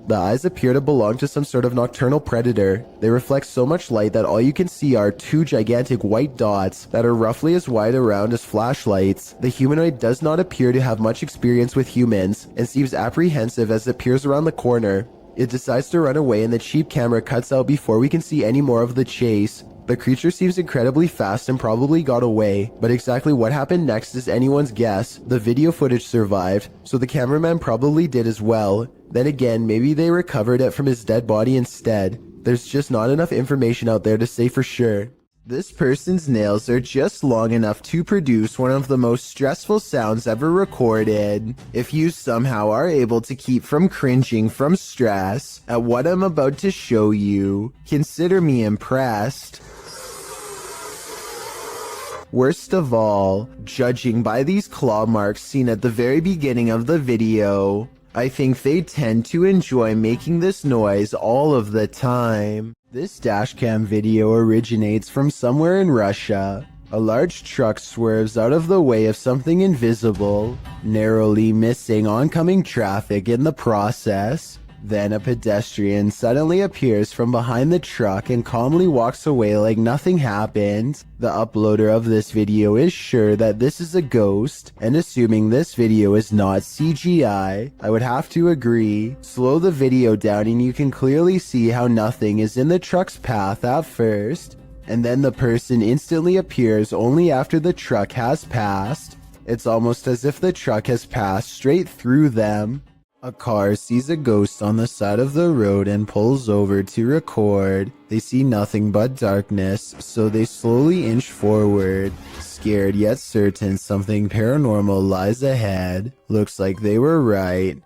The eyes appear to belong to some sort of nocturnal predator. They reflect so much light that all you can see are two gigantic white dots that are roughly as wide around as flashlights. The humanoid does not appear to have much experience with humans and seems apprehensive as it peers around the corner. It decides to run away and the cheap camera cuts out before we can see any more of the chase. The creature seems incredibly fast and probably got away, but exactly what happened next is anyone's guess. The video footage survived, so the cameraman probably did as well. Then again, maybe they recovered it from his dead body instead. There's just not enough information out there to say for sure. This person's nails are just long enough to produce one of the most stressful sounds ever recorded. If you somehow are able to keep from cringing from stress at what I'm about to show you, consider me impressed. Worst of all, judging by these claw marks seen at the very beginning of the video, I think they tend to enjoy making this noise all of the time. This dashcam video originates from somewhere in Russia. A large truck swerves out of the way of something invisible, narrowly missing oncoming traffic in the process. Then a pedestrian suddenly appears from behind the truck and calmly walks away like nothing happened. The uploader of this video is sure that this is a ghost, and assuming this video is not CGI, I would have to agree. Slow the video down and you can clearly see how nothing is in the truck's path at first, and then the person instantly appears only after the truck has passed. It's almost as if the truck has passed straight through them. A car sees a ghost on the side of the road and pulls over to record. They see nothing but darkness, so they slowly inch forward, scared yet certain something paranormal lies ahead. Looks like they were right.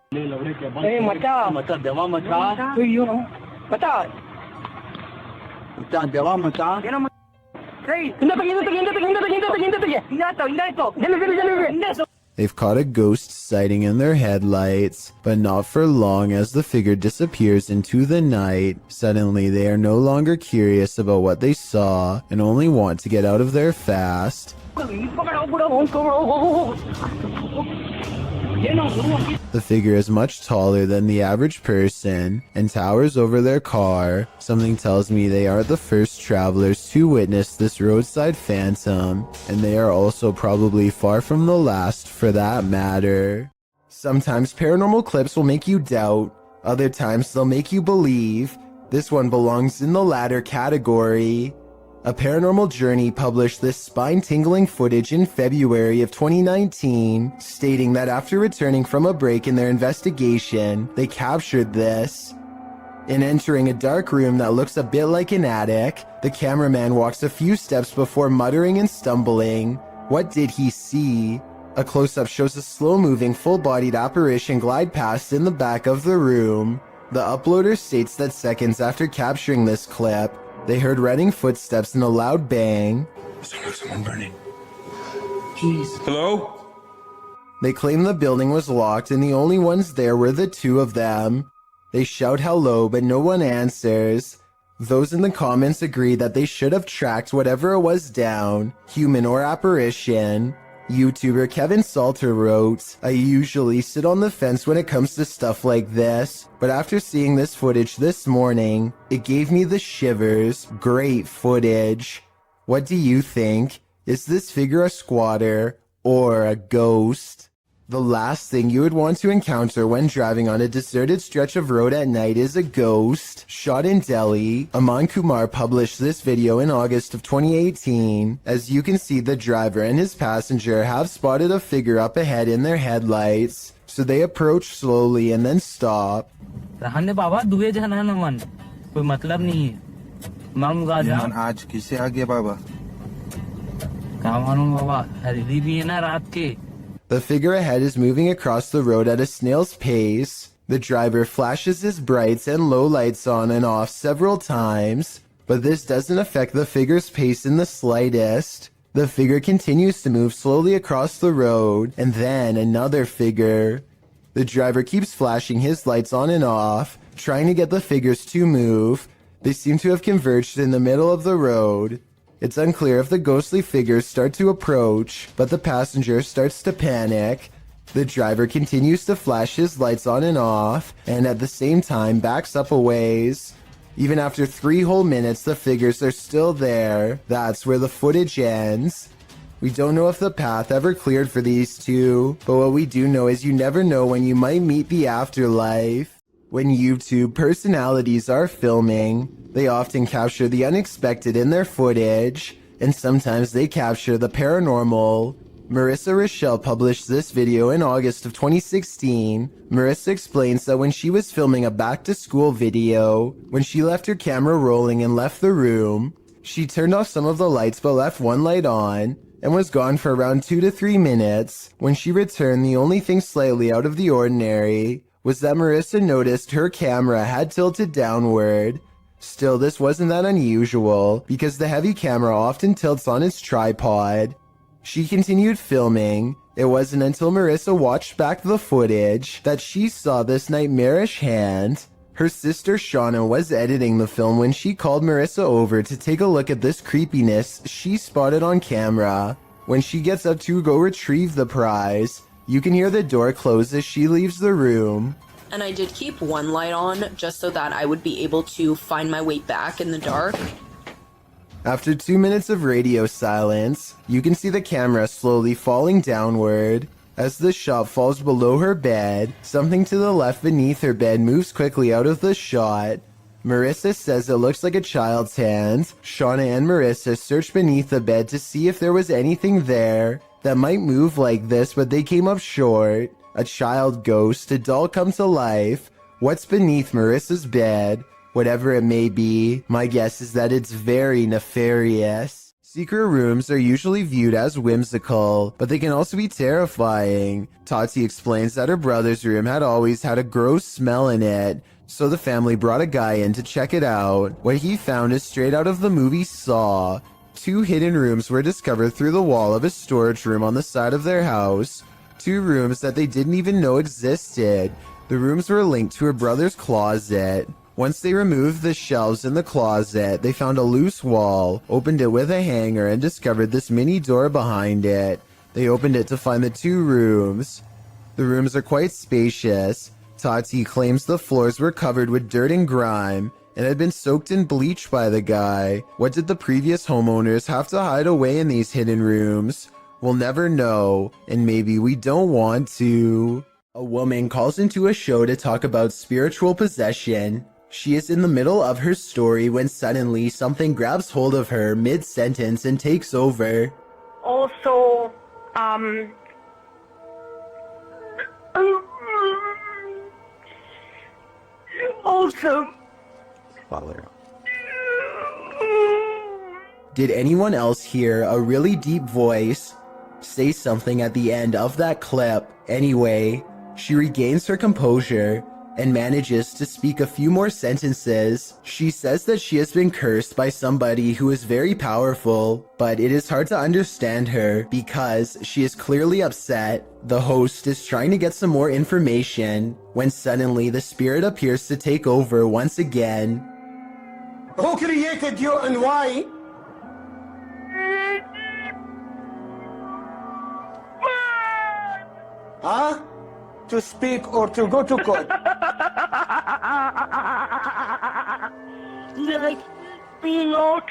They've caught a ghost sighting in their headlights, but not for long as the figure disappears into the night. Suddenly, they are no longer curious about what they saw and only want to get out of there fast. The figure is much taller than the average person and towers over their car. Something tells me they aren't the first travelers to witness this roadside phantom, and they are also probably far from the last for that matter. Sometimes paranormal clips will make you doubt, other times they'll make you believe. This one belongs in the latter category. A Paranormal Journey published this spine-tingling footage in February of 2019, stating that after returning from a break in their investigation, they captured this. In entering a dark room that looks a bit like an attic, the cameraman walks a few steps before muttering and stumbling. What did he see? A close-up shows a slow-moving, full-bodied apparition glide past in the back of the room. The uploader states that seconds after capturing this clip, they heard running footsteps and a loud bang. Someone burning. Jeez. Hello? They claim the building was locked and the only ones there were the two of them. They shout hello, but no one answers. Those in the comments agree that they should have tracked whatever it was down, human or apparition. YouTuber Kevin Salter wrote, "I usually sit on the fence when it comes to stuff like this, but after seeing this footage this morning, it gave me the shivers. Great footage. What do you think? Is this figure a squatter or a ghost?" The last thing you would want to encounter when driving on a deserted stretch of road at night is a ghost. Shot in Delhi, Aman Kumar published this video in August of 2018. As you can see, the driver and his passenger have spotted a figure up ahead in their headlights, so they approach slowly and then stop. आज किसे आगे बाबा? The figure ahead is moving across the road at a snail's pace. The driver flashes his brights and low lights on and off several times, but this doesn't affect the figure's pace in the slightest. The figure continues to move slowly across the road, and then another figure. The driver keeps flashing his lights on and off, trying to get the figures to move. They seem to have converged in the middle of the road. It's unclear if the ghostly figures start to approach, but the passenger starts to panic. The driver continues to flash his lights on and off, and at the same time backs up a ways. Even after 3 whole minutes, the figures are still there. That's where the footage ends. We don't know if the path ever cleared for these two, but what we do know is you never know when you might meet the afterlife. When YouTube personalities are filming, they often capture the unexpected in their footage, and sometimes they capture the paranormal. Marissa Rochelle published this video in August of 2016. Marissa explains that when she was filming a back-to-school video, when she left her camera rolling and left the room, she turned off some of the lights but left one light on, and was gone for around 2 to 3 minutes. When she returned, the only thing slightly out of the ordinary was that Marissa noticed her camera had tilted downward. Still, this wasn't that unusual, because the heavy camera often tilts on its tripod. She continued filming. It wasn't until Marissa watched back the footage that she saw this nightmarish hand. Her sister Shauna was editing the film when she called Marissa over to take a look at this creepiness she spotted on camera. When she gets up to go retrieve the prize, you can hear the door close as she leaves the room. And I did keep one light on just so that I would be able to find my way back in the dark. After 2 minutes of radio silence, you can see the camera slowly falling downward. As the shot falls below her bed, something to the left beneath her bed moves quickly out of the shot. Marissa says it looks like a child's hand. Shauna and Marissa searched beneath the bed to see if there was anything there that might move like this, but they came up short. A child ghost, a doll come to life. What's beneath Marissa's bed? Whatever it may be, my guess is that it's very nefarious. Secret rooms are usually viewed as whimsical, but they can also be terrifying. Tati explains that her brother's room had always had a gross smell in it, so the family brought a guy in to check it out. What he found is straight out of the movie Saw. 2 hidden rooms were discovered through the wall of a storage room on the side of their house. 2 rooms that they didn't even know existed. The rooms were linked to her brother's closet. Once they removed the shelves in the closet, they found a loose wall, opened it with a hanger, and discovered this mini door behind it. They opened it to find the 2 rooms. The rooms are quite spacious. Tati claims the floors were covered with dirt and grime and had been soaked in bleach by the guy. What did the previous homeowners have to hide away in these hidden rooms? We'll never know, and maybe we don't want to. A woman calls into a show to talk about spiritual possession. She is in the middle of her story when suddenly something grabs hold of her mid-sentence and takes over. Also, Did anyone else hear a really deep voice say something at the end of that clip? Anyway, she regains her composure and manages to speak a few more sentences. She says that she has been cursed by somebody who is very powerful, but it is hard to understand her because she is clearly upset. The host is trying to get some more information when suddenly the spirit appears to take over once again. Who created you and why? Huh? To speak or to go to court? like being out.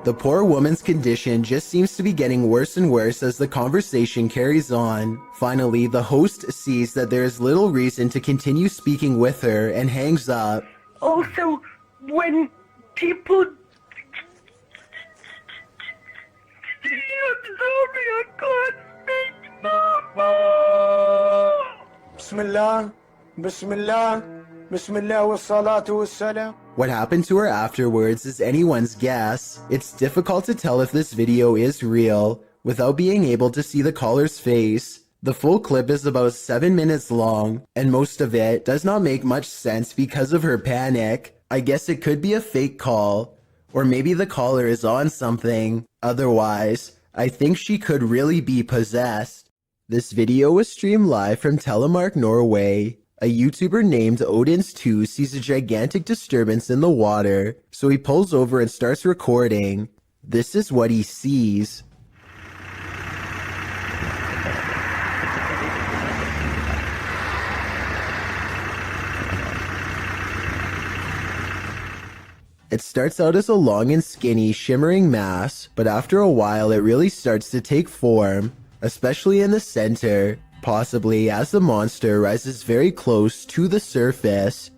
The poor woman's condition just seems to be getting worse and worse as the conversation carries on. Finally, the host sees that there is little reason to continue speaking with her and hangs up. Also, when people Bismillah, Bismillah, Bismillah wa salatu wa salam. What happened to her afterwards is anyone's guess. It's difficult to tell if this video is real without being able to see the caller's face. The full clip is about 7 minutes long, and most of it does not make much sense because of her panic. I guess it could be a fake call, or maybe the caller is on something. Otherwise, I think she could really be possessed. This video was streamed live from Telemark, Norway. A YouTuber named Odins2 sees a gigantic disturbance in the water, so he pulls over and starts recording. This is what he sees. It starts out as a long and skinny, shimmering mass, but after a while it really starts to take form, especially in the center, possibly as the monster rises very close to the surface.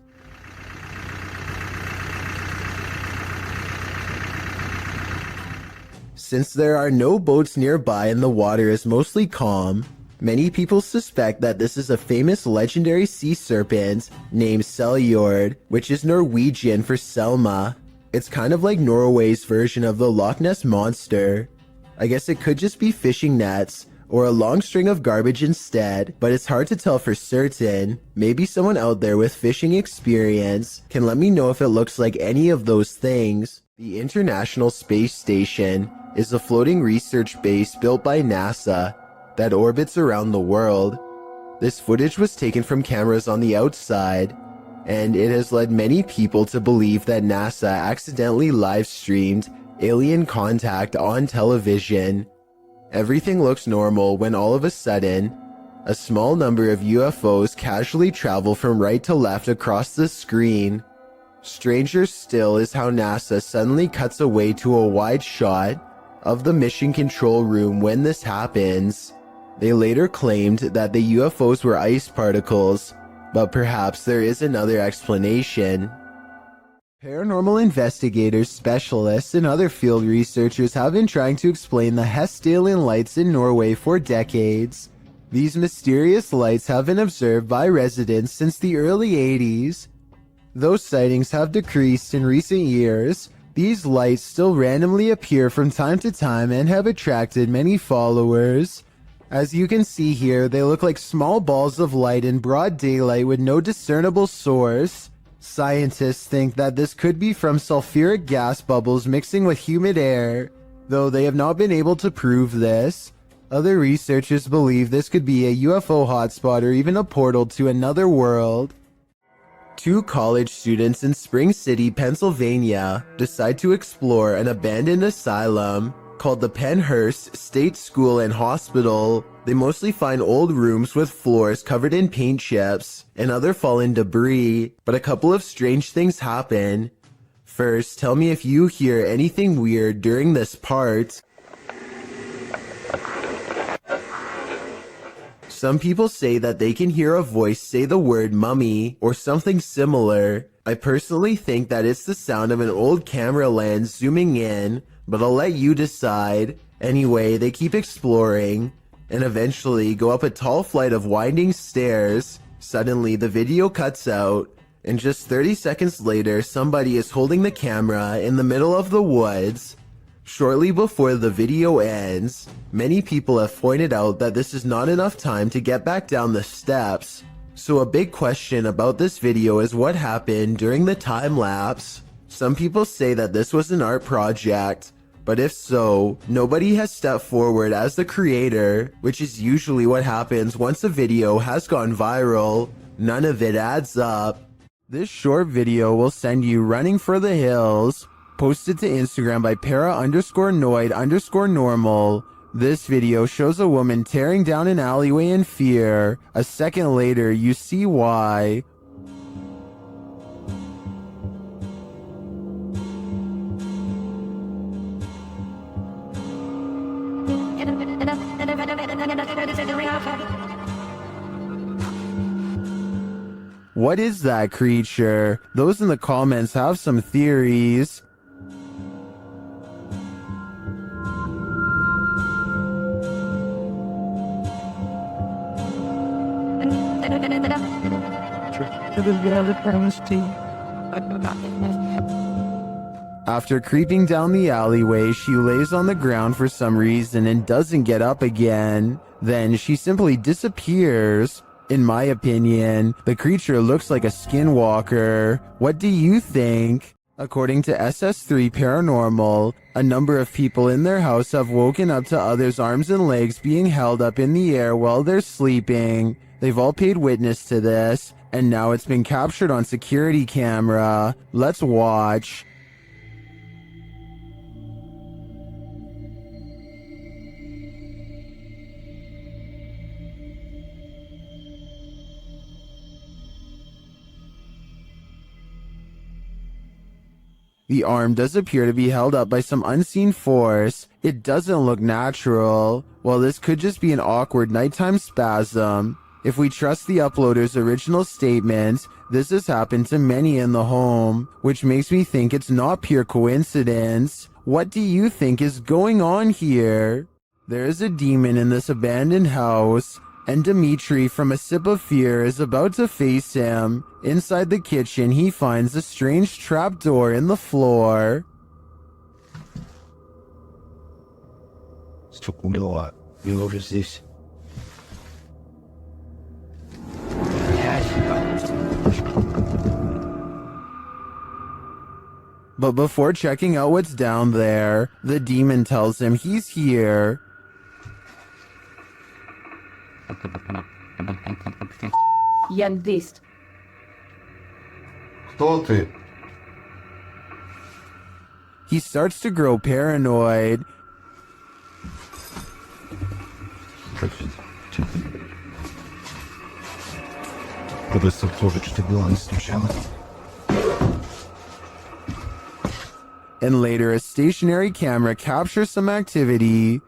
Since there are no boats nearby and the water is mostly calm, many people suspect that this is a famous legendary sea serpent named Seljord, which is Norwegian for Selma. It's kind of like Norway's version of the Loch Ness Monster. I guess it could just be fishing nets or a long string of garbage instead, but it's hard to tell for certain. Maybe someone out there with fishing experience can let me know if it looks like any of those things. The International Space Station is a floating research base built by NASA that orbits around the world. This footage was taken from cameras on the outside, and it has led many people to believe that NASA accidentally live-streamed alien contact on television. Everything looks normal when all of a sudden, a small number of UFOs casually travel from right to left across the screen. Stranger still is how NASA suddenly cuts away to a wide shot of the mission control room when this happens. They later claimed that the UFOs were ice particles, but perhaps there is another explanation. Paranormal investigators, specialists, and other field researchers have been trying to explain the Hestalian lights in Norway for decades. These mysterious lights have been observed by residents since the early 80s. Though sightings have decreased in recent years, these lights still randomly appear from time to time and have attracted many followers. As you can see here, they look like small balls of light in broad daylight with no discernible source. Scientists think that this could be from sulfuric gas bubbles mixing with humid air. Though they have not been able to prove this, other researchers believe this could be a UFO hotspot or even a portal to another world. Two college students in Spring City, Pennsylvania, decide to explore an abandoned asylum called the Pennhurst State School and Hospital. They mostly find old rooms with floors covered in paint chips and other fallen debris, but a couple of strange things happen. First, tell me if you hear anything weird during this part. Some people say that they can hear a voice say the word mummy or something similar. I personally think that it's the sound of an old camera lens zooming in, but I'll let you decide. Anyway, they keep exploring and eventually go up a tall flight of winding stairs. Suddenly, the video cuts out, and just 30 seconds later, somebody is holding the camera in the middle of the woods. Shortly before the video ends, many people have pointed out that this is not enough time to get back down the steps. So a big question about this video is what happened during the time lapse. Some people say that this was an art project, but if so, nobody has stepped forward as the creator, which is usually what happens once a video has gone viral. None of it adds up. This short video will send you running for the hills. Posted to Instagram by para_noid_normal. This video shows a woman tearing down an alleyway in fear. A second later, you see why. What is that creature? Those in the comments have some theories. After creeping down the alleyway, she lays on the ground for some reason and doesn't get up again. Then she simply disappears. In my opinion, the creature looks like a skinwalker. What do you think? According to SS3 Paranormal, a number of people in their house have woken up to others' arms and legs being held up in the air while they're sleeping. They've all paid witness to this, and now it's been captured on security camera. Let's watch. The arm does appear to be held up by some unseen force. It doesn't look natural. Well, this could just be an awkward nighttime spasm. If we trust the uploader's original statement, this has happened to many in the home, which makes me think it's not pure coincidence. What do you think is going on here? There is a demon in this abandoned house, and Dimitri from A Sip of Fear is about to face him. Inside the kitchen, he finds a strange trapdoor in the floor. But before checking out what's down there, the demon tells him he's here. Ядист. Кто ты? He starts to grow paranoid. And later, a stationary camera captures some activity.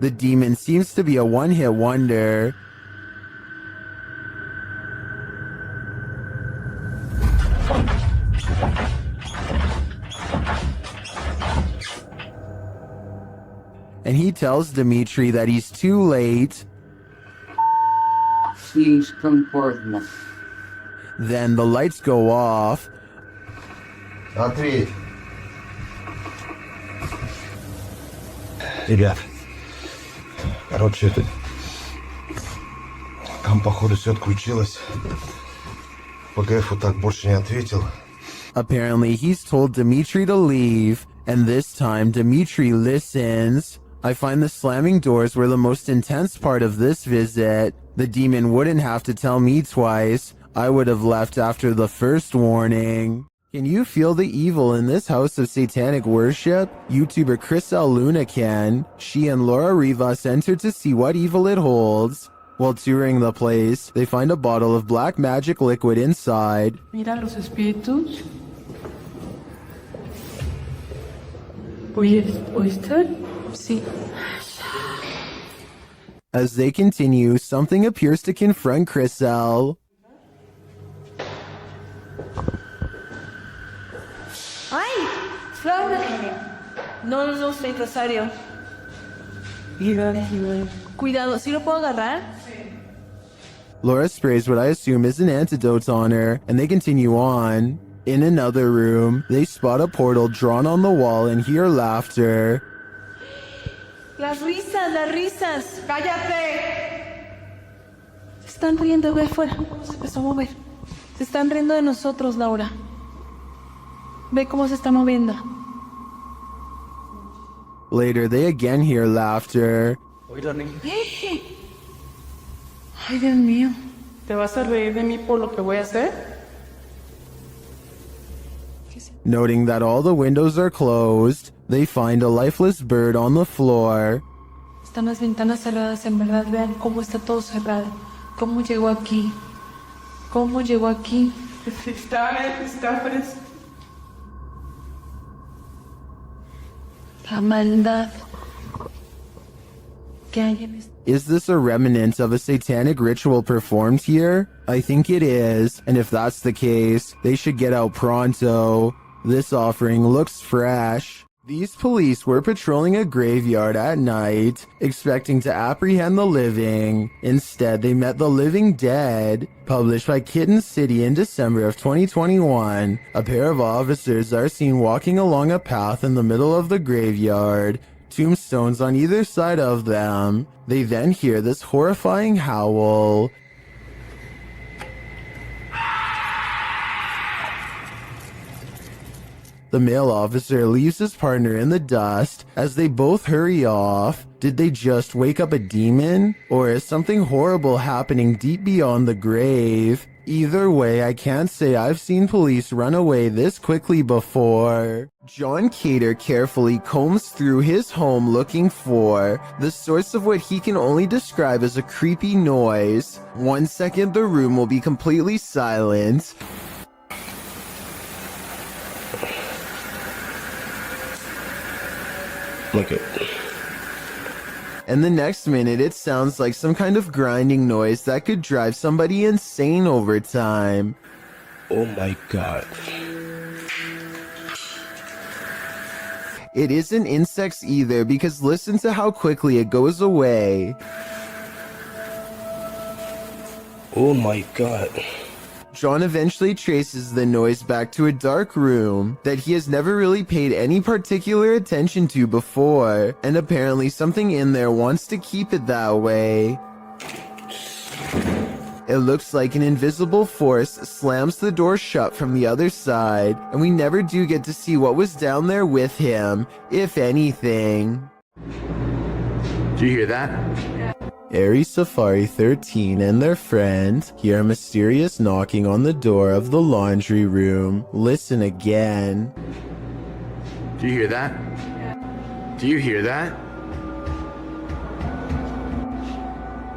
The demon seems to be a one-hit wonder. And he tells Dimitri that he's too late. Then the lights go off. Ребят, короче, там, походу, все отключилось. ПГФ так больше не ответил. Apparently, he's told Dimitri to leave, and this time Dimitri listens. I find the slamming doors were the most intense part of this visit. The demon wouldn't have to tell me twice. I would have left after the first warning. Can you feel the evil in this house of satanic worship? YouTuber Chriselle Luna can. She and Laura Rivas enter to see what evil it holds. While touring the place, they find a bottle of black magic liquid inside. Mira los espíritus. ¿Oíste? Sí. As they continue, something appears to confront Chriselle. ¡Ay! ¡Flor! No, estoy rosario. Cuidado, ¿sí lo puedo agarrar? Laura sprays what I assume is an antidote on her, and they continue on. In another room, they spot a portal drawn on the wall and hear laughter. Las risas. ¡Cállate! Se están riendo, ve afuera. Se empezó a mover. Se están riendo de nosotros, Laura. Ve cómo se está moviendo. Later, they again hear laughter. Ay, Dios mío. ¿Te vas a reír de mí por lo que voy a hacer? Noting that all the windows are closed, they find a lifeless bird on the floor. Están las ventanas cerradas, en verdad. Vean cómo está todo cerrado. ¿Cómo llegó aquí? Está fresco. La maldad que hay en este. Is this a remnant of a satanic ritual performed here? I think it is, and if that's the case, they should get out pronto. This offering looks fresh. These police were patrolling a graveyard at night, expecting to apprehend the living. Instead, they met the living dead. Published by Kitten City in December of 2021, a pair of officers are seen walking along a path in the middle of the graveyard, tombstones on either side of them. They then hear this horrifying howl. The male officer leaves his partner in the dust as they both hurry off. Did they just wake up a demon? Or is something horrible happening deep beyond the grave? Either way, I can't say I've seen police run away this quickly before. John Cater carefully combs through his home looking for the source of what he can only describe as a creepy noise. 1 second, the room will be completely silent. Look it. And the next minute, it sounds like some kind of grinding noise that could drive somebody insane over time. Oh my god. It isn't insects either, because listen to how quickly it goes away. Oh my god. John eventually traces the noise back to a dark room that he has never really paid any particular attention to before, and apparently something in there wants to keep it that way. It looks like an invisible force slams the door shut from the other side, and we never do get to see what was down there with him, if anything. Do you hear that? Aries Safari 13 and their friend hear a mysterious knocking on the door of the laundry room. Listen again. Do you hear that? Do you hear that?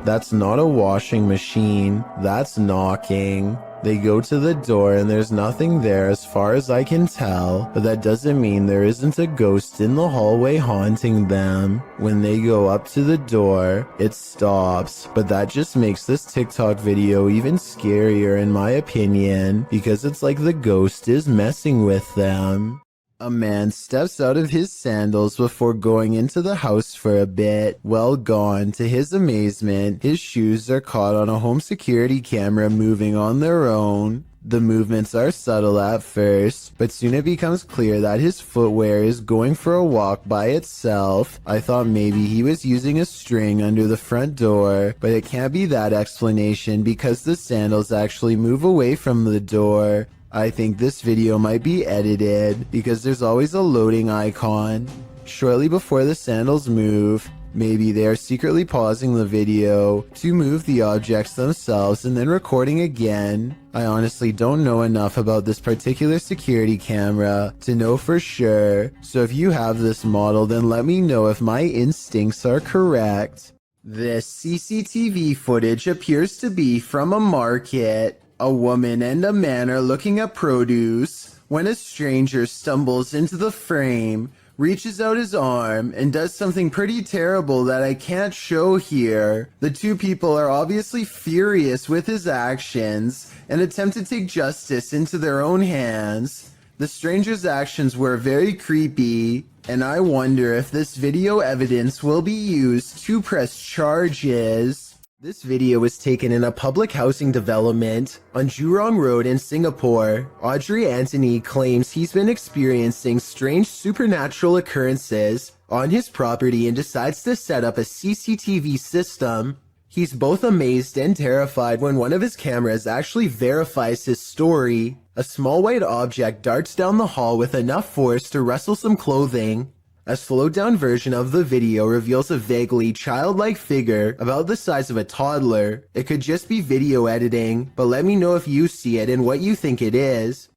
That's not a washing machine. That's knocking. They go to the door and there's nothing there as far as I can tell, but that doesn't mean there isn't a ghost in the hallway haunting them. When they go up to the door, it stops, but that just makes this TikTok video even scarier in my opinion, because it's like the ghost is messing with them. A man steps out of his sandals before going into the house for a bit. Well gone. To his amazement, his shoes are caught on a home security camera moving on their own. The movements are subtle at first, but soon it becomes clear that his footwear is going for a walk by itself. I thought maybe he was using a string under the front door, but it can't be that explanation because the sandals actually move away from the door. I think this video might be edited because there's always a loading icon. Shortly before the sandals move, maybe they are secretly pausing the video to move the objects themselves and then recording again. I honestly don't know enough about this particular security camera to know for sure, so if you have this model then let me know if my instincts are correct. This CCTV footage appears to be from a market. A woman and a man are looking at produce when a stranger stumbles into the frame, reaches out his arm, and does something pretty terrible that I can't show here. The two people are obviously furious with his actions and attempt to take justice into their own hands. The stranger's actions were very creepy, and I wonder if this video evidence will be used to press charges. This video was taken in a public housing development on Jurong Road in Singapore. Audrey Anthony claims he's been experiencing strange supernatural occurrences on his property and decides to set up a CCTV system. He's both amazed and terrified when one of his cameras actually verifies his story. A small white object darts down the hall with enough force to wrestle some clothing. A slowed down version of the video reveals a vaguely childlike figure about the size of a toddler. It could just be video editing, but let me know if you see it and what you think it is.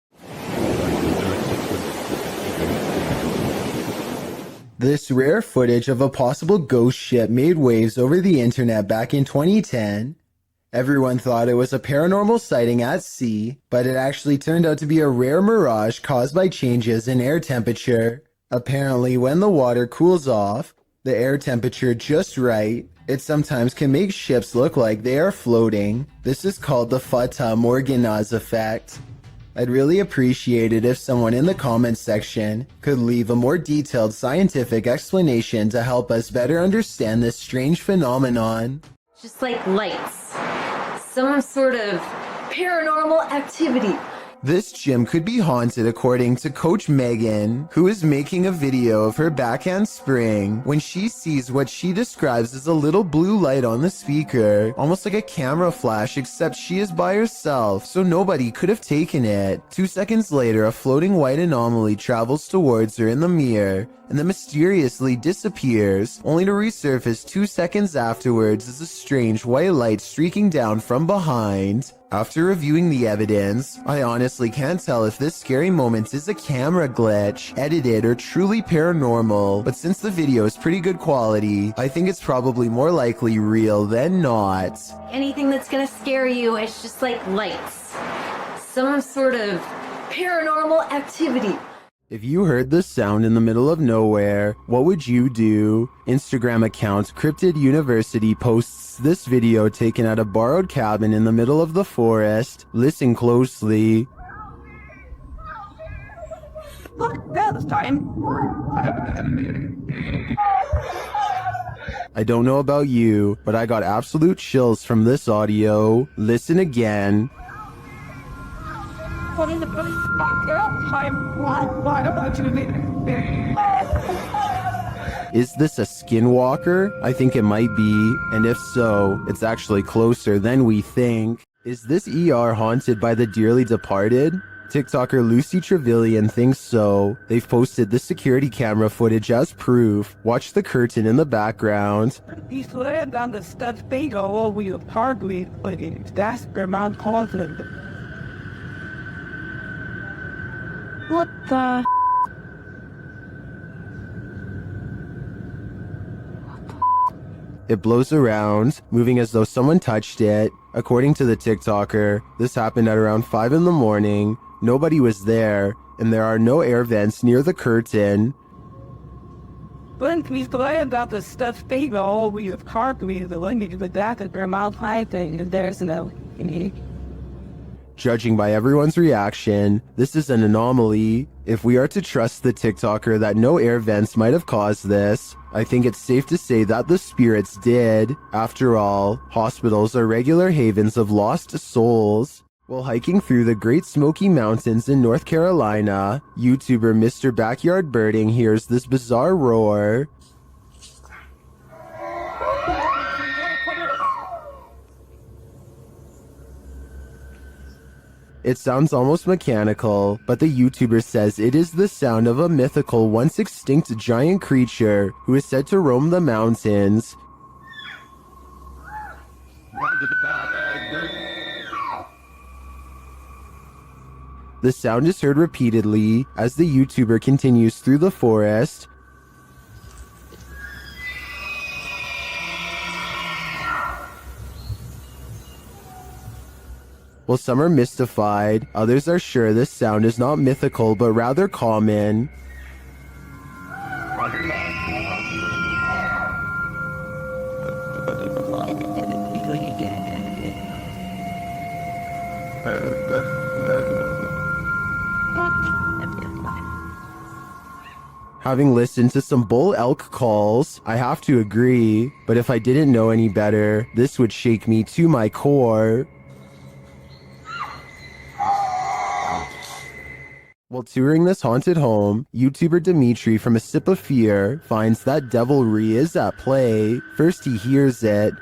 This rare footage of a possible ghost ship made waves over the internet back in 2010. Everyone thought it was a paranormal sighting at sea, but it actually turned out to be a rare mirage caused by changes in air temperature. Apparently, when the water cools off, the air temperature just right, it sometimes can make ships look like they are floating. This is called the Fata Morganas effect. I'd really appreciate it if someone in the comments section could leave a more detailed scientific explanation to help us better understand this strange phenomenon. Just like lights. Some sort of paranormal activity. This gym could be haunted according to Coach Megan, who is making a video of her backhand spring when she sees what she describes as a little blue light on the speaker, almost like a camera flash, except she is by herself, so nobody could have taken it. 2 seconds later, a floating white anomaly travels towards her in the mirror and then mysteriously disappears, only to resurface 2 seconds afterwards as a strange white light streaking down from behind. After reviewing the evidence, I honestly can't tell if this scary moment is a camera glitch, edited, or truly paranormal, but since the video is pretty good quality, I think it's probably more likely real than not. Anything that's gonna scare you, it's just like lights. Some sort of paranormal activity. If you heard this sound in the middle of nowhere, what would you do? Instagram account Cryptid University posts this video taken at a borrowed cabin in the middle of the forest. Listen closely. Look, that time. I don't know about you, but I got absolute chills from this audio. Listen again. What is the Is this a skinwalker? I think it might be, and if so, it's actually closer than we think. Is this ER haunted by the dearly departed? TikToker Lucy Trevelyan thinks so. They've posted the security camera footage as proof. Watch the curtain in the background. He's laying down the steps bingo all we apart with, but that's the amount confident. What the? It blows around, moving as though someone touched it. According to the TikToker, this happened at around 5 in the morning. Nobody was there, and there are no air vents near the curtain. But he's laying down the steps bingo all we apart with, but that's the amount confident, and there's no. Judging by everyone's reaction, this is an anomaly. If we are to trust the TikToker that no air vents might have caused this, I think it's safe to say that the spirits did. After all, hospitals are regular havens of lost souls. While hiking through the Great Smoky Mountains in North Carolina, YouTuber Mr. Backyard Birding hears this bizarre roar. It sounds almost mechanical, but the YouTuber says it is the sound of a mythical, once extinct giant creature who is said to roam the mountains. The sound is heard repeatedly as the YouTuber continues through the forest. While some are mystified, others are sure this sound is not mythical but rather common. Having listened to some bull elk calls, I have to agree, but if I didn't know any better, this would shake me to my core. While touring this haunted home, YouTuber Dimitri from A Sip of Fear finds that devilry is at play. First he hears it.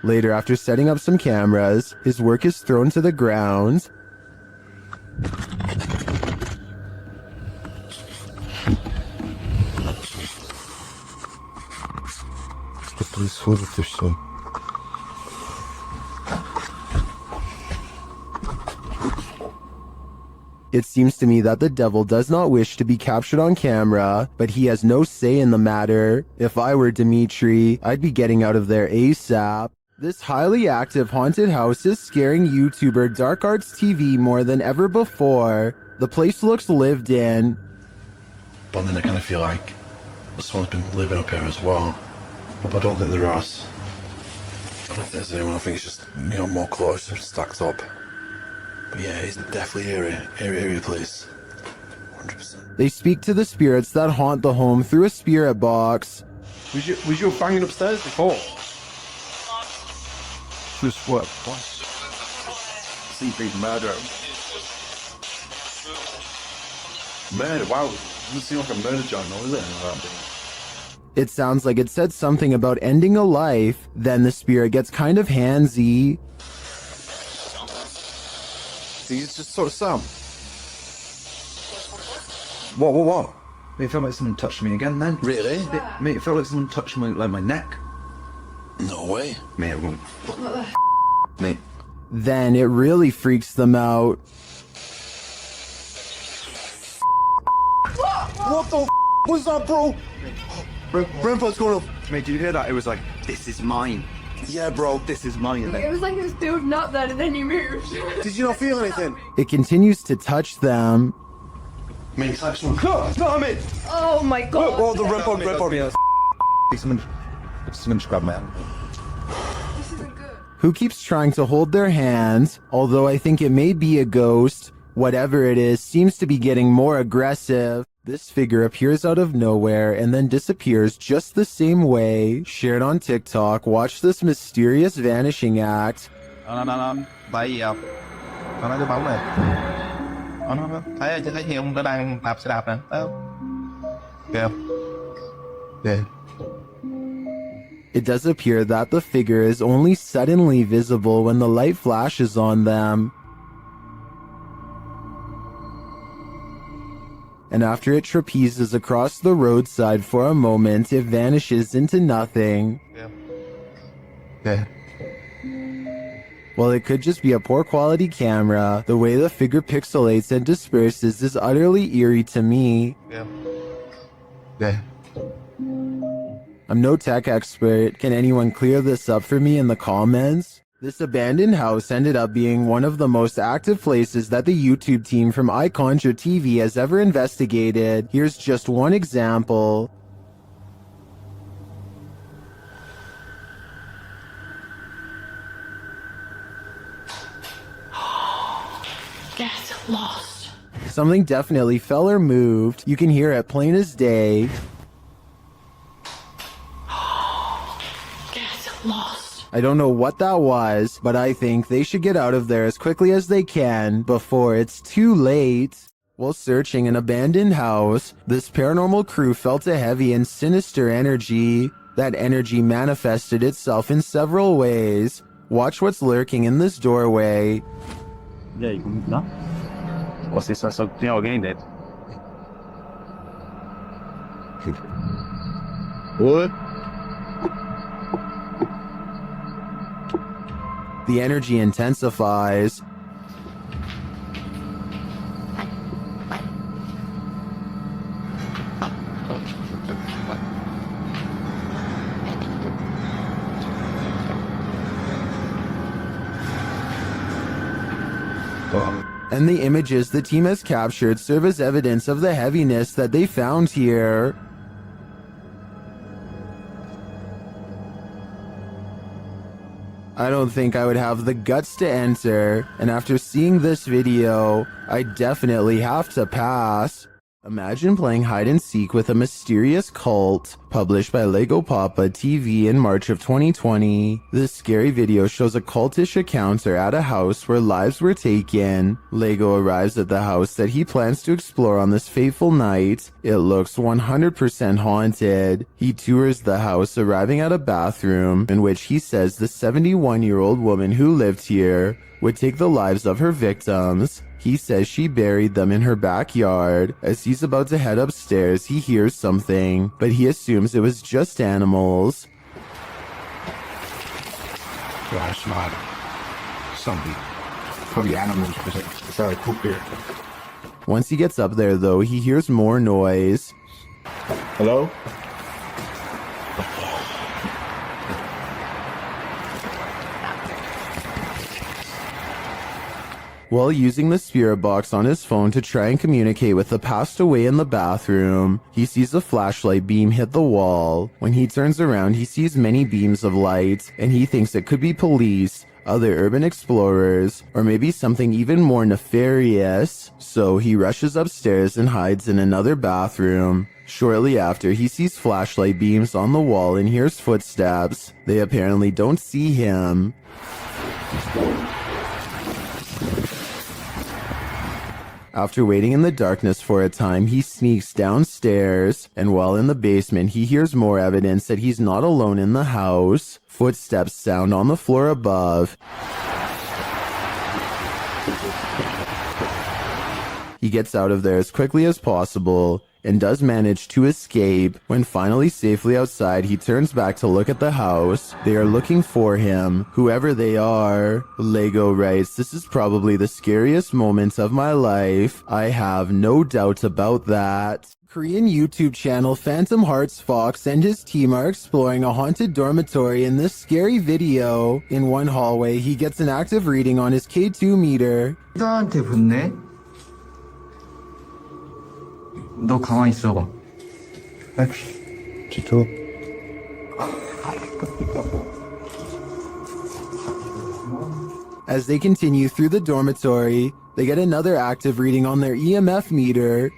Later, after setting up some cameras, his work is thrown to the ground. It seems to me that the devil does not wish to be captured on camera, but he has no say in the matter. If I were Dimitri, I'd be getting out of there ASAP. This highly active haunted house is scaring YouTuber Dark Arts TV more than ever before. The place looks lived in. But then I kind of feel like someone's been living up here as well. But I don't think there is. I don't think there's anyone. I think it's just, more clothes stacked up. But yeah, it's definitely eerie place. 100%. They speak to the spirits that haunt the home through a spirit box. Was you banging upstairs before? Just what? Secret murder. Murder? Wow. It doesn't seem like a murder journal, is it? It sounds like it said something about ending a life, then the spirit gets kind of handsy. It's just sort of sound. What? Mate, it felt like someone touched me again then. Really? Mate, it felt like someone touched my neck. No way. Mate, I won't. Mate. Then it really freaks them out. What the was that, bro? Brentford's going up. Mate, did you hear that? It was like, this is mine. Yeah, bro. This is mine. And It was like this dude not that, and then you moved. Did you not feel anything? It continues to touch them. Mate, it's like someone. No, mate. Oh my god. Oh, the Brentford. Someone just grabbed my hand. Who keeps trying to hold their hands, although I think it may be a ghost. Whatever it is, seems to be getting more aggressive. This figure appears out of nowhere and then disappears just the same way. Shared on TikTok, watch this mysterious vanishing act. Tại vì nó cứ bóng này. Nó thấy trên thấy nhiều ông nó đang đạp xe đạp nè. Thấy không? Kìa. Yeah. It does appear that the figure is only suddenly visible when the light flashes on them. And after it trapezes across the roadside for a moment, it vanishes into nothing. Yeah. While it could just be a poor quality camera, the way the figure pixelates and disperses is utterly eerie to me. Yeah. I'm no tech expert. Can anyone clear this up for me in the comments? This abandoned house ended up being one of the most active places that the YouTube team from iConjure TV has ever investigated. Here's just one example. Gaslight. Something definitely fell or moved. You can hear it plain as day. Get lost. I don't know what that was, but I think they should get out of there as quickly as they can before it's too late. While searching an abandoned house, this paranormal crew felt a heavy and sinister energy. That energy manifested itself in several ways. Watch what's lurking in this doorway. E aí, como tá? Você só tem alguém dentro. What? The energy intensifies. And the images the team has captured serve as evidence of the heaviness that they found here. I don't think I would have the guts to enter, and after seeing this video, I definitely have to pass. Imagine playing hide and seek with a mysterious cult. Published by Lego Papa TV in March of 2020. This scary video shows a cultish encounter at a house where lives were taken. Lego arrives at the house that he plans to explore on this fateful night. It looks 100% haunted. He tours the house, arriving at a bathroom in which he says the 71-year-old woman who lived here would take the lives of her victims. He says she buried them in her backyard. As he's about to head upstairs, he hears something, but he assumes it was just animals. Gosh, not something. Probably animals, because it's how I poop here. Once he gets up there, though, he hears more noise. Hello? While using the spirit box on his phone to try and communicate with the passed away in the bathroom, he sees a flashlight beam hit the wall. When he turns around, he sees many beams of light, and he thinks it could be police, other urban explorers, or maybe something even more nefarious. So he rushes upstairs and hides in another bathroom. Shortly after, he sees flashlight beams on the wall and hears footsteps. They apparently don't see him. After waiting in the darkness for a time, he sneaks downstairs, and while in the basement, he hears more evidence that he's not alone in the house. Footsteps sound on the floor above. He gets out of there as quickly as possible, and does manage to escape. When finally safely outside, he turns back to look at the house. They are looking for him, whoever they are. Lego writes, "This is probably the scariest moment of my life. I have no doubt about that." Korean YouTube channel Phantom Hearts Fox and his team are exploring a haunted dormitory in this scary video. In one hallway, he gets an active reading on his K2 meter. 나한테 붙네? 너 가만히 있어봐. 지토. As they continue through the dormitory, they get another active reading on their EMF meter.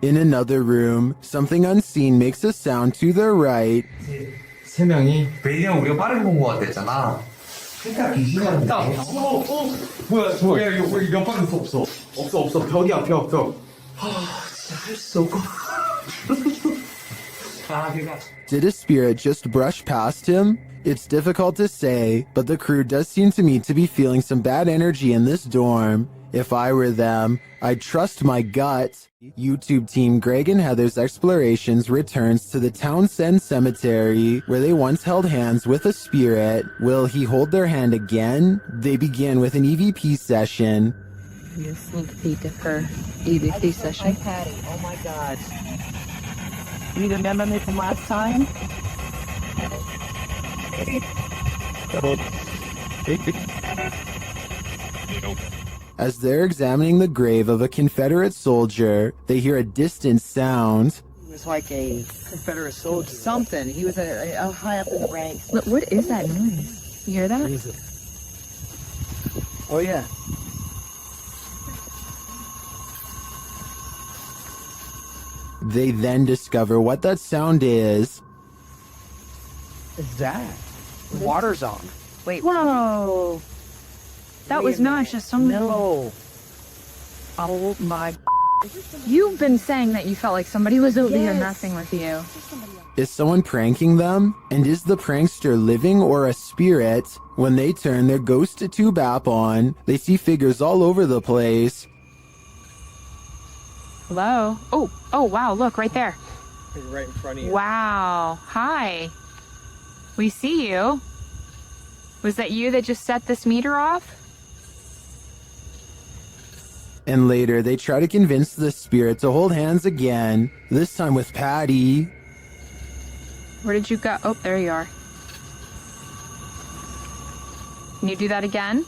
In another room, something unseen makes a sound to their right. 세 명이 왜냐면 우리가 빠르게 본 것 같았잖아. 그러니까 귀신한테. 뭐야 저거? 야 이거 옆방에 없어. 없어. 벽이야 벽. 진짜 할 수 없고. Did a spirit just brush past him? It's difficult to say, but the crew does seem to me to be feeling some bad energy in this dorm. If I were them, I'd trust my gut. YouTube team Greg and Heather's explorations returns to the Townsend Cemetery, where they once held hands with a spirit. Will he hold their hand again? They begin with an EVP session. A sneak peek of her EVP session. Hi, Patty. Oh my God. You remember me from last time? As they're examining the grave of a Confederate soldier, they hear a distant sound. He was like a Confederate soldier. Something. He was a high up in the ranks. Look, what is that noise? You hear that? Oh, yeah. They then discover what that sound is. Is that? The water's on. Wait. Whoa. That was not just some. No. Oh my. You've been saying that you felt like somebody was over here messing with you. Is someone pranking them? And is the prankster living or a spirit? When they turn their ghost tube app on, they see figures all over the place. Hello? Oh, wow, look, right there. Right in front of you. Wow. Hi. We see you. Was that you that just set this meter off? And later, they try to convince the spirit to hold hands again, this time with Patty. Where did you go? Oh, there you are. Can you do that again?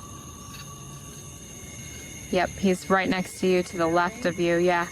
Yep, he's right next to you, to the left of you, yeah.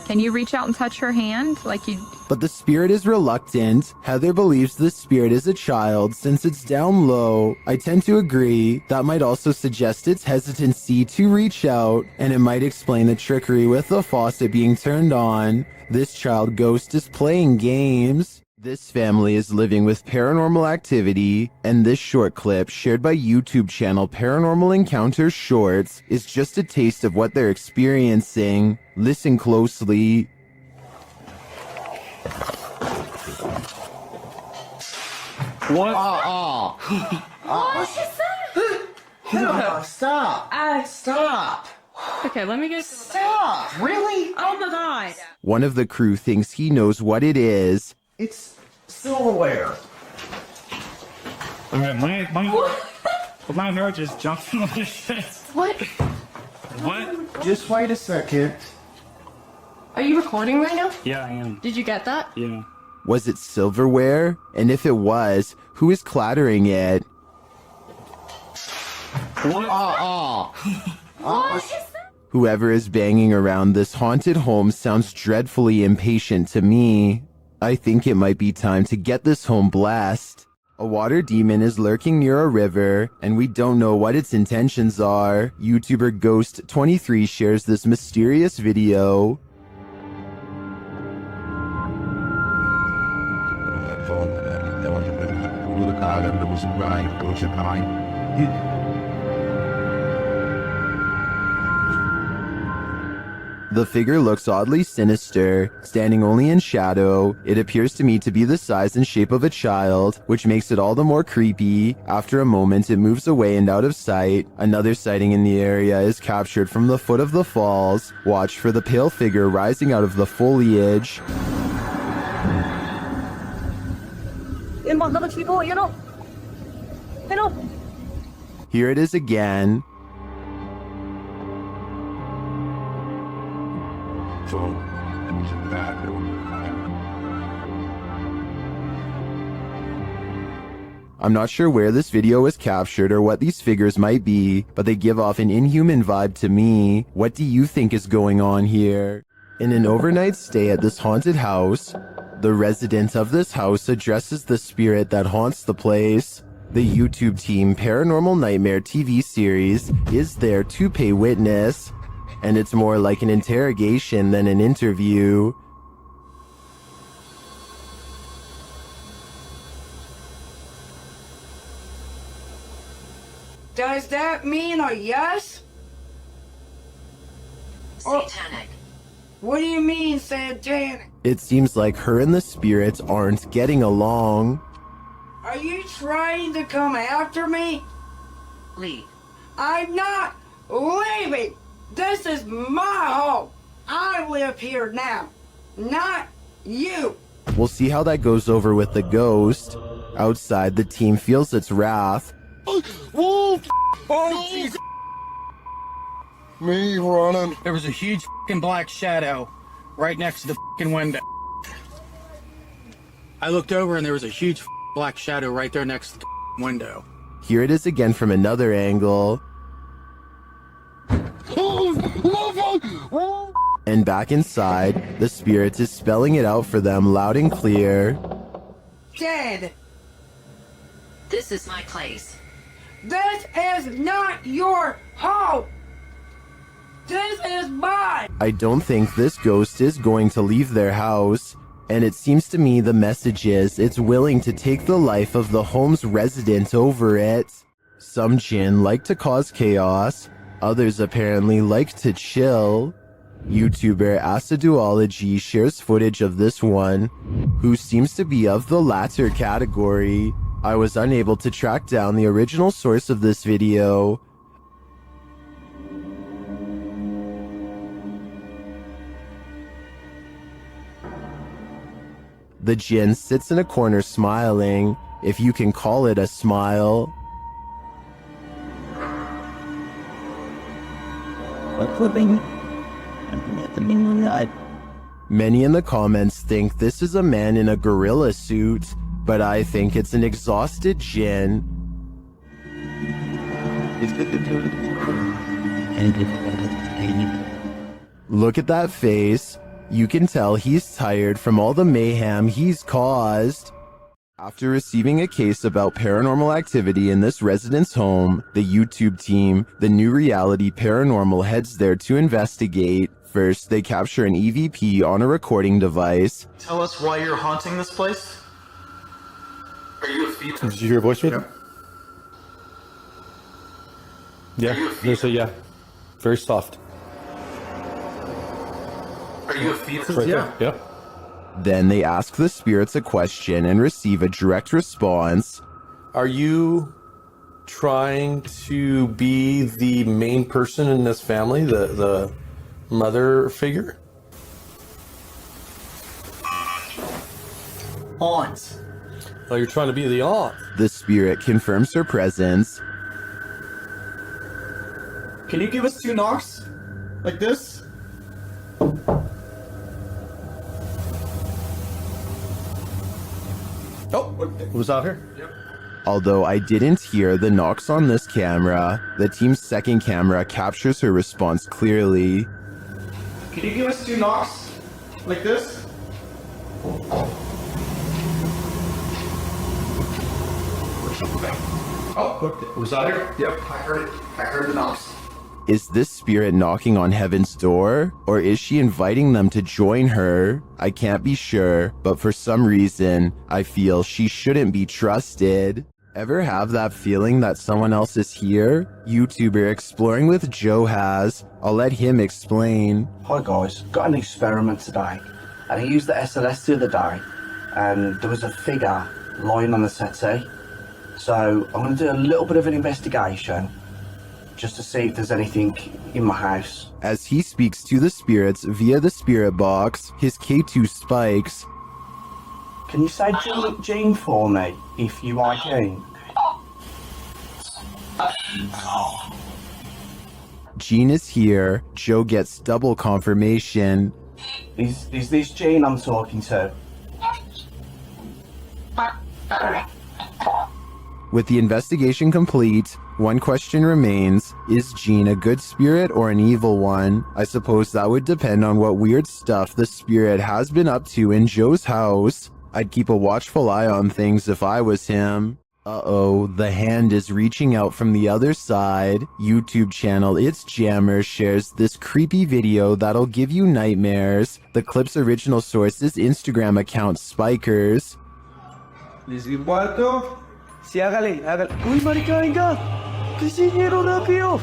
Can you reach out and touch her hand like you... But the spirit is reluctant. Heather believes the spirit is a child since it's down low. I tend to agree. That might also suggest its hesitancy to reach out, and it might explain the trickery with the faucet being turned on. This child ghost is playing games. This family is living with paranormal activity, and this short clip, shared by YouTube channel Paranormal Encounters Shorts, is just a taste of what they're experiencing. Listen closely. What? What she said? No, stop. Stop. Okay, let me get... Stop. Really? Oh my god. One of the crew thinks he knows what it is. It's silverware. Alright, my nerve just jumped on this shit. What? What? Just wait a second. Are you recording right now? Yeah, I am. Did you get that? Yeah. Was it silverware? And if it was, who is clattering it? What? Whoever is banging around this haunted home sounds dreadfully impatient to me. I think it might be time to get this home blessed. A water demon is lurking near a river, and we don't know what its intentions are. YouTuber Ghost23 shares this mysterious video. The figure looks oddly sinister, standing only in shadow. It appears to me to be the size and shape of a child, which makes it all the more creepy. After a moment, it moves away and out of sight. Another sighting in the area is captured from the foot of the falls. Watch for the pale figure rising out of the foliage. Here it is again. I'm not sure where this video was captured or what these figures might be, but they give off an inhuman vibe to me. What do you think is going on here? In an overnight stay at this haunted house, the resident of this house addresses the spirit that haunts the place. The YouTube team Paranormal Nightmare TV series is there to pay witness, and it's more like an interrogation than an interview. Does that mean a yes? Satanic. What do you mean, satanic? It seems like her and the spirits aren't getting along. Are you trying to come after me? Leave. I'm not leaving. This is my home. I live here now, not you. We'll see how that goes over with the ghost. Outside, the team feels its wrath. Oh, jeez. Me running. There was a huge fucking black shadow right next to the fucking window. I looked over and there was a huge black shadow right there next to the window. Here it is again from another angle. And back inside, the spirit is spelling it out for them loud and clear. Dead. This is my place. This is not your home. This is mine. I don't think this ghost is going to leave their house. And it seems to me the message is it's willing to take the life of the home's resident over it. Some jinn like to cause chaos. Others apparently like to chill. YouTuber Aciduology shares footage of this one, who seems to be of the latter category. I was unable to track down the original source of this video. The jinn sits in a corner smiling, if you can call it a smile. Many in the comments think this is a man in a gorilla suit, but I think it's an exhausted jinn. Look at that face. You can tell he's tired from all the mayhem he's caused. After receiving a case about paranormal activity in this resident's home, the YouTube team, the New Reality Paranormal, heads there to investigate. First, they capture an EVP on a recording device. Tell us why you're haunting this place? Are you a female? Did you hear a voice read? Yeah, there's a yeah. Very soft. Are you a female? Right there. Yeah. Then they ask the spirits a question and receive a direct response. Are you trying to be the main person in this family, the mother figure? Aunt. Oh, you're trying to be the aunt. The spirit confirms her presence. Can you give us 2 knocks? Like this? Oh, who's out here? Yep. Although I didn't hear the knocks on this camera, the team's second camera captures her response clearly. Can you give us 2 knocks? Like this? Oh, who's out here? Yep, I heard it. I heard the knocks. Is this spirit knocking on heaven's door? Or is she inviting them to join her? I can't be sure, but for some reason, I feel she shouldn't be trusted. Ever have that feeling that someone else is here? YouTuber Exploring with Joe has. I'll let him explain. Hi guys, got an experiment today. And I used the SLS the other day, and there was a figure lying on the settee. So I'm going to do a little bit of an investigation, just to see if there's anything in my house. As he speaks to the spirits via the spirit box, his K2 spikes. Can you say Jean for me, if you are Jean? Jean is here. Joe gets double confirmation. Is this Jean I'm talking to? With the investigation complete, one question remains. Is Jean a good spirit or an evil one? I suppose that would depend on what weird stuff the spirit has been up to in Joe's house. I'd keep a watchful eye on things if I was him. Uh-oh, the hand is reaching out from the other side. YouTube channel It's Jammer shares this creepy video that'll give you nightmares. The clip's original source is Instagram account Spikers. Les cuarto. Sí, hágale. ¡Uy, marica, venga! ¡Qué señero rápido!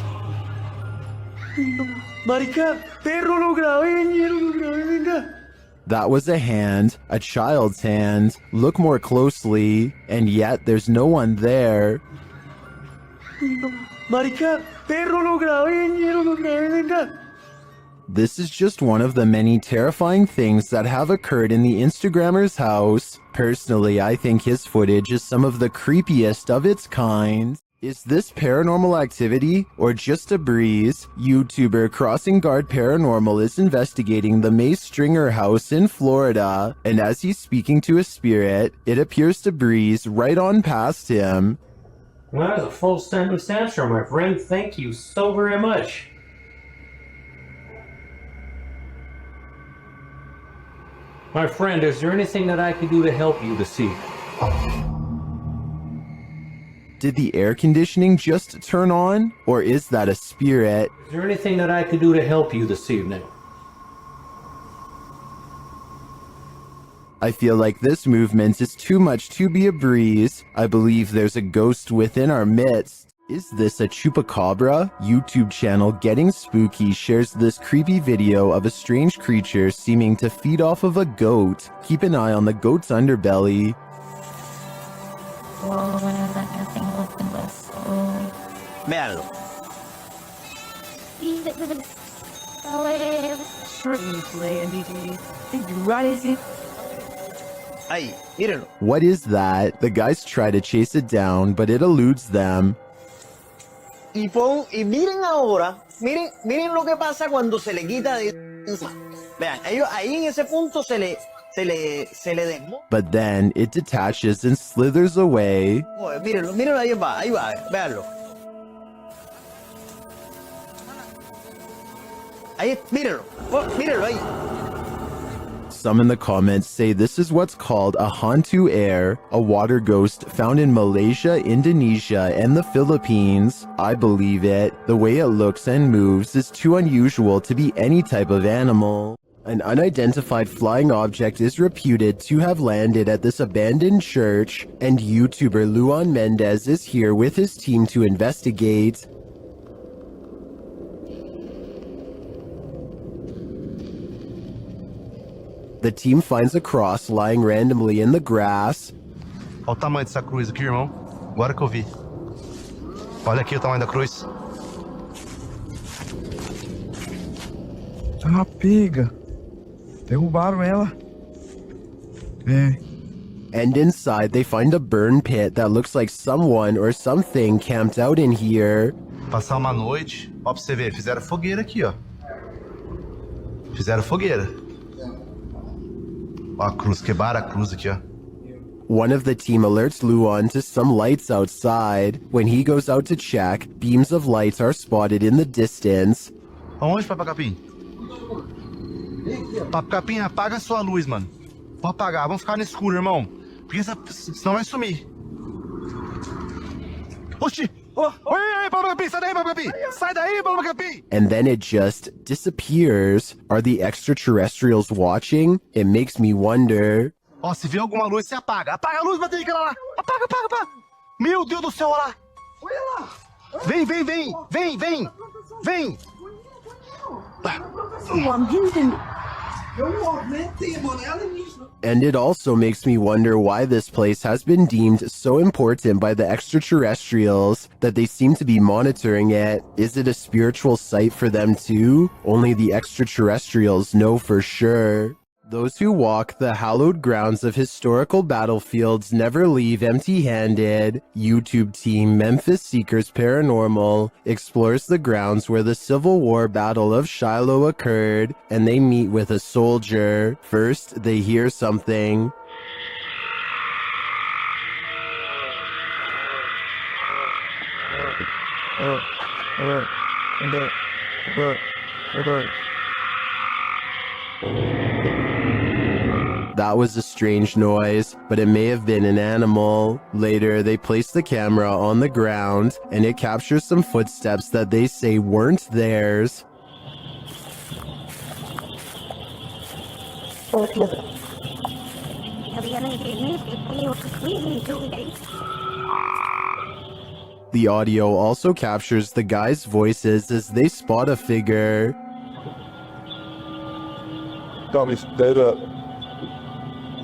Marica, perro, lo grabé, venga. That was a hand, a child's hand. Look more closely, and yet there's no one there. Marica, perro, lo grabé, venga. This is just one of the many terrifying things that have occurred in the Instagrammer's house. Personally, I think his footage is some of the creepiest of its kind. Is this paranormal activity or just a breeze? YouTuber Crossing Guard Paranormal is investigating the May Stringer house in Florida, and as he's speaking to a spirit, it appears to breeze right on past him. Well, that was a full sentence answer, my friend. Thank you so very much. My friend, is there anything that I can do to help you this evening? Did the air conditioning just turn on? Or is that a spirit? Is there anything that I can do to help you this evening? I feel like this movement is too much to be a breeze. I believe there's a ghost within our midst. Is this a chupacabra? YouTube channel Getting Spooky shares this creepy video of a strange creature seeming to feed off of a goat. Keep an eye on the goat's underbelly. Véanlo. Ahí, mírenlo. What is that? The guys try to chase it down, but it eludes them. Y miren ahora, miren lo que pasa cuando se le quita de encima. Vean, ellos ahí en ese punto se le desmonta. But then it detaches and slithers away. Mírenlo, ahí va, véanlo. Ahí, mírenlo ahí. Some in the comments say this is what's called a hantu air, a water ghost found in Malaysia, Indonesia, and the Philippines. I believe it. The way it looks and moves is too unusual to be any type of animal. An unidentified flying object is reputed to have landed at this abandoned church, and YouTuber Luan Mendez is here with his team to investigate. The team finds a cross lying randomly in the grass. Olha o tamanho dessa cruz aqui, irmão. Agora que eu vi. Olha aqui o tamanho da cruz. É uma pega. Derrubaram ela. É. And inside they find a burn pit that looks like someone or something camped out in here. Passar uma noite. Ó, pra você ver, fizeram fogueira aqui, ó. Fizeram fogueira. Ó, a cruz, quebraram a cruz aqui, ó. One of the team alerts Luan to some lights outside. When he goes out to check, beams of lights are spotted in the distance. Aonde, Papai Capim? Papai Capim, apaga a sua luz, mano. Pode apagar, vamos ficar no escuro, irmão. Porque senão vai sumir. Oxi! Oi, Papai Capim, sai daí, Papai Capim! Sai daí, Papai Capim! And then it just disappears. Are the extraterrestrials watching? It makes me wonder. Ó, se vê alguma luz, você apaga. Apaga a luz, bateu aquela lá. Apaga. Meu Deus do céu, olha lá. Olha lá. Vem. And it also makes me wonder why this place has been deemed so important by the extraterrestrials that they seem to be monitoring it. Is it a spiritual site for them too? Only the extraterrestrials know for sure. Those who walk the hallowed grounds of historical battlefields never leave empty-handed. YouTube team Memphis Seekers Paranormal explores the grounds where the Civil War Battle of Shiloh occurred, and they meet with a soldier. First, they hear something. That was a strange noise, but it may have been an animal. Later, they place the camera on the ground, and it captures some footsteps that they say weren't theirs. The audio also captures the guys' voices as they spot a figure. Got me dead up.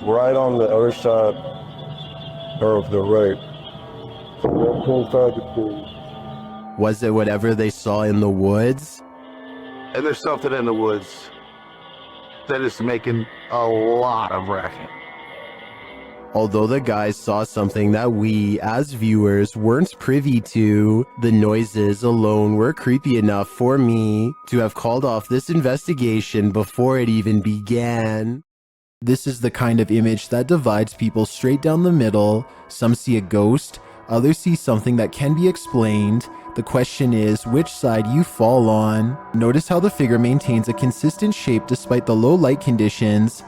Right on the other side of the right. Was it whatever they saw in the woods? And there's something in the woods that is making a lot of racket. Although the guys saw something that we, as viewers, weren't privy to, the noises alone were creepy enough for me to have called off this investigation before it even began. This is the kind of image that divides people straight down the middle. Some see a ghost, others see something that can be explained. The question is which side you fall on. Notice how the figure maintains a consistent shape despite the low light conditions.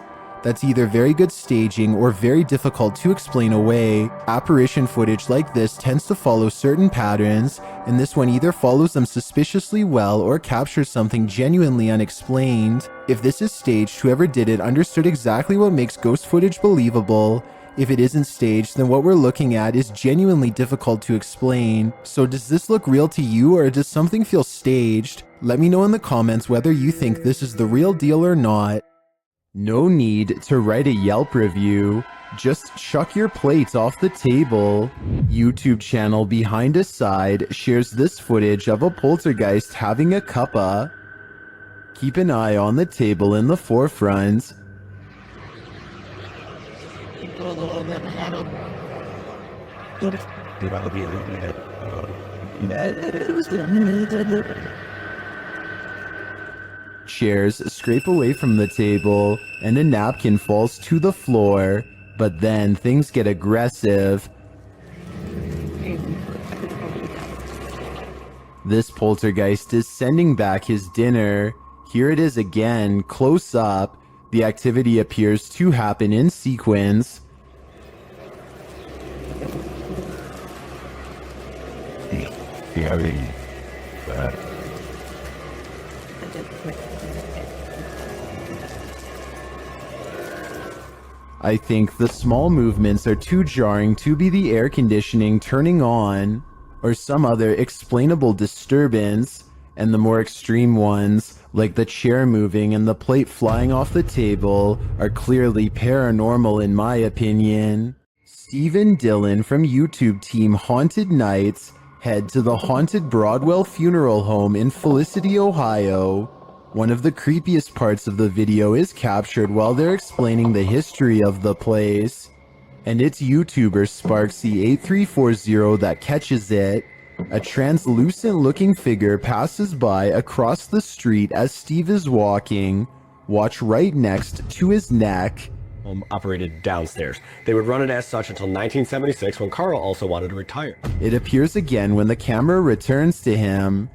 That's either very good staging or very difficult to explain away. Apparition footage like this tends to follow certain patterns, and this one either follows them suspiciously well or captures something genuinely unexplained. If this is staged, whoever did it understood exactly what makes ghost footage believable. If it isn't staged, then what we're looking at is genuinely difficult to explain. So does this look real to you, or does something feel staged? Let me know in the comments whether you think this is the real deal or not. No need to write a Yelp review. Just chuck your plates off the table. YouTube channel Behind a Side shares this footage of a poltergeist having a cuppa. Keep an eye on the table in the forefront. Chairs scrape away from the table, and a napkin falls to the floor, but then things get aggressive. This poltergeist is sending back his dinner. Here it is again, close up. The activity appears to happen in sequence. I think the small movements are too jarring to be the air conditioning turning on, or some other explainable disturbance, and the more extreme ones, like the chair moving and the plate flying off the table, are clearly paranormal in my opinion. Stephen Dillon from YouTube team Haunted Nights head to the haunted Broadwell Funeral Home in Felicity, Ohio. One of the creepiest parts of the video is captured while they're explaining the history of the place, and it's YouTuber Sparksy8340 that catches it. A translucent looking figure passes by across the street as Steve is walking. Watch right next to his neck. Operated downstairs. They would run it as such until 1976, when Carl also wanted to retire. It appears again when the camera returns to him.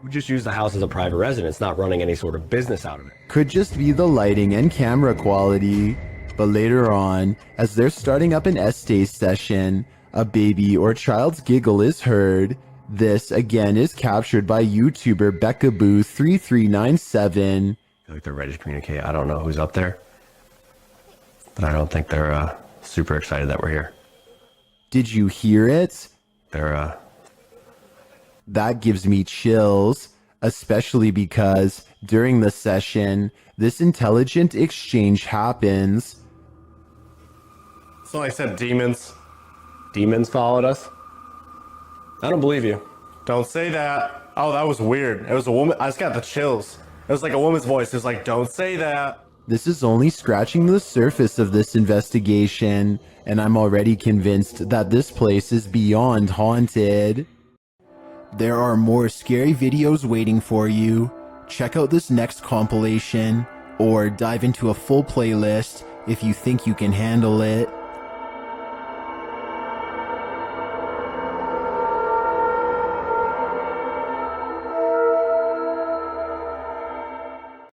We just use the house as a private residence, not running any sort of business out of it. Could just be the lighting and camera quality. But later on, as they're starting up an essay session, a baby or child's giggle is heard. This again is captured by YouTuber BeccaBoo3397. I feel like they're ready to communicate. I don't know who's up there, but I don't think they're super excited that we're here. Did you hear it? That gives me chills, especially because during the session, this intelligent exchange happens. So I said demons. Demons followed us? I don't believe you. Don't say that. Oh, that was weird. It was a woman. I just got the chills. It was like a woman's voice. It was like, don't say that. This is only scratching the surface of this investigation, and I'm already convinced that this place is beyond haunted. There are more scary videos waiting for you. Check out this next compilation, or dive into a full playlist if you think you can handle it.